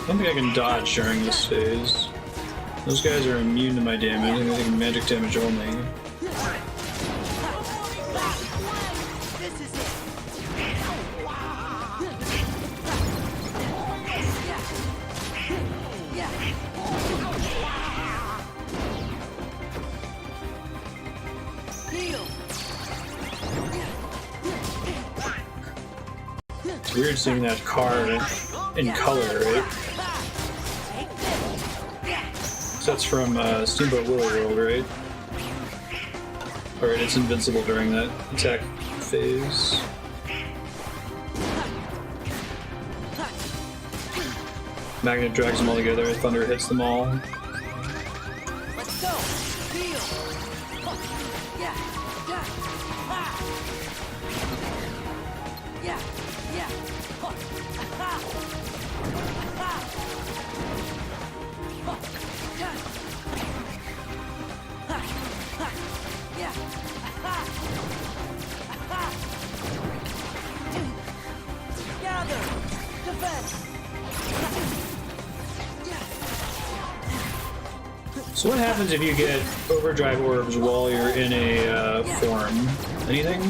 I don't think I can dodge during this phase. Those guys are immune to my damage. I think magic damage only. It's weird seeing that car in color, right? That's from Steamboat Willie World, right? Alright, it's invincible during that attack phase. Magnet drags them all together, Thunder hits them all. Let's go! So what happens if you get overdrive orbs while you're in a form? Anything?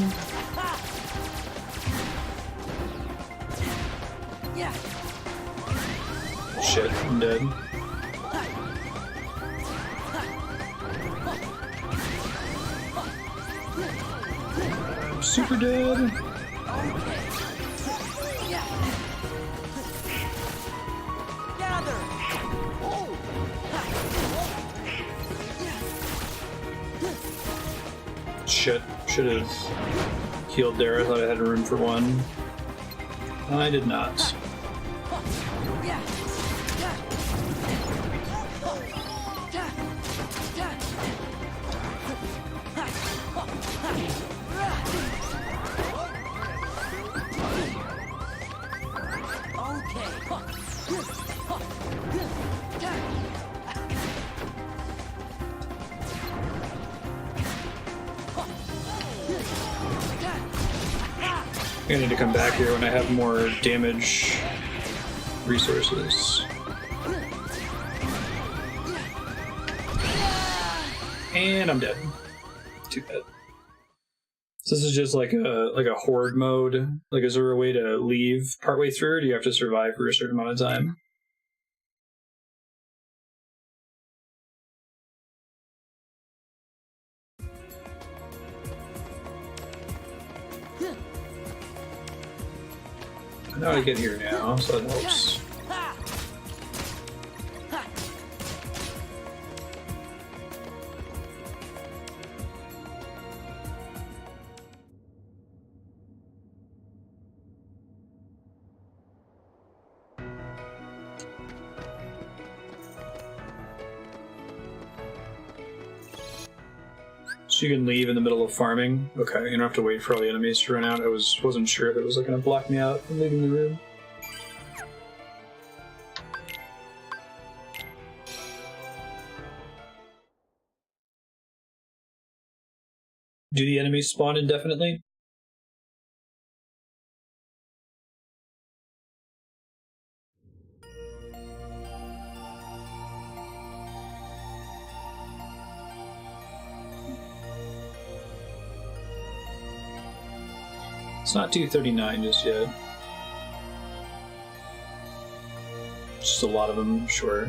Shit, I'm dead. I'm super dead. Shit, should have healed there. I thought I had room for one. I did not. I need to come back here when I have more damage resources. And I'm dead. Too bad. So this is just like a horde mode. Like, is there a way to leave partway through, or do you have to survive for a certain amount of time? I know how to get here now, so that helps. So you can leave in the middle of farming? Okay, you don't have to wait for all the enemies to run out. I wasn't sure if it was like, going to block me out from leaving the room. Do the enemies spawn indefinitely? It's not 239 just yet. Just a lot of them, sure.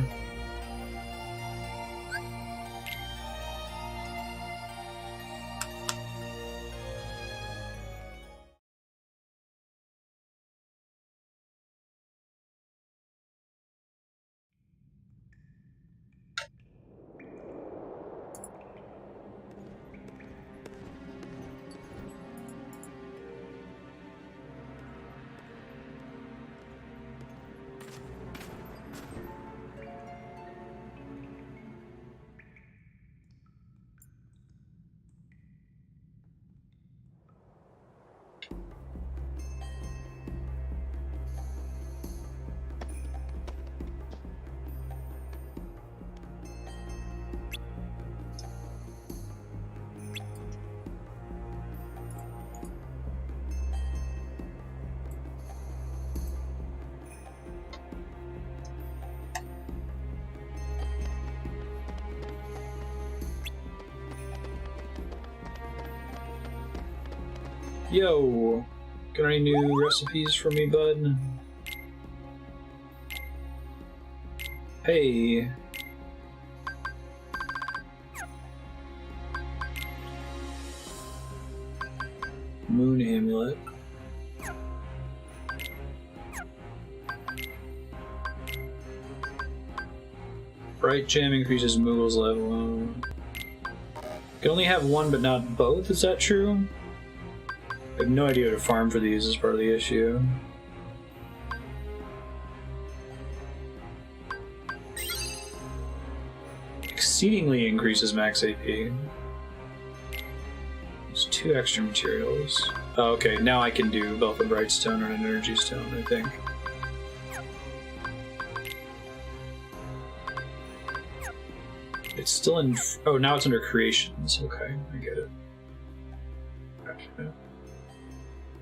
Yo, got any new recipes for me, bud? Hey. Moon amulet. Bright gem increases Moogle's level. Can only have one but not both, is that true? I have no idea how to farm for these as part of the issue. Exceedingly increases max AP. There's 2 extra materials. Oh, okay, now I can do both a bright stone and an energy stone, I think. It's still in... Oh, now it's under creations. Okay, I get it. Gotcha.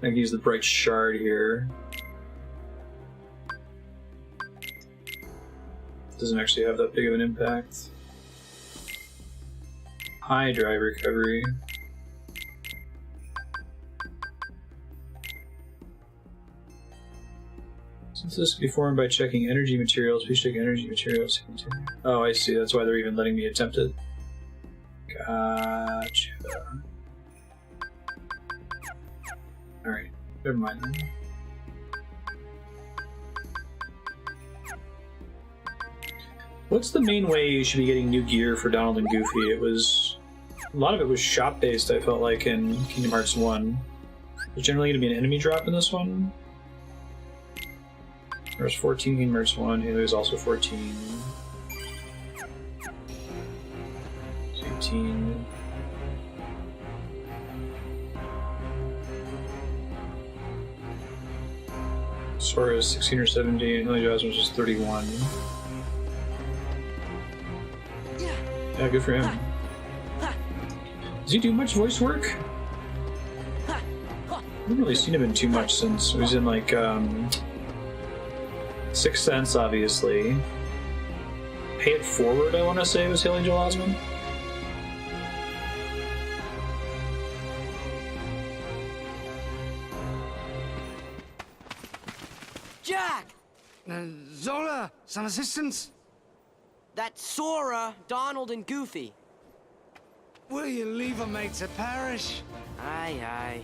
I can use the bright shard here. Doesn't actually have that big of an impact. High drive recovery. Since this can be formed by checking energy materials, please check energy materials. Oh, I see. That's why they're even letting me attempt it. Gotcha. Alright, never mind then. What's the main way you should be getting new gear for Donald and Goofy? It was... A lot of it was shop-based, I felt like, in Kingdom Hearts 1. There's generally going to be an enemy drop in this one. There's 14 Kingdom Hearts 1, and there's also 14. 18. Sora's 16 or 17, Hilly Jasmine's just 31. Yeah, good for him. Does he do much voice work? haven't really seen him in too much since he was in like Sixth Sense, obviously. Pay It Forward, I want to say, was Haley Joel Osment. Jack! Zola, some assistance? That's Sora, Donald, and Goofy. Will you leave a mate to perish? Aye, aye.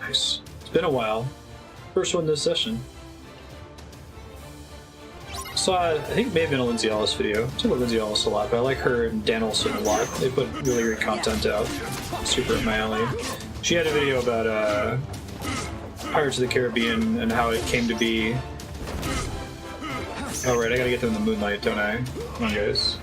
Nice. It's been a while. First one this session. Saw, I think it may have been a Lindsay Ellis video. I talk about Lindsay Ellis a lot, but I like her and Dan Olson a lot. They put really great content out. Super up my alley. She had a video about Pirates of the Caribbean and how it came to be. Oh right, I gotta get them in the moonlight, don't I? Come on, guys.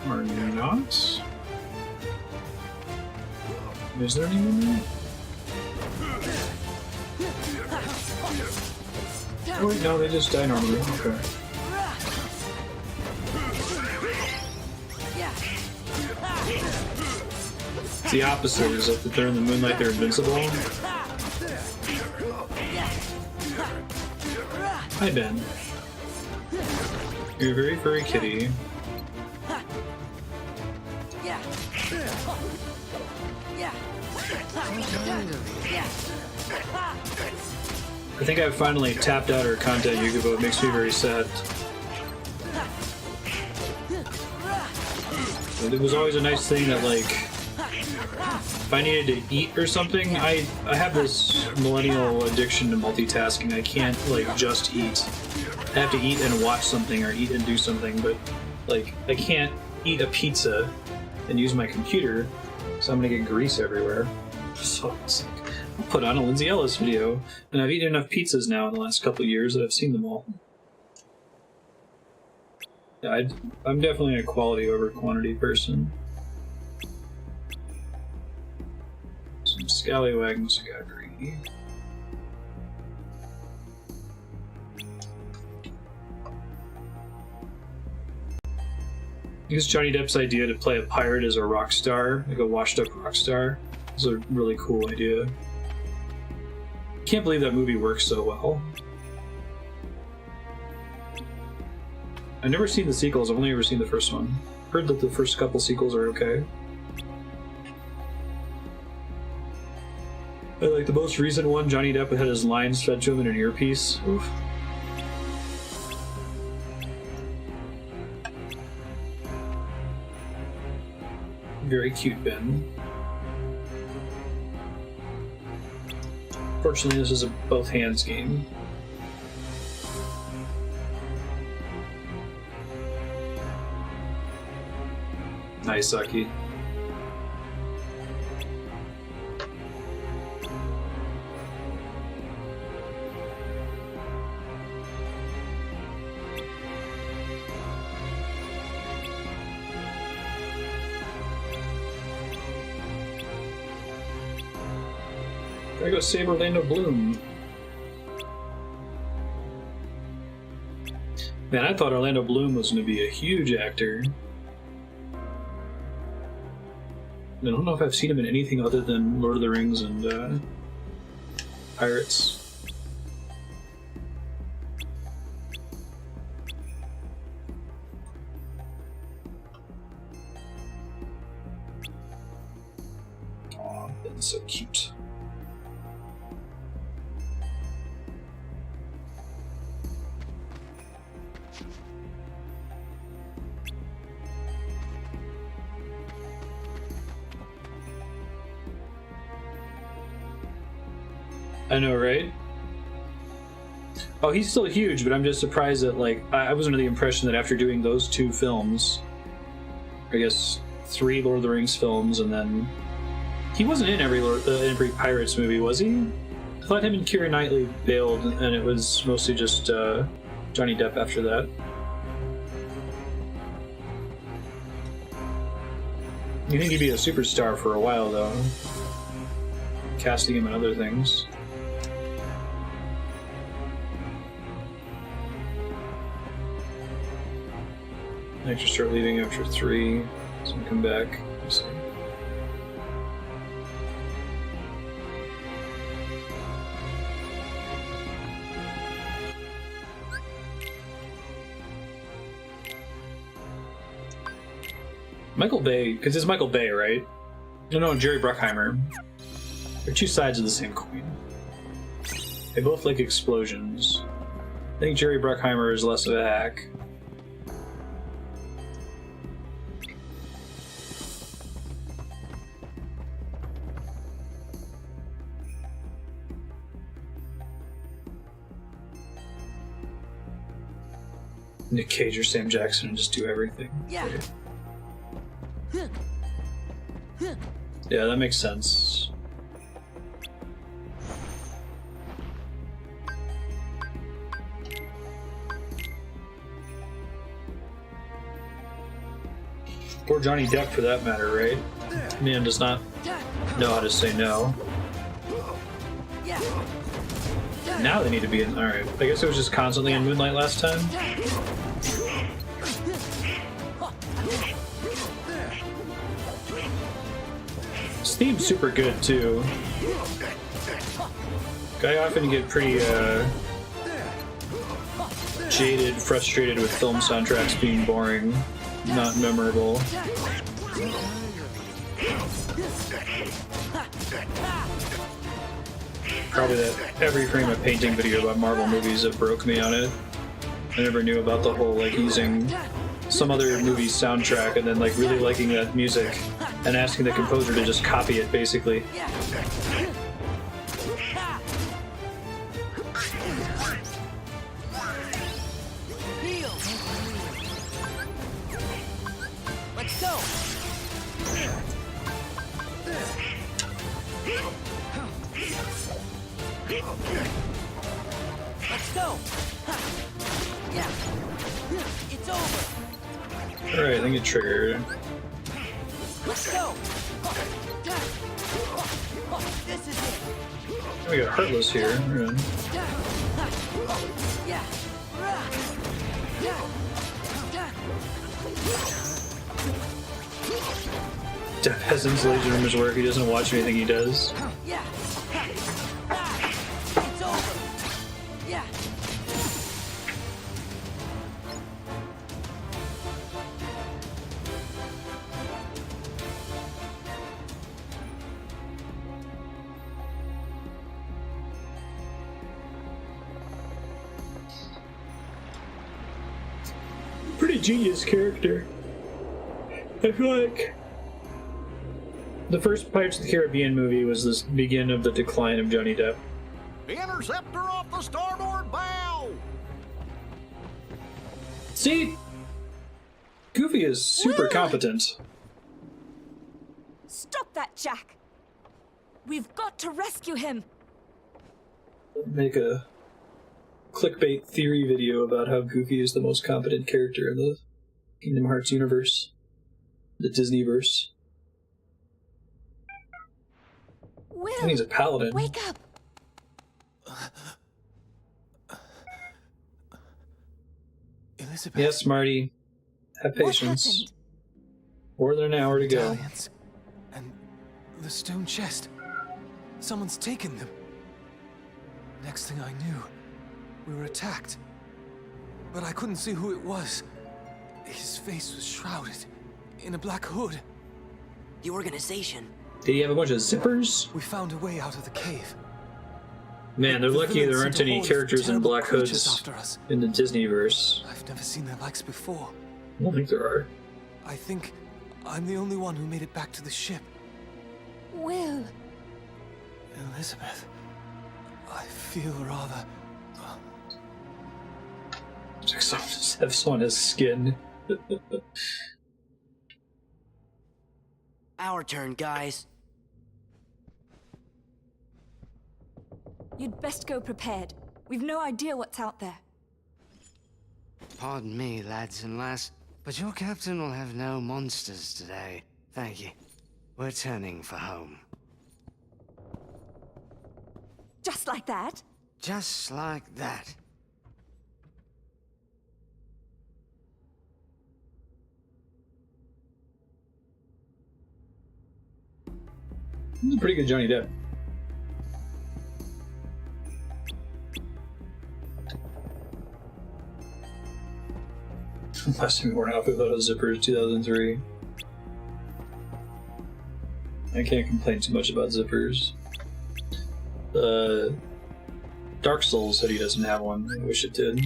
Or not? Is there anyone there? Oh wait, no, they just die normally. Okay. It's the opposite, is that if they're in the moonlight, they're invincible. Hi, Ben. You're a very furry kitty. I think I've finally tapped out her content, Yugo. It makes me very sad. It was always a nice thing that, like, if I needed to eat or something, I have this millennial addiction to multitasking. I can't, like, just eat. I have to eat and watch something or eat and do something, but, like, I can't eat a pizza and use my computer, so I'm gonna get grease everywhere. So it's like, I'll put on a Lindsay Ellis video, and I've eaten enough pizzas now in the last couple of years that I've seen them all. Yeah, I'm definitely a quality over quantity person. Some scallywags got greedy. I guess Johnny Depp's idea to play a pirate as a rock star, like a washed-up rock star, is a really cool idea. Can't believe that movie works so well. I've never seen the sequels, I've only ever seen the first one. Heard that the first couple sequels are okay. But like the most recent one, Johnny Depp had his lines fed to him in an earpiece. Oof. Very cute, Ben. Fortunately, this is a both hands game. Nice, Saki. Gotta go save Orlando Bloom. Man, I thought Orlando Bloom was going to be a huge actor. I don't know if I've seen him in anything other than Lord of the Rings and Pirates. Aw, Ben's so cute. I know, right? Oh, he's still huge, but I'm just surprised that, like, I was under the impression that after doing those two films, I guess 3 Lord of the Rings films, and then he wasn't in every Pirates movie, was he? I thought him and Keira Knightley bailed, and it was mostly just Johnny Depp after that. You think he'd be a superstar for a while, though. Casting him in other things. I just start leaving after 3. So we come back. Let's see. Michael Bay, because it's Michael Bay, right? No, Jerry Bruckheimer. They're two sides of the same coin. They both like explosions. I think Jerry Bruckheimer is less of a hack. Nick Cage or Sam Jackson and just do everything. Yeah. Yeah, that makes sense. Or Johnny Depp for that matter, right? Man does not know how to say no. Now they need to be in. Alright, I guess it was just constantly in Moonlight last time. This theme's super good too. I often get pretty jaded, frustrated with film soundtracks being boring, not memorable. Probably that every frame of painting video about Marvel movies that broke me on it. I never knew about the whole like using some other movie's soundtrack and then like really liking that music and asking the composer to just copy it basically. Let's go. Let's go. Yeah. It's over. Alright, I think it triggered. Let's go. This is it. We got Heartless here. Right. Yeah. Deaf Peasant's laser room his work. He doesn't watch anything he does. Yeah. It's over. Yeah. Pretty genius character. I feel like the first Pirates of the Caribbean movie was the beginning of the decline of Johnny Depp. Interceptor off the starboard bow! See? Goofy is super competent. Stop that, Jack! We've got to rescue him! Make a clickbait theory video about how Goofy is the most competent character in the Kingdom Hearts universe. The Disneyverse. Will, I think he's a paladin. wake up! Elizabeth. Yes, Marty. Have patience. More than an hour to go. Medallions and the stone chest. Someone's taken them. Next thing I knew, we were attacked. But I couldn't see who it was. His face was shrouded in a black hood. The organization. Did he have a bunch of zippers? We found a way out of the cave. Man, they're lucky there aren't any characters in black hoods After us. in the Disneyverse. I've never seen their likes before. I don't think there are. I think I'm the only one who made it back to the ship. Will. Elizabeth, I feel rather... It's like someone has skin. Our turn, guys. You'd best go prepared. We've no idea what's out there. Pardon me, lads and lass, but your captain will have no monsters today. Thank you. We're turning for home. Just like that? Just like that. He's a pretty good Johnny Depp. Last time we wore an outfit without a zipper is 2003. I can't complain too much about zippers. Dark Souls said he doesn't have one. I wish it did.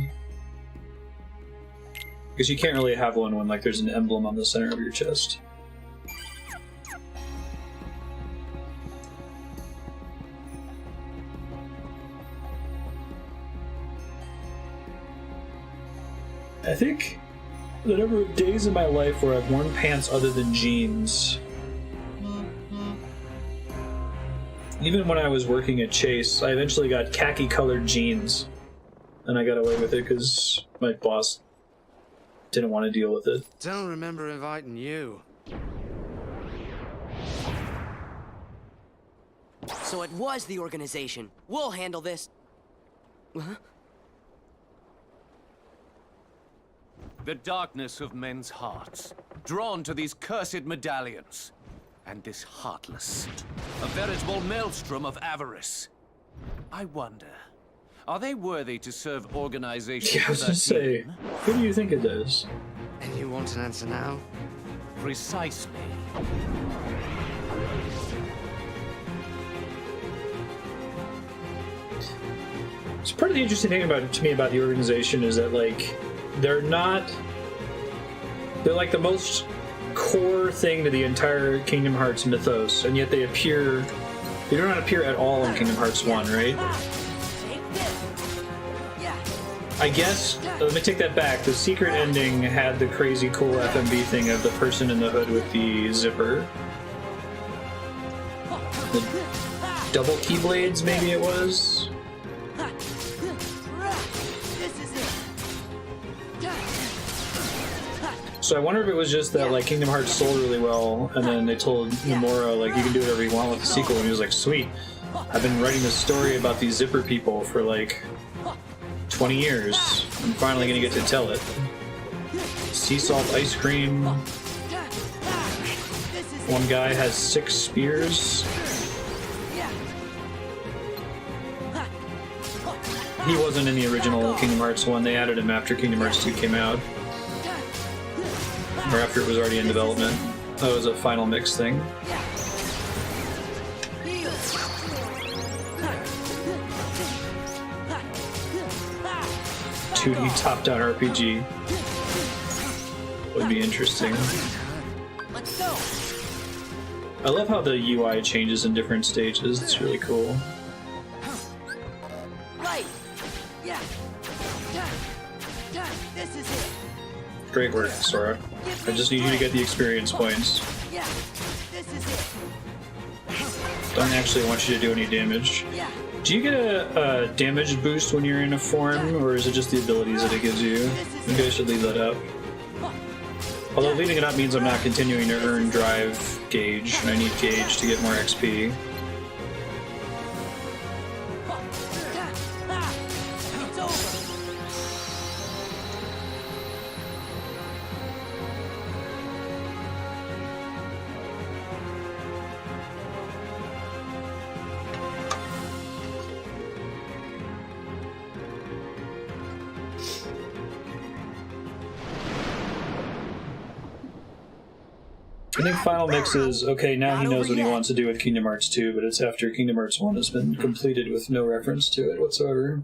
Because you can't really have one when like there's an emblem on the center of your chest. I think the number of days in my life where I've worn pants other than jeans. Even when I was working at Chase, I eventually got khaki-colored jeans. And I got away with it because my boss didn't want to deal with it. Don't remember inviting you. So it was the organization. We'll handle this. Huh? The darkness of men's hearts, drawn to these cursed medallions. And this Heartless, a veritable maelstrom of avarice. I wonder, are they worthy to serve organization? Yeah, I was gonna say, who do you think it is? And you want an answer now? Precisely. So part of the interesting thing to me about the organization is that like they're like the most core thing to the entire Kingdom Hearts mythos, and yet they do not appear at all in Kingdom Hearts 1, right? I guess, let me take that back. The secret ending had the crazy cool FMV thing of the person in the hood with the zipper. The double keyblades, maybe it was? So I wonder if it was just that like Kingdom Hearts sold really well, and then they told Nomura like you can do whatever you want with the sequel, and he was like, sweet, I've been writing this story about these zipper people for like 20 years. I'm finally gonna get to tell it. Sea salt ice cream. One guy has 6 spears. He wasn't in the original Kingdom Hearts 1, they added him after Kingdom Hearts 2 came out. Or after it was already in development. That was a final mix thing. 2D top-down RPG. Would be interesting. Let's go. I love how the UI changes in different stages. It's really cool. Right. Yeah. This is it. Great work, Sora. I just need you to get the experience points. Yeah. This is it. Don't actually want you to do any damage. Do you get a damage boost when you're in a form, or is it just the abilities that it gives you? Maybe I should leave that up. Although leaving it up means I'm not continuing to earn drive gauge, and I need gauge to get more XP. I think Final Mix is, okay, now he knows what he wants to do with Kingdom Hearts 2, but it's after Kingdom Hearts 1 has been completed with no reference to it whatsoever.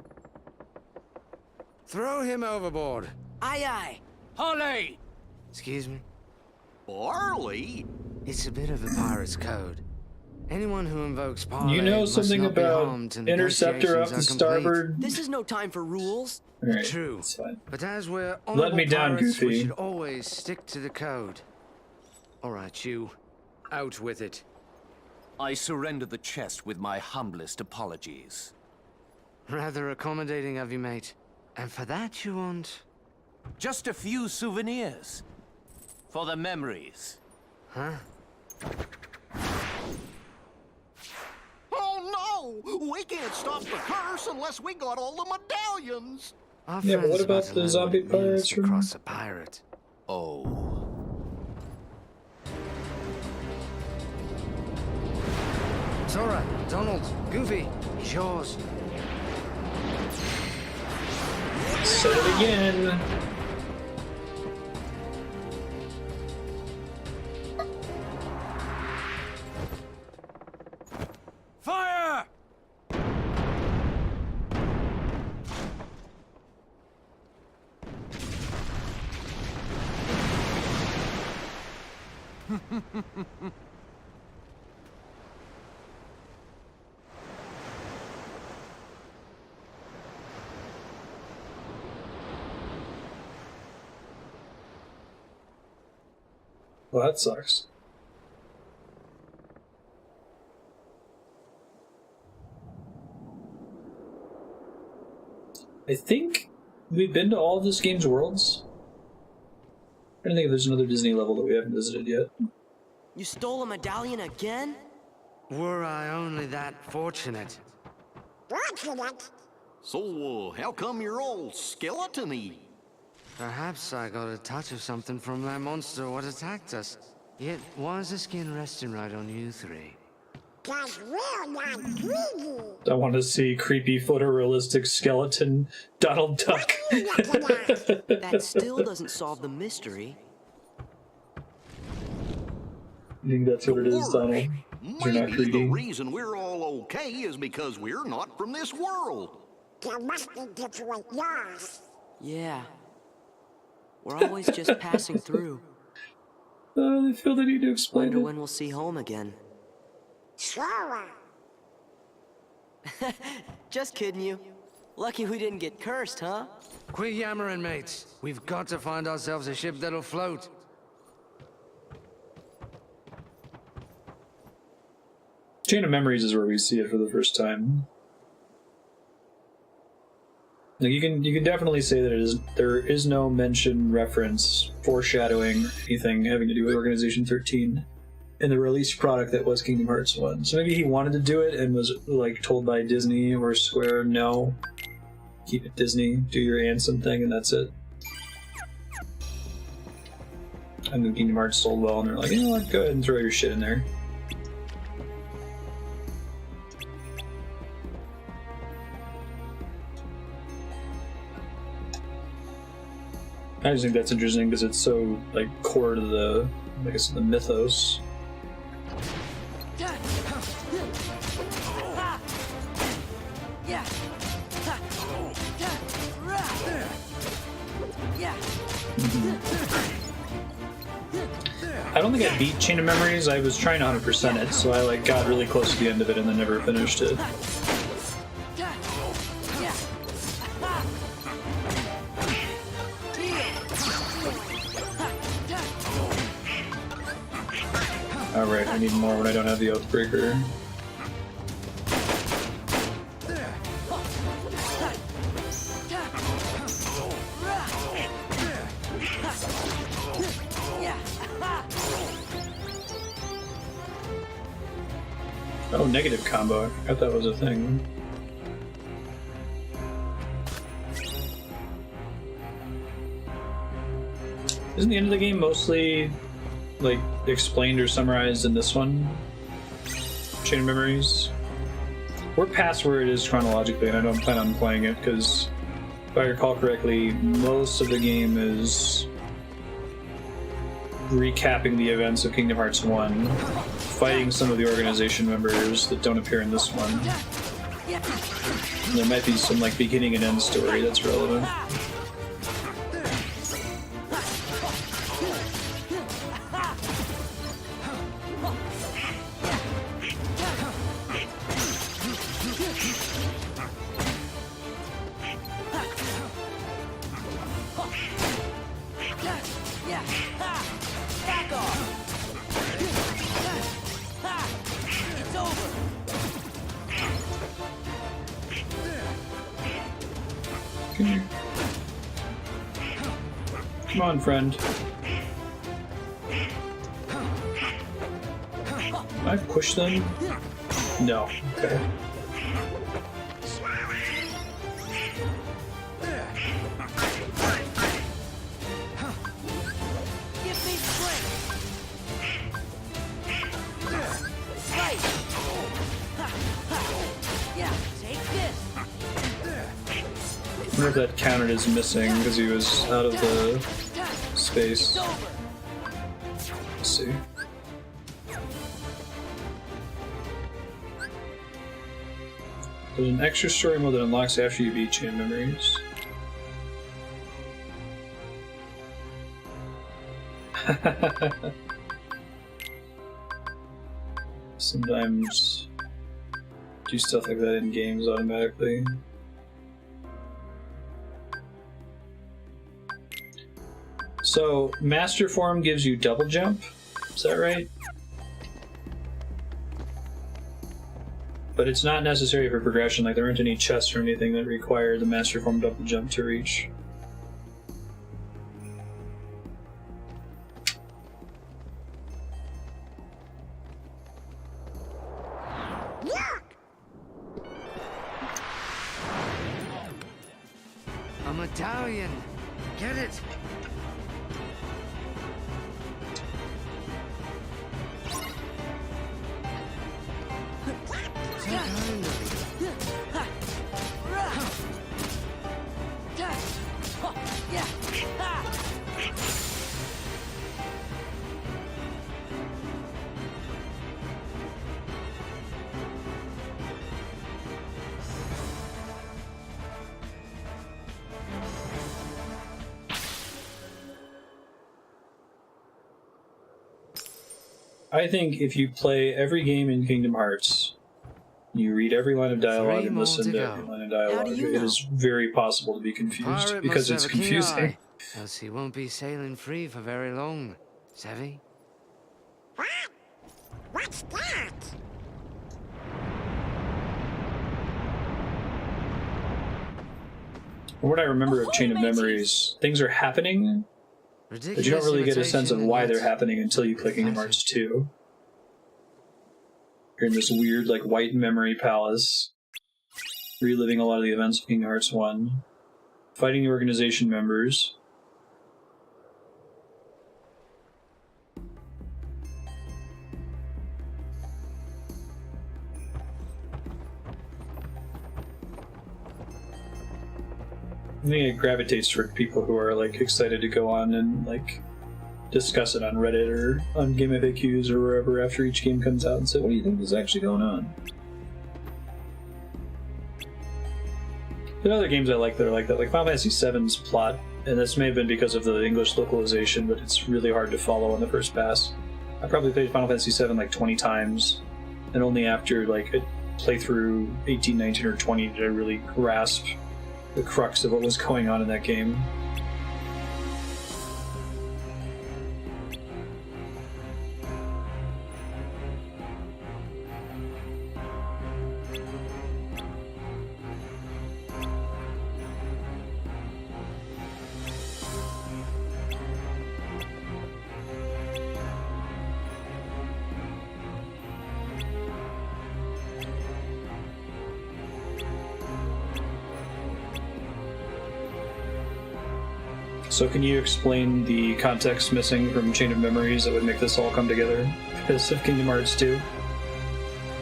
Throw him overboard. Aye, aye. Harley! Excuse me? Barley? It's a bit of a pirate's code. Anyone who invokes parley You know must something not be about harmed till Interceptor up negotiations the are starboard? complete. This is no time for rules. Alright, True. that's fine. But as we're Let me down, pirates, we Goofy. should always stick to the code. All right, you. Out with it. I surrender the chest with my humblest apologies. Rather accommodating of you, mate. And for that you want... Just a few souvenirs. For the memories. Huh? Oh no! We can't stop the curse unless we got all the medallions! Our Yeah, but what friend's about to the learn zombie what it means pirates to from- cross a pirate. Oh. Sora, Donald, Goofy, he's yours. Said it again. Fire! Well, that sucks. I think we've been to all of this game's worlds. I don't think there's another Disney level that we haven't visited yet. You stole a medallion again? Were I only that fortunate. Fortunate? So, how come you're all skeleton-y? Perhaps I got a touch of something from that monster what attacked us. Yet, why is the skin resting right on you three? 'Cause we're not greedy. I want to see creepy photorealistic skeleton Donald Duck. That still doesn't solve the mystery. I think that's what it is, Donald. You're not Maybe the greedy. reason we're all okay is because we're not from this world. You must be different yours. Yeah. We're always just passing through. I feel the need to explain Wonder it. when we'll see home again. Sure. Just kidding you. Lucky we didn't get cursed, huh? Quit yammering, mates. We've got to find ourselves a ship that'll float. Chain of Memories is where we see it for the first time. Like you can definitely say that there is no mention, reference, foreshadowing, or anything having to do with Organization 13 in the released product that was Kingdom Hearts 1. So maybe he wanted to do it and was like told by Disney or Square, no, keep it Disney, do your Ansem thing, and that's it. And then Kingdom Hearts sold well, and they're like, you know what, go ahead and throw your shit in there. I just think that's interesting because it's so like core to the, I guess, the mythos. I don't think I beat Chain of Memories. I was trying to 100% it, so I like got really close to the end of it and then never finished it. Alright, I need more when I don't have the Oathbreaker. Oh, negative combo. I forgot that was a thing. Isn't the end of the game mostly like explained or summarized in this one? Chain of Memories? We're past where it is chronologically, and I don't plan on playing it because, if I recall correctly, most of the game is recapping the events of Kingdom Hearts 1, fighting some of the organization members that don't appear in this one. There might be some like beginning and end story that's relevant. Come on, friend. Can I push them? No. Okay. Give me strength. Fight. Yeah, take this. I wonder if that counted as missing because he was out of the space. Let's see. There's an extra story mode that unlocks after you beat Chain of Memories. Sometimes do stuff like that in games automatically. So, Master Form gives you double jump, is that right? But it's not necessary for progression, like there aren't any chests or anything that require the Master Form double jump to reach. A medallion! Get it! I think if you play every game in Kingdom Hearts, you read every line of dialogue and listen to every line of dialogue, it is very possible to be confused Pirate because must it's have a keen confusing. eye, else he won't be sailing free for very long. Savvy? What's that? From what I remember of Chain of Memories, things are happening, but you don't really get a sense of why they're happening until you click Kingdom Hearts 2. You're in this weird, like, white memory palace, reliving a lot of the events of Kingdom Hearts 1, fighting the organization members. I think it gravitates toward people who are, like, excited to go on and, like, discuss it on Reddit or on Game FAQs or wherever after each game comes out and say, what do you think is actually going on? There are other games I like that are like that, like Final Fantasy VII's plot, and this may have been because of the English localization, but it's really hard to follow on the first pass. I probably played Final Fantasy VII like 20 times, and only after like a playthrough 18, 19, or 20 did I really grasp the crux of what was going on in that game. So can you explain the context missing from Chain of Memories that would make this all come together because of Kingdom Hearts 2?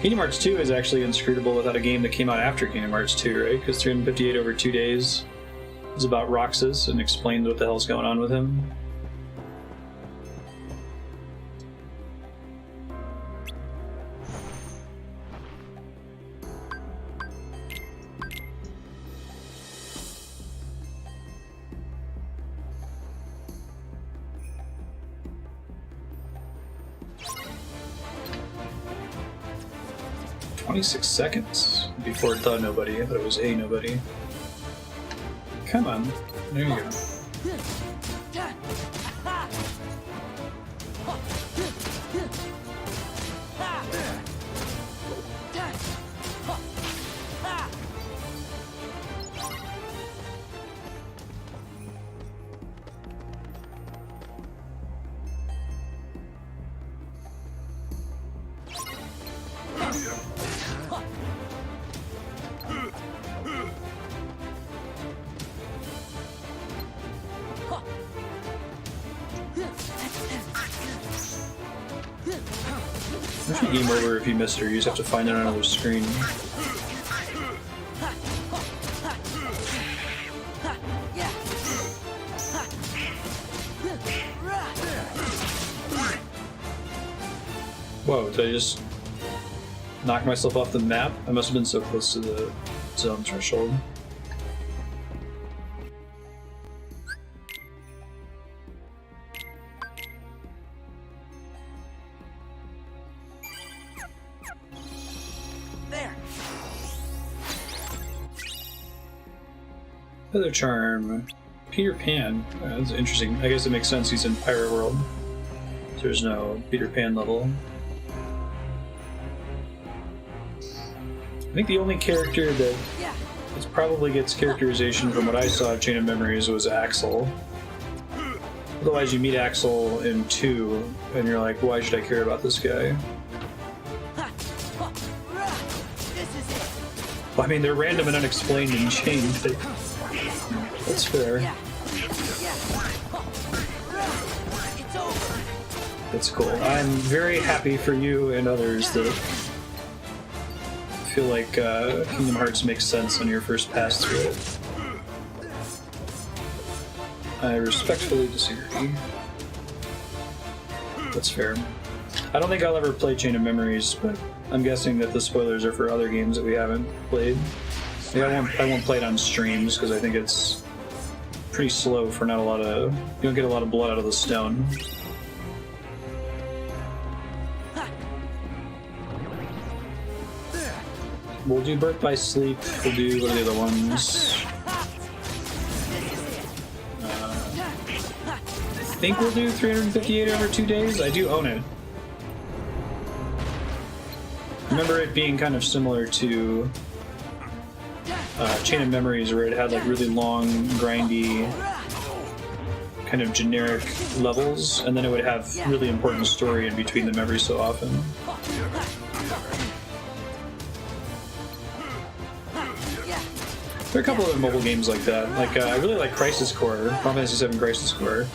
Kingdom Hearts 2 is actually inscrutable without a game that came out after Kingdom Hearts 2, right? Because 358 over 2 days is about Roxas and explained what the hell's going on with him. "26 seconds before it thought nobody, but it was a nobody." Come on, there you go. Usually game over if you missed her. You just have to find it on another screen. Whoa, did I just knock myself off the map? I must have been so close to the zone threshold. Feather Charm. Peter Pan. That's interesting. I guess it makes sense, he's in Pirate World. So there's no Peter Pan level. I think the only character that probably gets characterization from what I saw of Chain of Memories was Axel. Otherwise you meet Axel in 2, and you're like, why should I care about this guy? Well, I mean, they're random and unexplained in Chain, but that's fair. That's cool. I'm very happy for you and others that feel like Kingdom Hearts makes sense on your first pass through it. I respectfully disagree. That's fair. I don't think I'll ever play Chain of Memories, but I'm guessing that the spoilers are for other games that we haven't played. Yeah, I won't play it on streams because I think it's pretty slow for not a lot of... You don't get a lot of blood out of the stone. We'll do Birth by Sleep. We'll do... What are the other ones? I think we'll do 358 over 2 days. I do own it. Remember it being kind of similar to Chain of Memories, where it had like really long, grindy, kind of generic levels, and then it would have really important story in between them every so often. There are a couple of mobile games like that. Like I really like Crisis Core, Final Fantasy VII Crisis Core,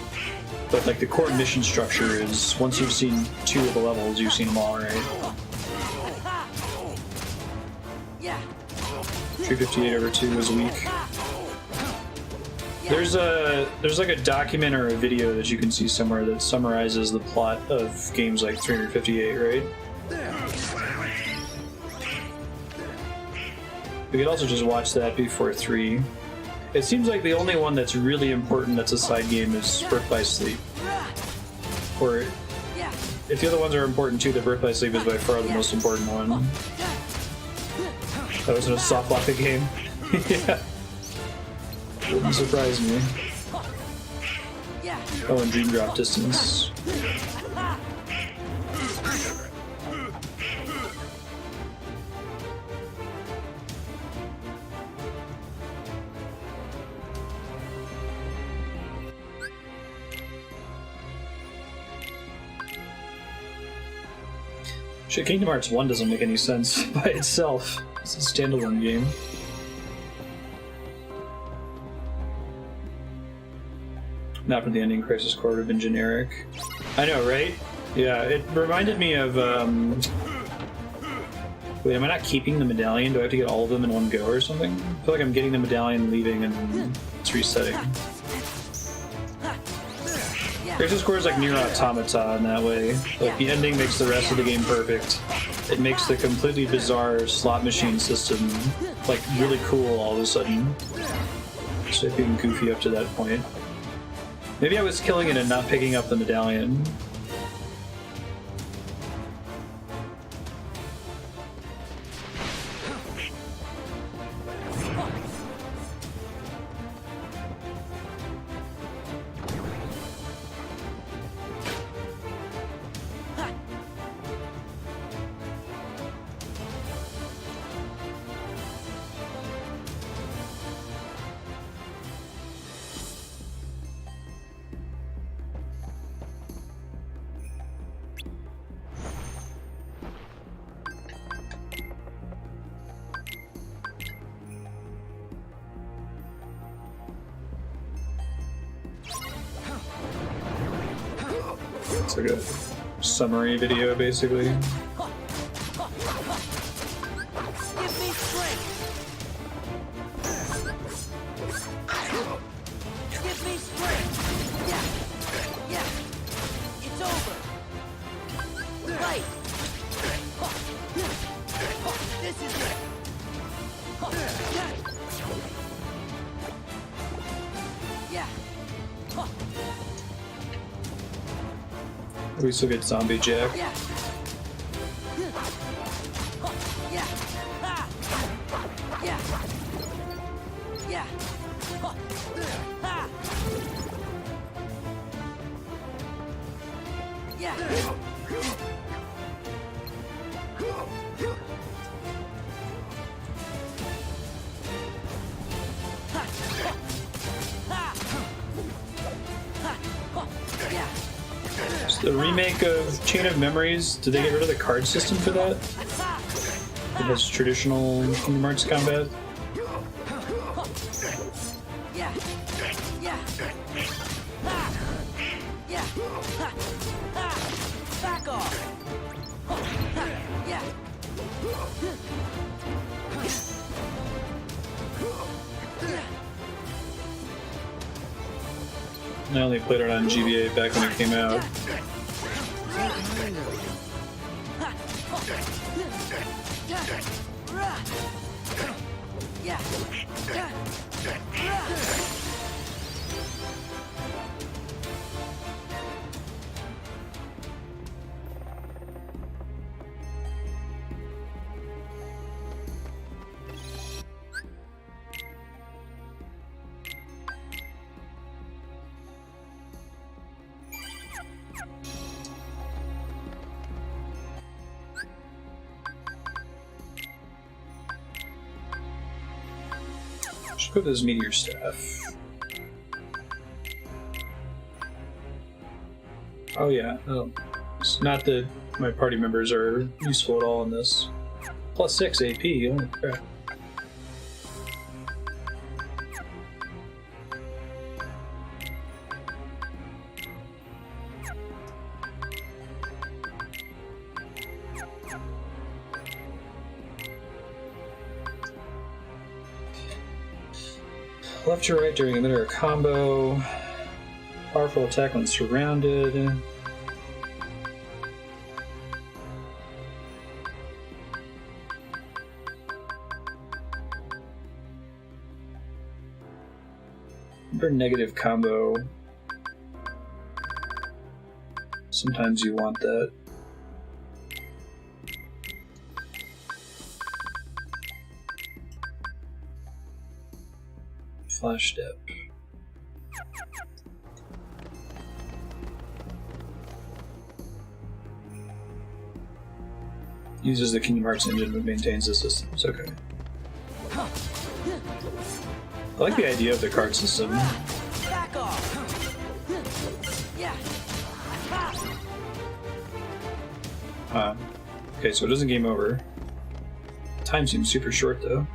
but like the core mission structure is once you've seen 2 of the levels, you've seen them all, right? 358 over 2 is weak. There's like a document or a video that you can see somewhere that summarizes the plot of games like 358, right? We could also just watch that before 3. It seems like the only one that's really important that's a side game is Birth by Sleep. Or if the other ones are important too, the Birth by Sleep is by far the most important one. That was in a soft lock game. Yeah. Wouldn't surprise me. Oh, and Dream Drop Distance. Shit, Kingdom Hearts 1 doesn't make any sense by itself. It's a standalone game. Not for the ending. Crisis Core would have been generic. I know, right? Yeah, it reminded me of, Wait, am I not keeping the medallion? Do I have to get all of them in one go or something? I feel like I'm getting the medallion, leaving, and it's resetting. Crisis Core is like Nier Automata in that way. Like, the ending makes the rest of the game perfect. It makes the completely bizarre slot machine system, like, really cool all of a sudden. So being goofy up to that point. Maybe I was killing it and not picking up the medallion. It's like a summary video, basically. We still get Zombie Jack. The remake of Chain of Memories, did they get rid of the card system for that? It has traditional Kingdom Hearts combat. Back off. I only played it on GBA back when it came out. Should put this meteor staff. Oh yeah, it's not that my party members are useful at all in this. Plus 6 AP, holy crap. Left to right during emitter combo. Powerful attack when surrounded. Remember negative combo. Sometimes you want that. Flash step. Uses the Kingdom Hearts engine but maintains the systems. Okay. I like the idea of the card system. Back off. Yeah. Okay, so it doesn't game over. Time seems super short though.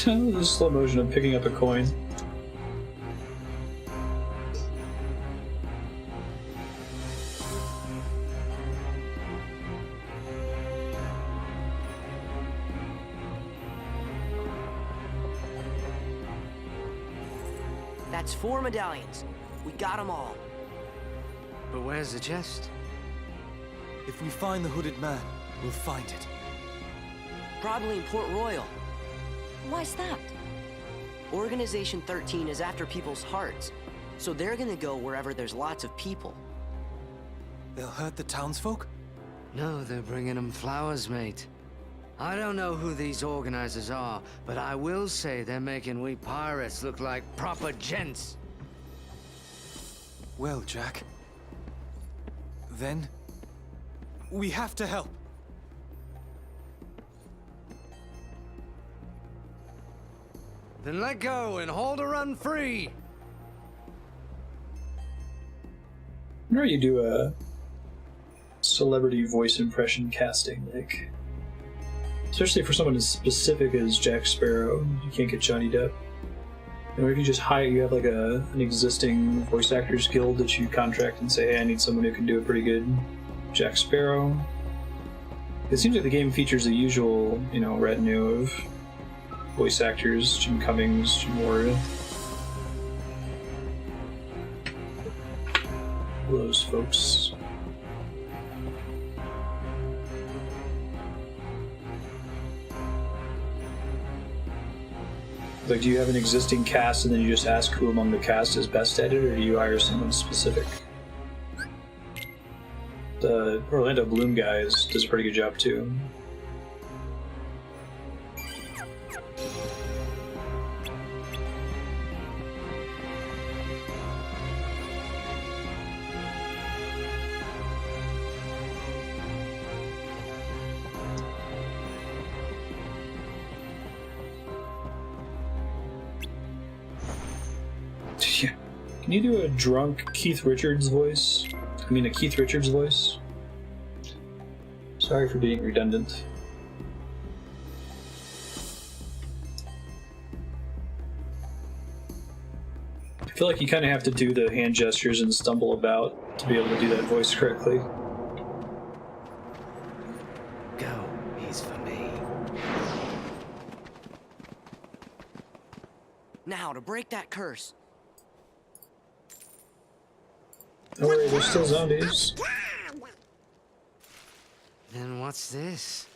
The slow motion of picking up a coin. That's 4 medallions. We got them all. But where's the chest? If we find the hooded man, we'll find it. Probably in Port Royal. Why's that? Organization 13 is after people's hearts, so they're gonna go wherever there's lots of people. They'll hurt the townsfolk? No, they're bringing them flowers, mate. I don't know who these organizers are, but I will say they're making we pirates look like proper gents. Well, Jack. Then, we have to help. Then let go and hold a run free. I wonder how you do a celebrity voice impression casting, like, especially for someone as specific as Jack Sparrow. You can't get Johnny Depp. Or if you just hire, you have like an existing voice actors guild that you contract and say, hey, I need someone who can do a pretty good Jack Sparrow. It seems like the game features the usual, you know, retinue of voice actors: Jim Cummings, Jim Ward. Those folks. Like, do you have an existing cast and then you just ask who among the cast is best at it, or do you hire someone specific? The Orlando Bloom guy does a pretty good job too. Can you do a drunk Keith Richards voice? I mean, a Keith Richards voice? Sorry for being redundant. I feel like you kind of have to do the hand gestures and stumble about to be able to do that voice correctly. Go, he's for me. Now, to break that curse. Don't worry, there's still zombies. Then what's this?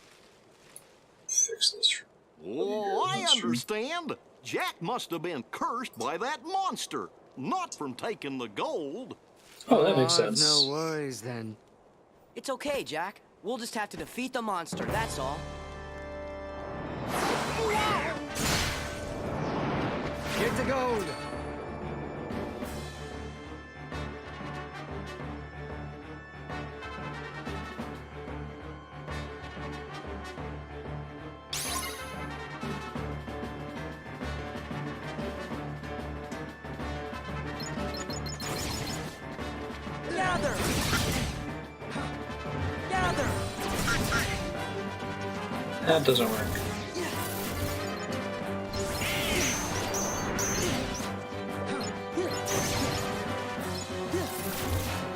Fix this. Oh, I understand. Jack must have been cursed by that monster, not from taking the gold. Oh, that makes sense. No worries then. It's okay, Jack. We'll just have to defeat the monster, that's all. Get the gold! Gather! Gather! That doesn't work.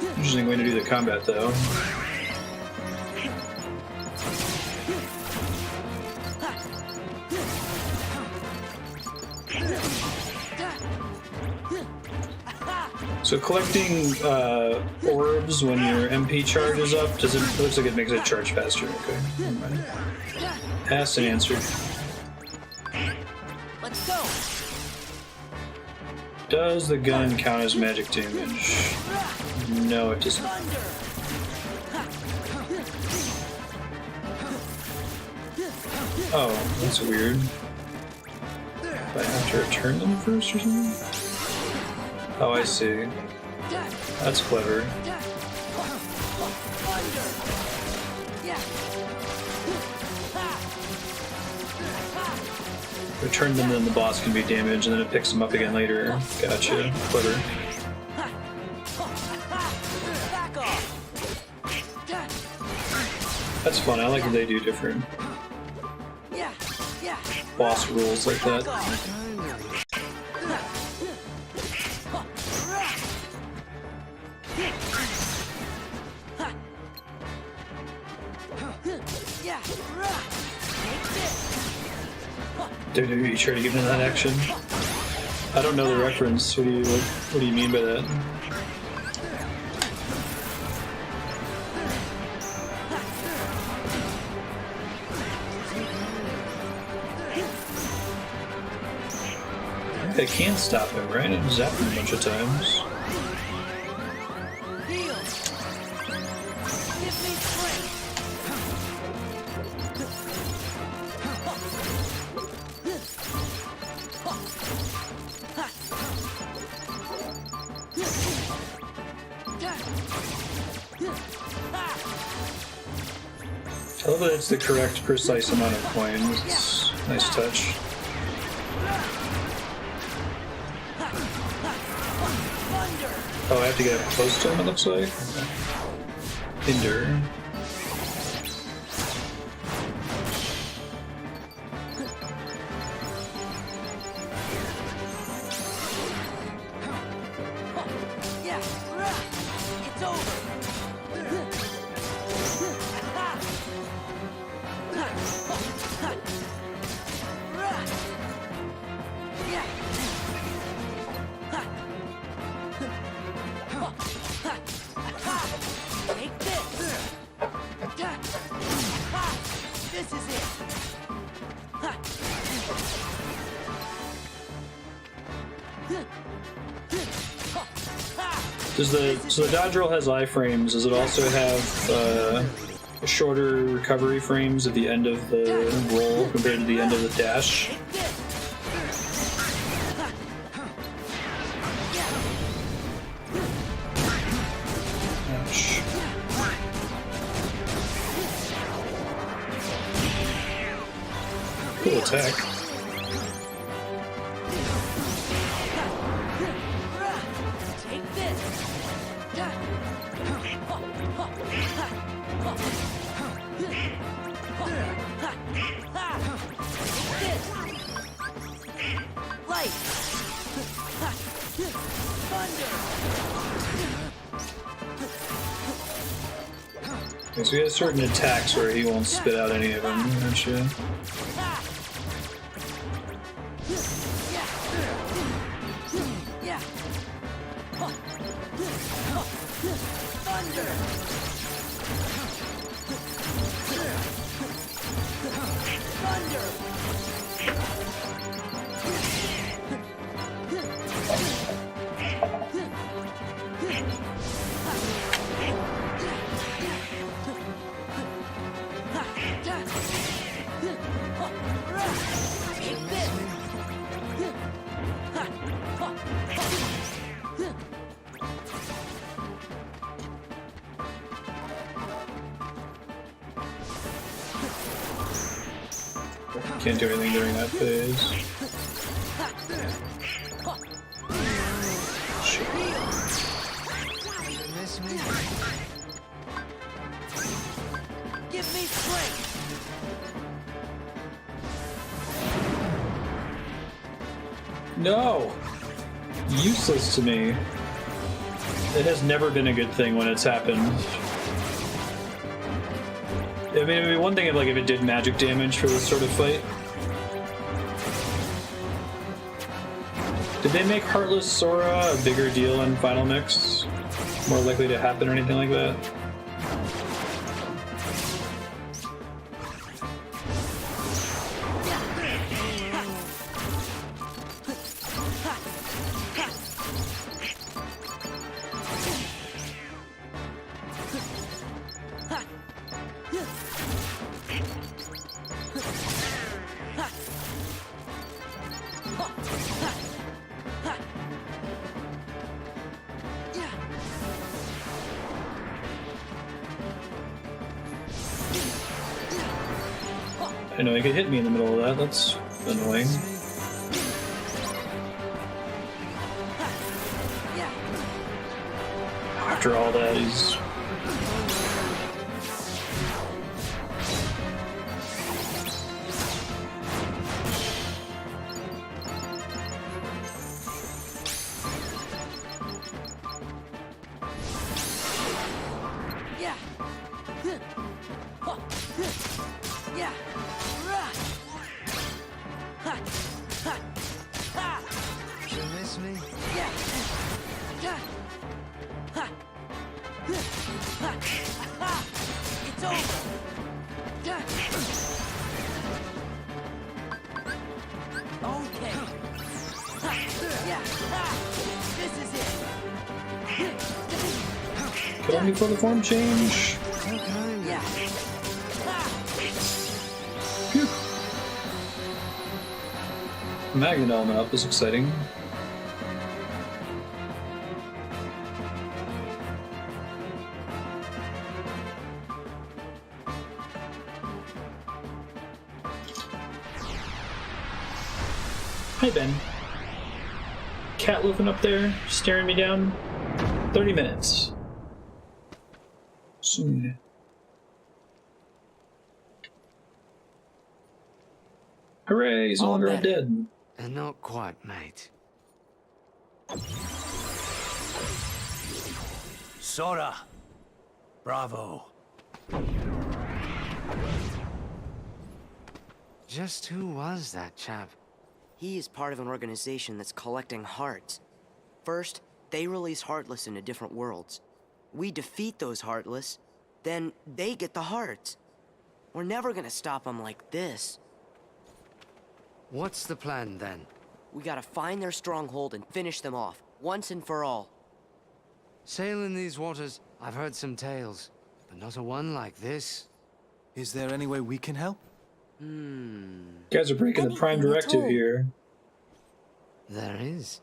Interesting way to do the combat, though. So collecting orbs when your MP charges up, it looks like it makes it charge faster. Okay, never mind. Asked and answered. Let's go! Does the gun count as magic damage? No, it doesn't. Oh, that's weird. Do I have to return them first or something? Oh, I see. That's clever. Return them, then the boss can be damaged, and then it picks them up again later. Gotcha. Clever. That's fun. I like that they do different boss rules like that. WWE trying to get into that action. I don't know the reference. What do you mean by that? I think I can stop him, right? I've zapped him a bunch of times. I love that it's the correct, precise amount of coins. It's a nice touch. Oh, I have to get up close to him, it looks like? Hinder. This is it. So the dodge roll has iframes. Does it also have shorter recovery frames at the end of the roll compared to the end of the dash? Ouch. Cool attack. Take this. Light. Okay, so he has certain attacks where he won't spit out any of them, actually. Can't do anything during that phase. Give me strength. No! Useless to me. It has never been a good thing when it's happened. I mean, it'd be one thing if, like, if it did magic damage for this sort of fight. Did they make Heartless Sora a bigger deal in Final Mix? More likely to happen or anything like that? I know he could hit me in the middle of that, that's annoying. After all that, he's... Put on me for the form change. Phew. Magnet element up is exciting. Hi, Ben. Cat loafing up there, staring me down. 30 minutes. Soon. Hooray, he's no longer dead. And not quite, mate. Sora! Bravo! Just who was that chap? He is part of an organization that's collecting hearts. First, they release Heartless into different worlds. We defeat those Heartless, then they get the hearts. We're never gonna stop them like this. What's the plan, then? We gotta find their stronghold and finish them off, once and for all. Sailing these waters, I've heard some tales, but not a one like this. Is there any way we can help? You guys are breaking the Prime Directive here. There is.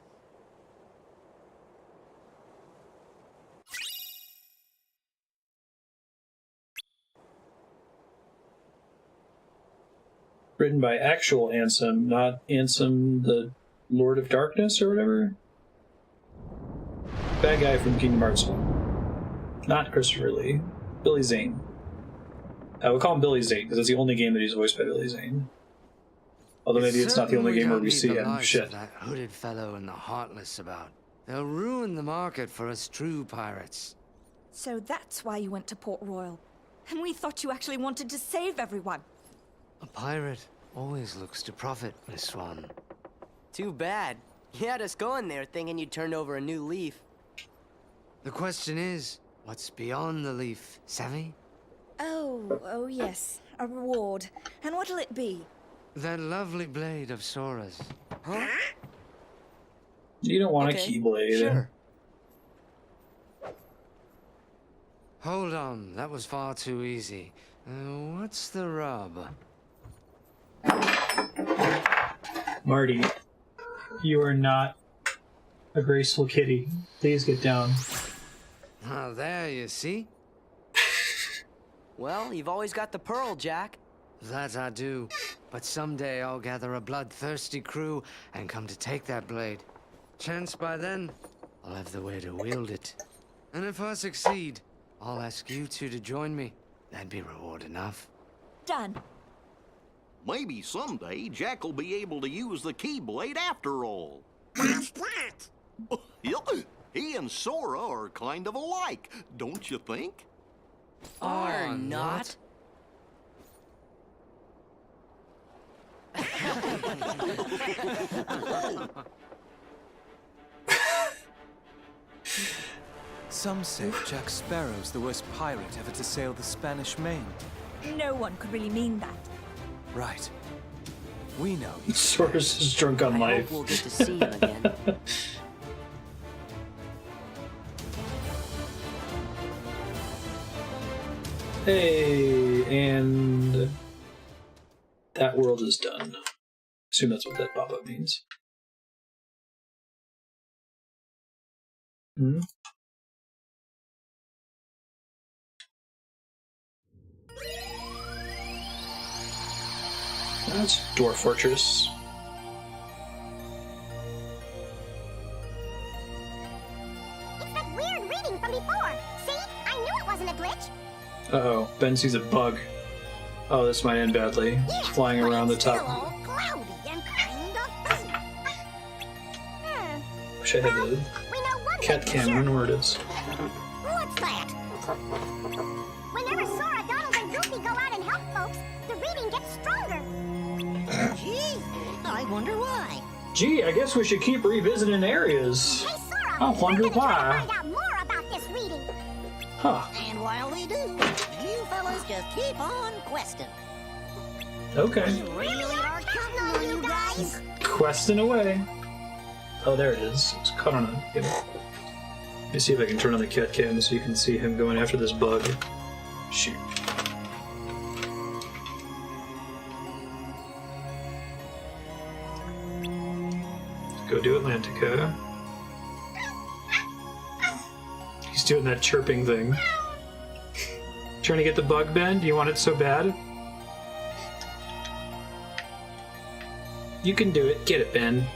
Written by actual Ansem, not Ansem the Lord of Darkness or whatever. Bad guy from Kingdom Hearts 1. Not Christopher Lee. Billy Zane. I would call him Billy Zane because it's the only game that he's voiced by Billy Zane. Although maybe it's not the only game where we see him. Shit. That hooded fellow and the Heartless about. They'll ruin the market for us true pirates. So that's why you went to Port Royal. And we thought you actually wanted to save everyone. A pirate always looks to profit, Miss Swan. Too bad. You had us going there thinking you'd turned over a new leaf. The question is, what's beyond the leaf, savvy? Oh yes. A reward. And what'll it be? That lovely blade of Sora's. Huh? You don't want a Keyblade. Sure. Hold on, that was far too easy. What's the rub? Marty, you are not a graceful kitty. Please get down. Ah, there, you see? Well, you've always got the pearl, Jack. That I do. But someday I'll gather a bloodthirsty crew and come to take that blade. Chance by then, I'll have the way to wield it. And if I succeed, I'll ask you two to join me. That'd be reward enough. Done. Maybe someday Jack will be able to use the Keyblade after all. What's that? He and Sora are kind of alike, don't you think? Are not. Some say Jack Sparrow's the worst pirate ever to sail the Spanish Main. No one could really mean that. Right. We know. Sora's is drunk on I life. hope we'll get to see him again. Hey, and that world is done. Assume that's what that pop-up means. Hmm? That's Dwarf Fortress. It's that weird reading from before. See? I knew it wasn't a glitch. Uh-oh, Ben sees a bug. Oh, this might end badly. Yeah, Flying but around the it's still top. all cloudy and kind of fuzzy. Wish I had the We know one cat thing for cam. I don't sure. know where it is. What's that? Whenever Sora, Donald, and Goofy go out and help folks, the reading gets stronger. Gee, I wonder why. Gee, I guess we should keep revisiting areas. Hey, Sora, I wonder we're gonna try to why. find out more about this reading. Huh. And while we do, you fellas just keep on questing. Okay. We really are counting on you guys. Questing away. Oh, there it is. It's caught on a... Let me see if I can turn on the cat cam so you can see him going after this bug. Shoot. Go do Atlantica. He's doing that chirping thing. Trying to get the bug, Ben? Do you want it so bad? You can do it. Get it, Ben.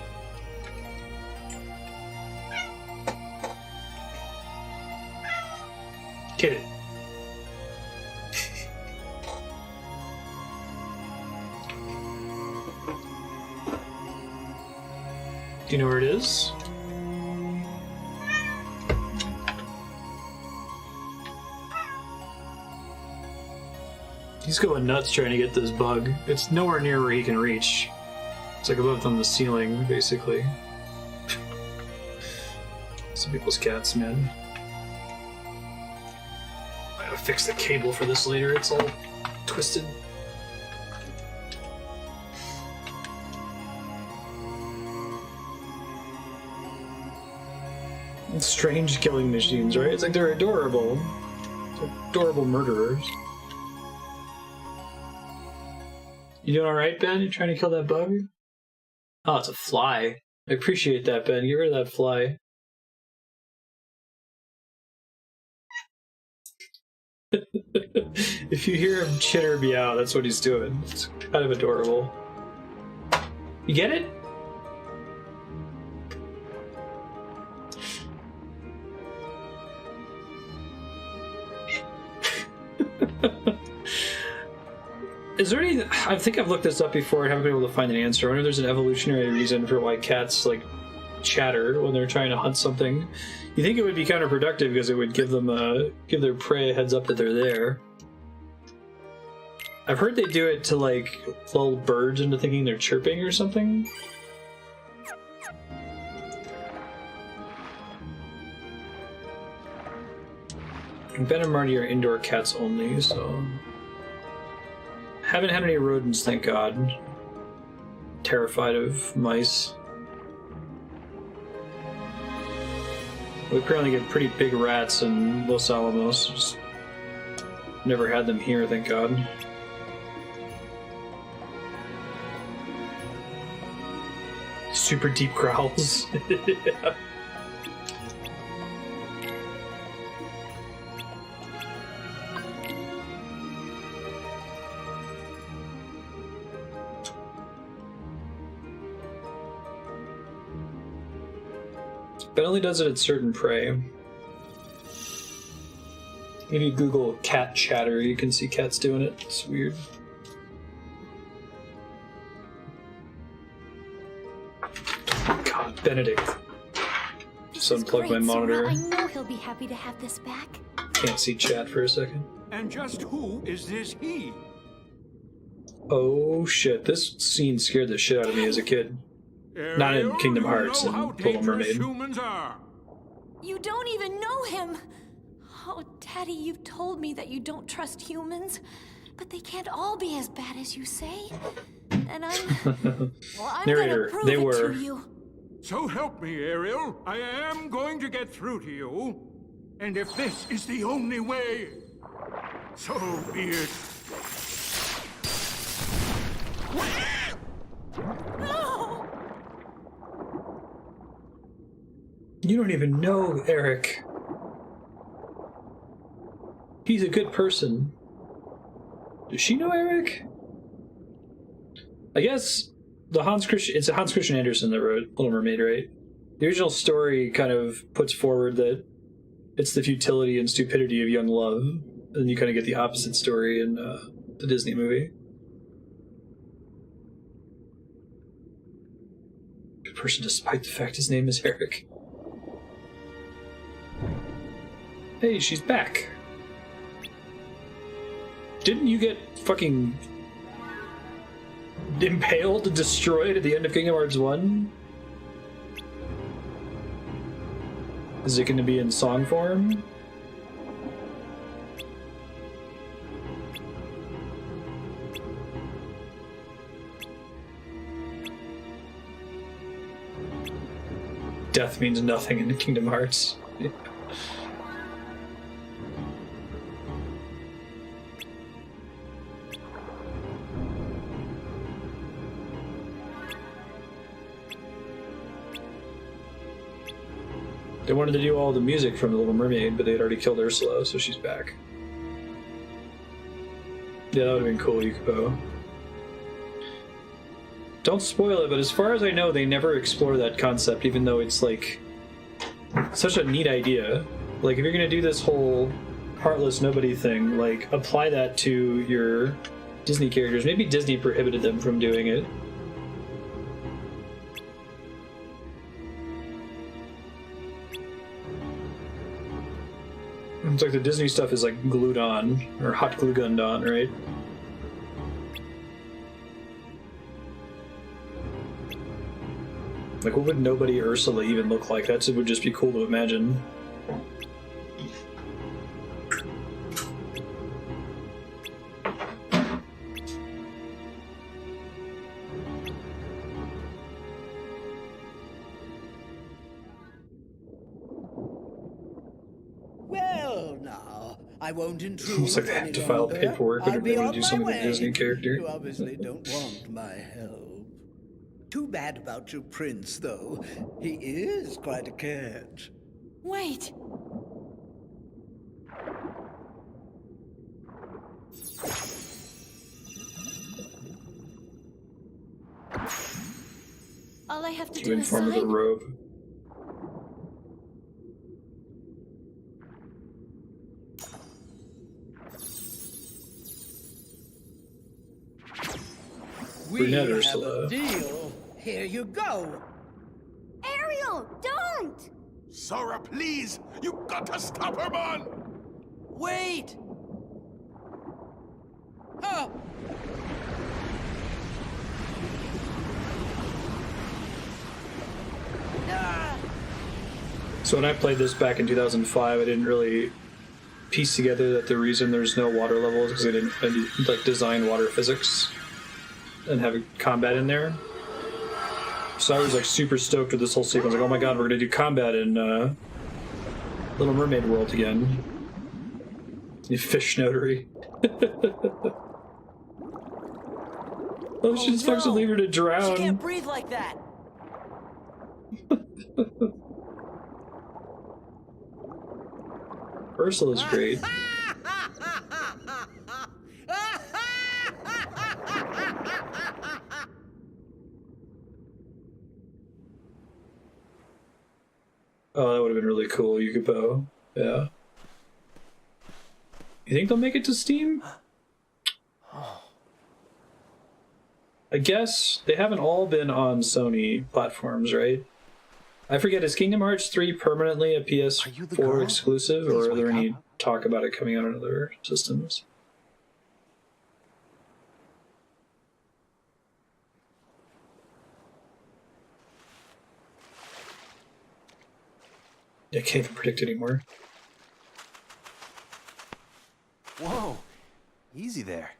Get it. Do you know where it is? He's going nuts trying to get this bug. It's nowhere near where he can reach. It's like above on the ceiling, basically. Some people's cats, man. I gotta fix the cable for this later. It's all twisted. Strange killing machines, right? It's like they're adorable. They're adorable murderers. You doing alright, Ben? You trying to kill that bug? Oh, it's a fly. I appreciate that, Ben. Get rid of that fly. If you hear him chitter meow, that's what he's doing. It's kind of adorable. You get it? Is there any... I think I've looked this up before and haven't been able to find an answer. I wonder if there's an evolutionary reason for why cats, like, chatter when they're trying to hunt something. You think it would be counterproductive because it would give them give their prey a heads up that they're there. I've heard they do it to, like, lull birds into thinking they're chirping or something. Ben and Marty are indoor cats only, so... Haven't had any rodents, thank God. Terrified of mice. We apparently get pretty big rats in Los Alamos. Just never had them here, thank God. Super deep growls. Yeah. But only does it at certain prey. If you Google cat chatter, you can see cats doing it. It's weird. God, Benedict. Just unplug my monitor. I know he'll be happy to have this back. Can't see chat for a second. And just who is this he? Oh shit, this scene scared the shit out of me as a kid. Not in Kingdom Hearts and Little Mermaid. Humans are. You don't even know him! Oh, Daddy, you've told me that you don't trust humans, but they can't all be as bad as you say. And I'm... well, I'm Narrator, gonna prove they it were. to you. So help me, Ariel. I am going to get through to you. And if this is the only way, so be it. No! You don't even know Eric. He's a good person. Does she know Eric? I guess it's a Hans Christian Andersen that wrote Little Mermaid, right? The original story kind of puts forward that it's the futility and stupidity of young love, and then you kind of get the opposite story in the Disney movie. Good person despite the fact his name is Eric. Hey, she's back. Didn't you get fucking impaled and destroyed at the end of Kingdom Hearts 1? Is it going to be in song form? Death means nothing in Kingdom Hearts. They wanted to do all the music from The Little Mermaid, but they had already killed Ursula, so she's back. Yeah, that would have been cool, Yuko. Don't spoil it, but as far as I know, they never explore that concept, even though it's, like, such a neat idea. Like, if you're gonna do this whole heartless nobody thing, like, apply that to your Disney characters. Maybe Disney prohibited them from doing it. It's like the Disney stuff is like glued on, or hot glue gunned on, right? Like, what would nobody Ursula even look like? That would just be cool to imagine. I won't intrude. It's like I have to file paperwork I'll whenever be I want on to do my something with a way. Disney character. You obviously don't want my help. Too bad about your prince, though. He is quite a catch. Wait. All I have to You do is inform of the sign. robe. We Brunette have Ursula. a deal. Here you go. Ariel, don't! Sora, please! You gotta stop her, man! Wait! Oh! So when I played this back in 2005, I didn't really piece together that the reason there's no water levels is because I didn't like design water physics and have combat in there. So I was like super stoked with this whole sequence. Like, oh my god, we're gonna do combat in Little Mermaid world again. Fish notery. Oh, she just fucking leave her to drown. She can't breathe like that. Ursula's great. Oh, that would have been really cool, Yukipo. Yeah. You think they'll make it to Steam? I guess they haven't all been on Sony platforms, right? I forget, is Kingdom Hearts 3 permanently a PS4 exclusive, or are there any talk about it coming out on other systems? I can't even predict anymore. Whoa! Easy there.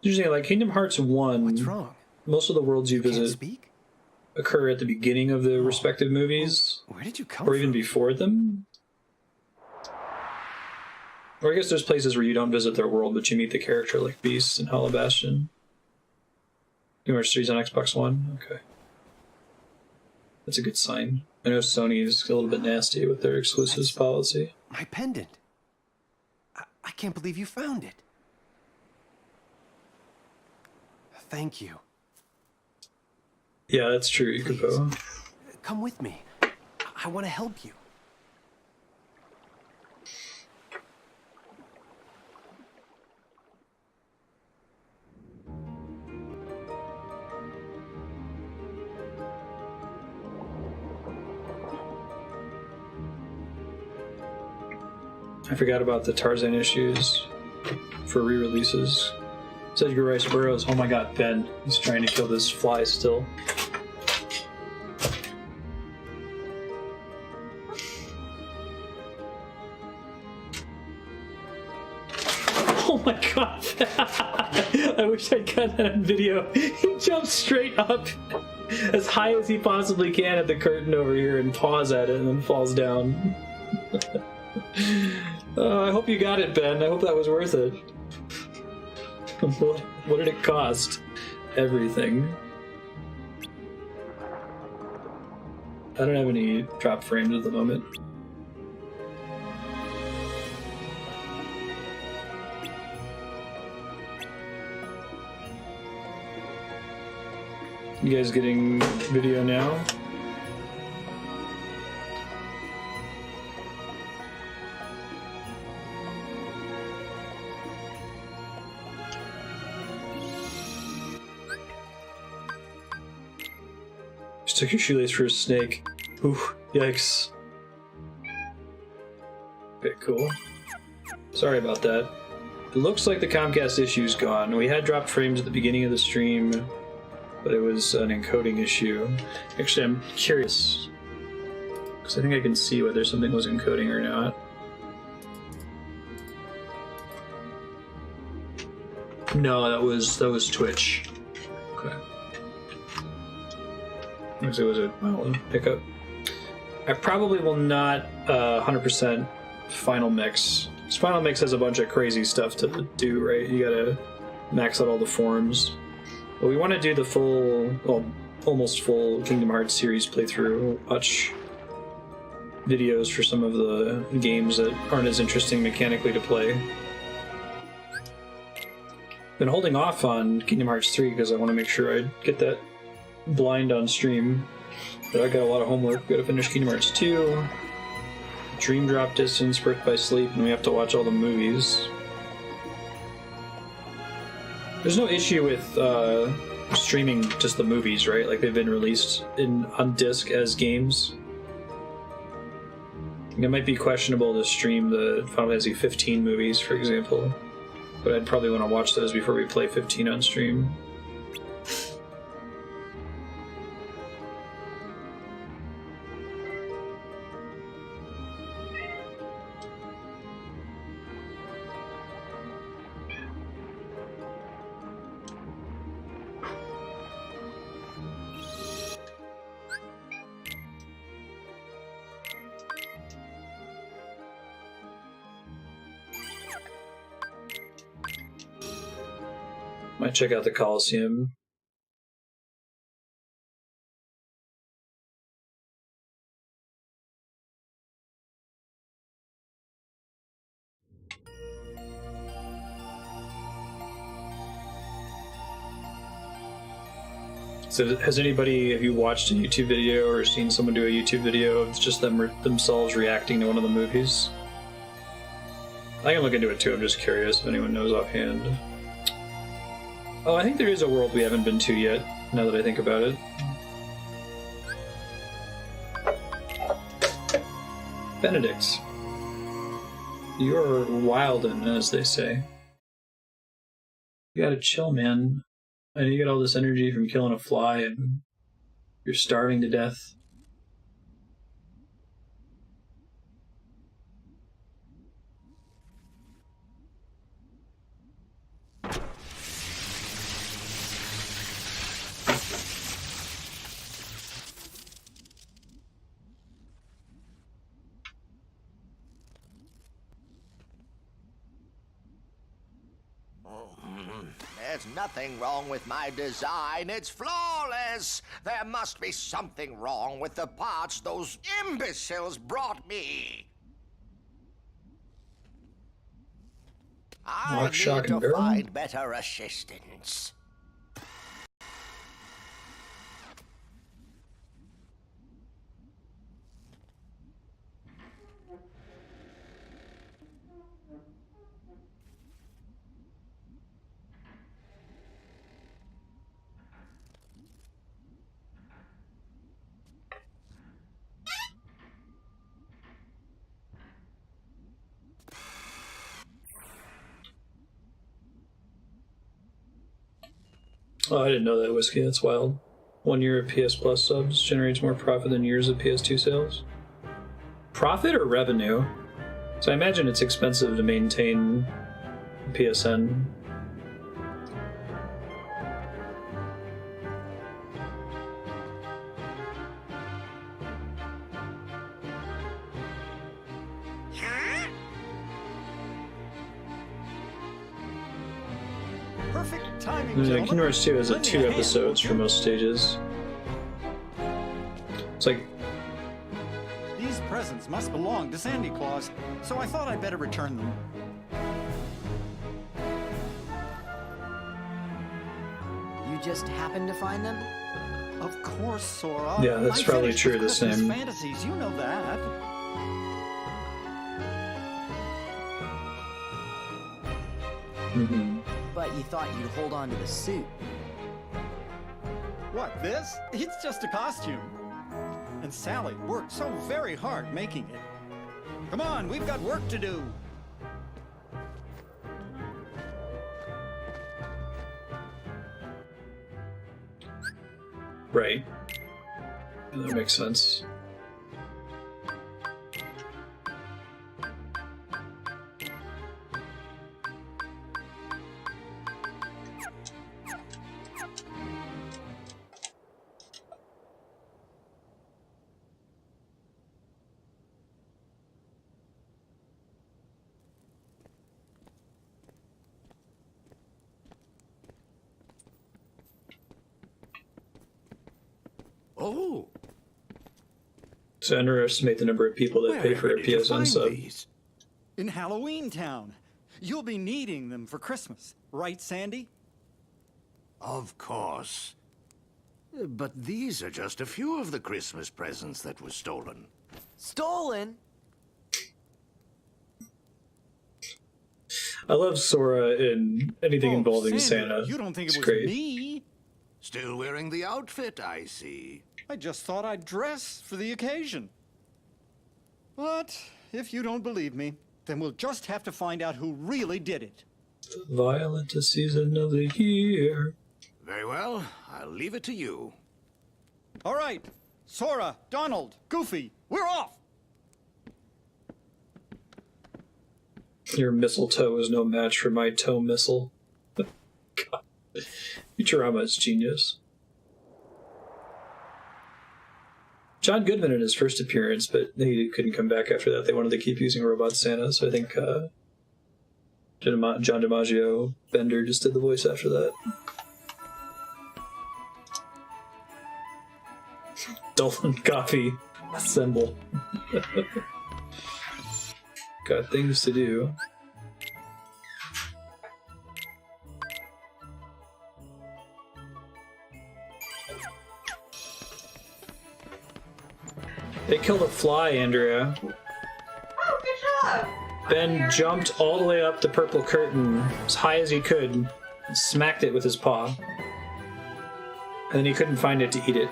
Usually, like Kingdom Hearts 1, What's wrong? most of the worlds you visit Speak? occur at the beginning of the respective movies, Where did you come or even before them. Or I guess there's places where you don't visit their world, but you meet the character, like Beast and Hollow Bastion. Kingdom Hearts 3's on Xbox One? Okay. That's a good sign. I know Sony's a little bit nasty with their exclusives policy. My pendant. I can't believe you found it. Thank you. Yeah, that's true, Yukipo. Come with me. I want to help you. I forgot about the Tarzan issues for re-releases. Edgar Rice Burroughs. Oh my god, Ben. He's trying to kill this fly still. Oh my god. I wish I'd got that on video. He jumps straight up as high as he possibly can at the curtain over here and paws at it and then falls down. I hope you got it, Ben. I hope that was worth it. What did it cost? Everything. I don't have any drop frames at the moment. You guys getting video now? Just took your shoelace for a snake. Ooh, yikes. Okay, cool. Sorry about that. It looks like the Comcast issue's gone. We had dropped frames at the beginning of the stream, but it was an encoding issue. Actually, I'm curious, because I think I can see whether something was encoding or not. No, that was Twitch. Okay. Because it was a hiccup. I probably will not 100% Final Mix. Final Mix has a bunch of crazy stuff to do, right? You gotta max out all the forms. But we want to do the full, well, almost full Kingdom Hearts series playthrough. Watch videos for some of the games that aren't as interesting mechanically to play. Been holding off on Kingdom Hearts 3 because I want to make sure I get that blind on stream. But I got a lot of homework. Got to finish Kingdom Hearts 2, Dream Drop Distance, Birth by Sleep, and we have to watch all the movies. There's no issue with streaming just the movies, right? Like they've been released on disc as games. It might be questionable to stream the Final Fantasy 15 movies, for example, but I'd probably want to watch those before we play 15 on stream. Might check out the Coliseum. So have you watched a YouTube video or seen someone do a YouTube video of just themselves reacting to one of the movies? I can look into it too, I'm just curious if anyone knows offhand. Oh, I think there is a world we haven't been to yet, now that I think about it. Benedict. You're wildin', as they say. You gotta chill, man. I know you get all this energy from killing a fly and you're starving to death. There's nothing wrong with my design. It's flawless. There must be something wrong with the parts those imbeciles brought me. I need to find better assistance. Oh, I didn't know that, Whiskey. That's wild. 1 year of PS Plus subs generates more profit than years of PS2 sales. Profit or revenue? So I imagine it's expensive to maintain PSN. Perfect timing, Kingdom Hearts 2 has 2 episodes for most stages. It's like... These presents must belong to Sandy Claus, so I thought I'd better return them. You just happened to find them? Of course, Sora. Yeah, that's probably true, the same. Fantasies, you know that. Mm-hmm. But you thought you'd hold on to the suit. What, this? It's just a costume. And Sally worked so very hard making it. Come on, we've got work to do. Right. That makes sense. Oh. So underestimate the number of people that pay for a PSN sub. In Halloween Town. You'll be needing them for Christmas, right, Sandy? Of course. But these are just a few of the Christmas presents that were stolen. Stolen? I love Sora in anything involving Sandy, Santa. You don't think It's it was great. me? Still wearing the outfit, I see. I just thought I'd dress for the occasion. But if you don't believe me, then we'll just have to find out who really did it. The violentest season of the year. Very well, I'll leave it to you. All right, Sora, Donald, Goofy, we're off! Your mistletoe is no match for my toe missile. God. Futurama is genius. John Goodman in his first appearance, but he couldn't come back after that. They wanted to keep using Robot Santa, so I think John DiMaggio Bender just did the voice after that. Dolan Coffee Assemble. Got things to do. They killed a fly, Andrea. Oh, good job! Ben jumped all the way up the purple curtain as high as he could and smacked it with his paw. And then he couldn't find it to eat it.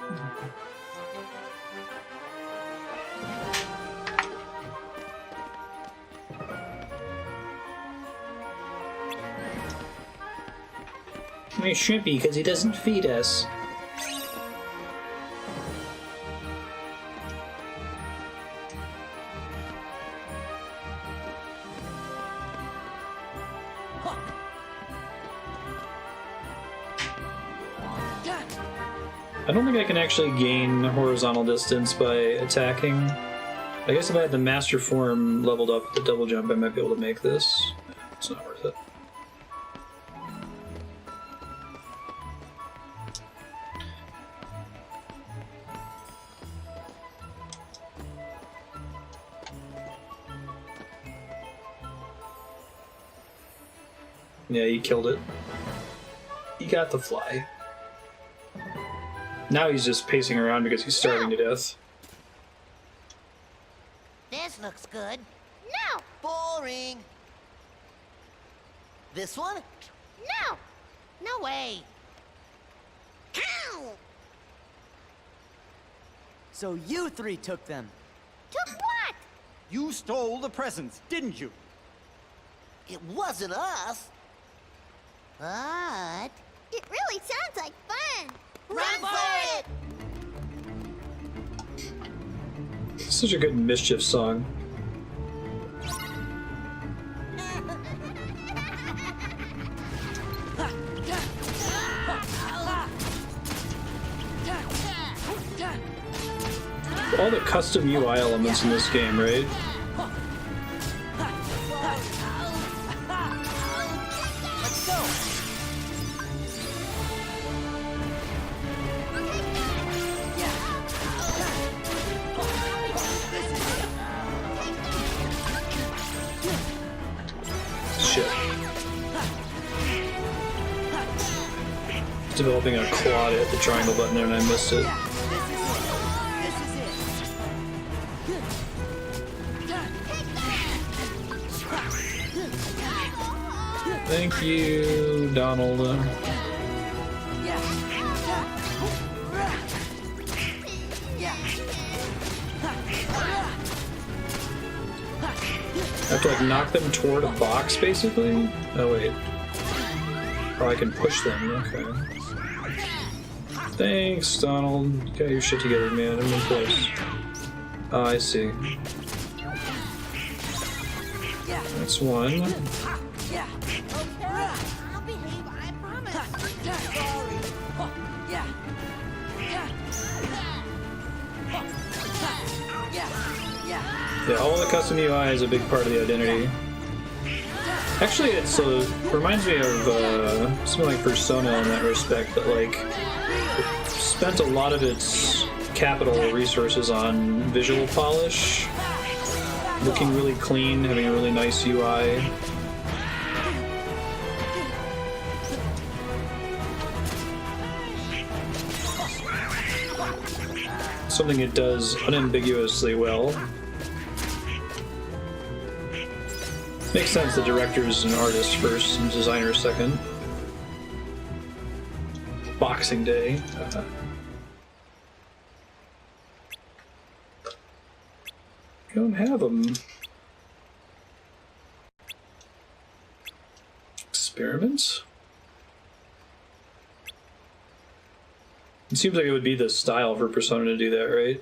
He's shrimpy because he doesn't feed us. I don't think I can actually gain horizontal distance by attacking. I guess if I had the master form leveled up with the double jump, I might be able to make this. It's not worth it. Yeah, he killed it. He got the fly. Now he's just pacing around because he's starving to death. This looks good. No! Boring. This one? No! No way. Ow! So you three took them. Took what? You stole the presents, didn't you? It wasn't us. But it really sounds like fun. Run for it! Such a good mischief song. All the custom UI elements in this game, right? Shit. Developing a claw to hit the triangle button there and I missed it. Thank you, Donald. I have to like knock them toward a box, basically? Oh wait. Oh, I can push them, okay. Thanks, Donald. Got your shit together, man. I'm impressed. Oh, I see. That's one. I'll behave, I promise. Yeah, all the custom UI is a big part of the identity. Actually, it's reminds me of something like Persona in that respect, that like it spent a lot of its capital resources on visual polish. Looking really clean, having a really nice UI. Something it does unambiguously well. Makes sense, the director's an artist first and designer second. Boxing Day. Don't have them. Experiments? It seems like it would be the style for Persona to do that, right?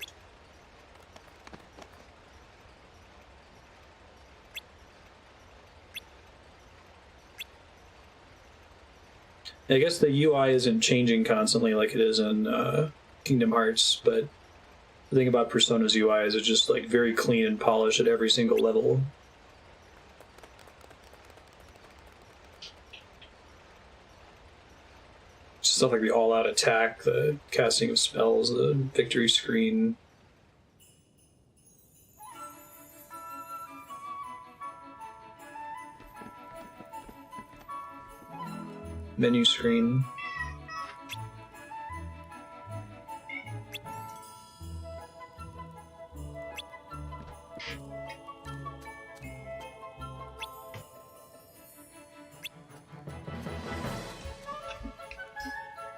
I guess the UI isn't changing constantly like it is in Kingdom Hearts, but the thing about Persona's UI is it's just like very clean and polished at every single level. Stuff like the all-out attack, the casting of spells, the victory screen. Menu screen.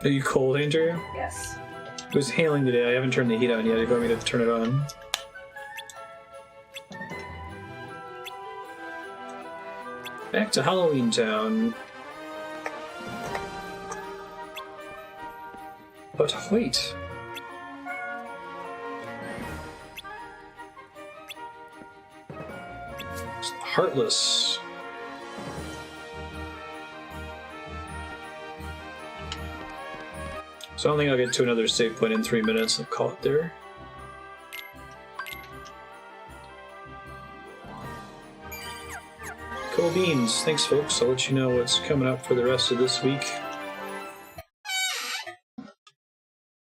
Are you cold, Andrew? Yes. It was hailing today. I haven't turned the heat on yet. You want me to turn it on? Back to Halloween Town. But wait. It's Heartless. So I don't think I'll get to another save point in 3 minutes. I'll call it there. Cool beans. Thanks, folks. I'll let you know what's coming up for the rest of this week.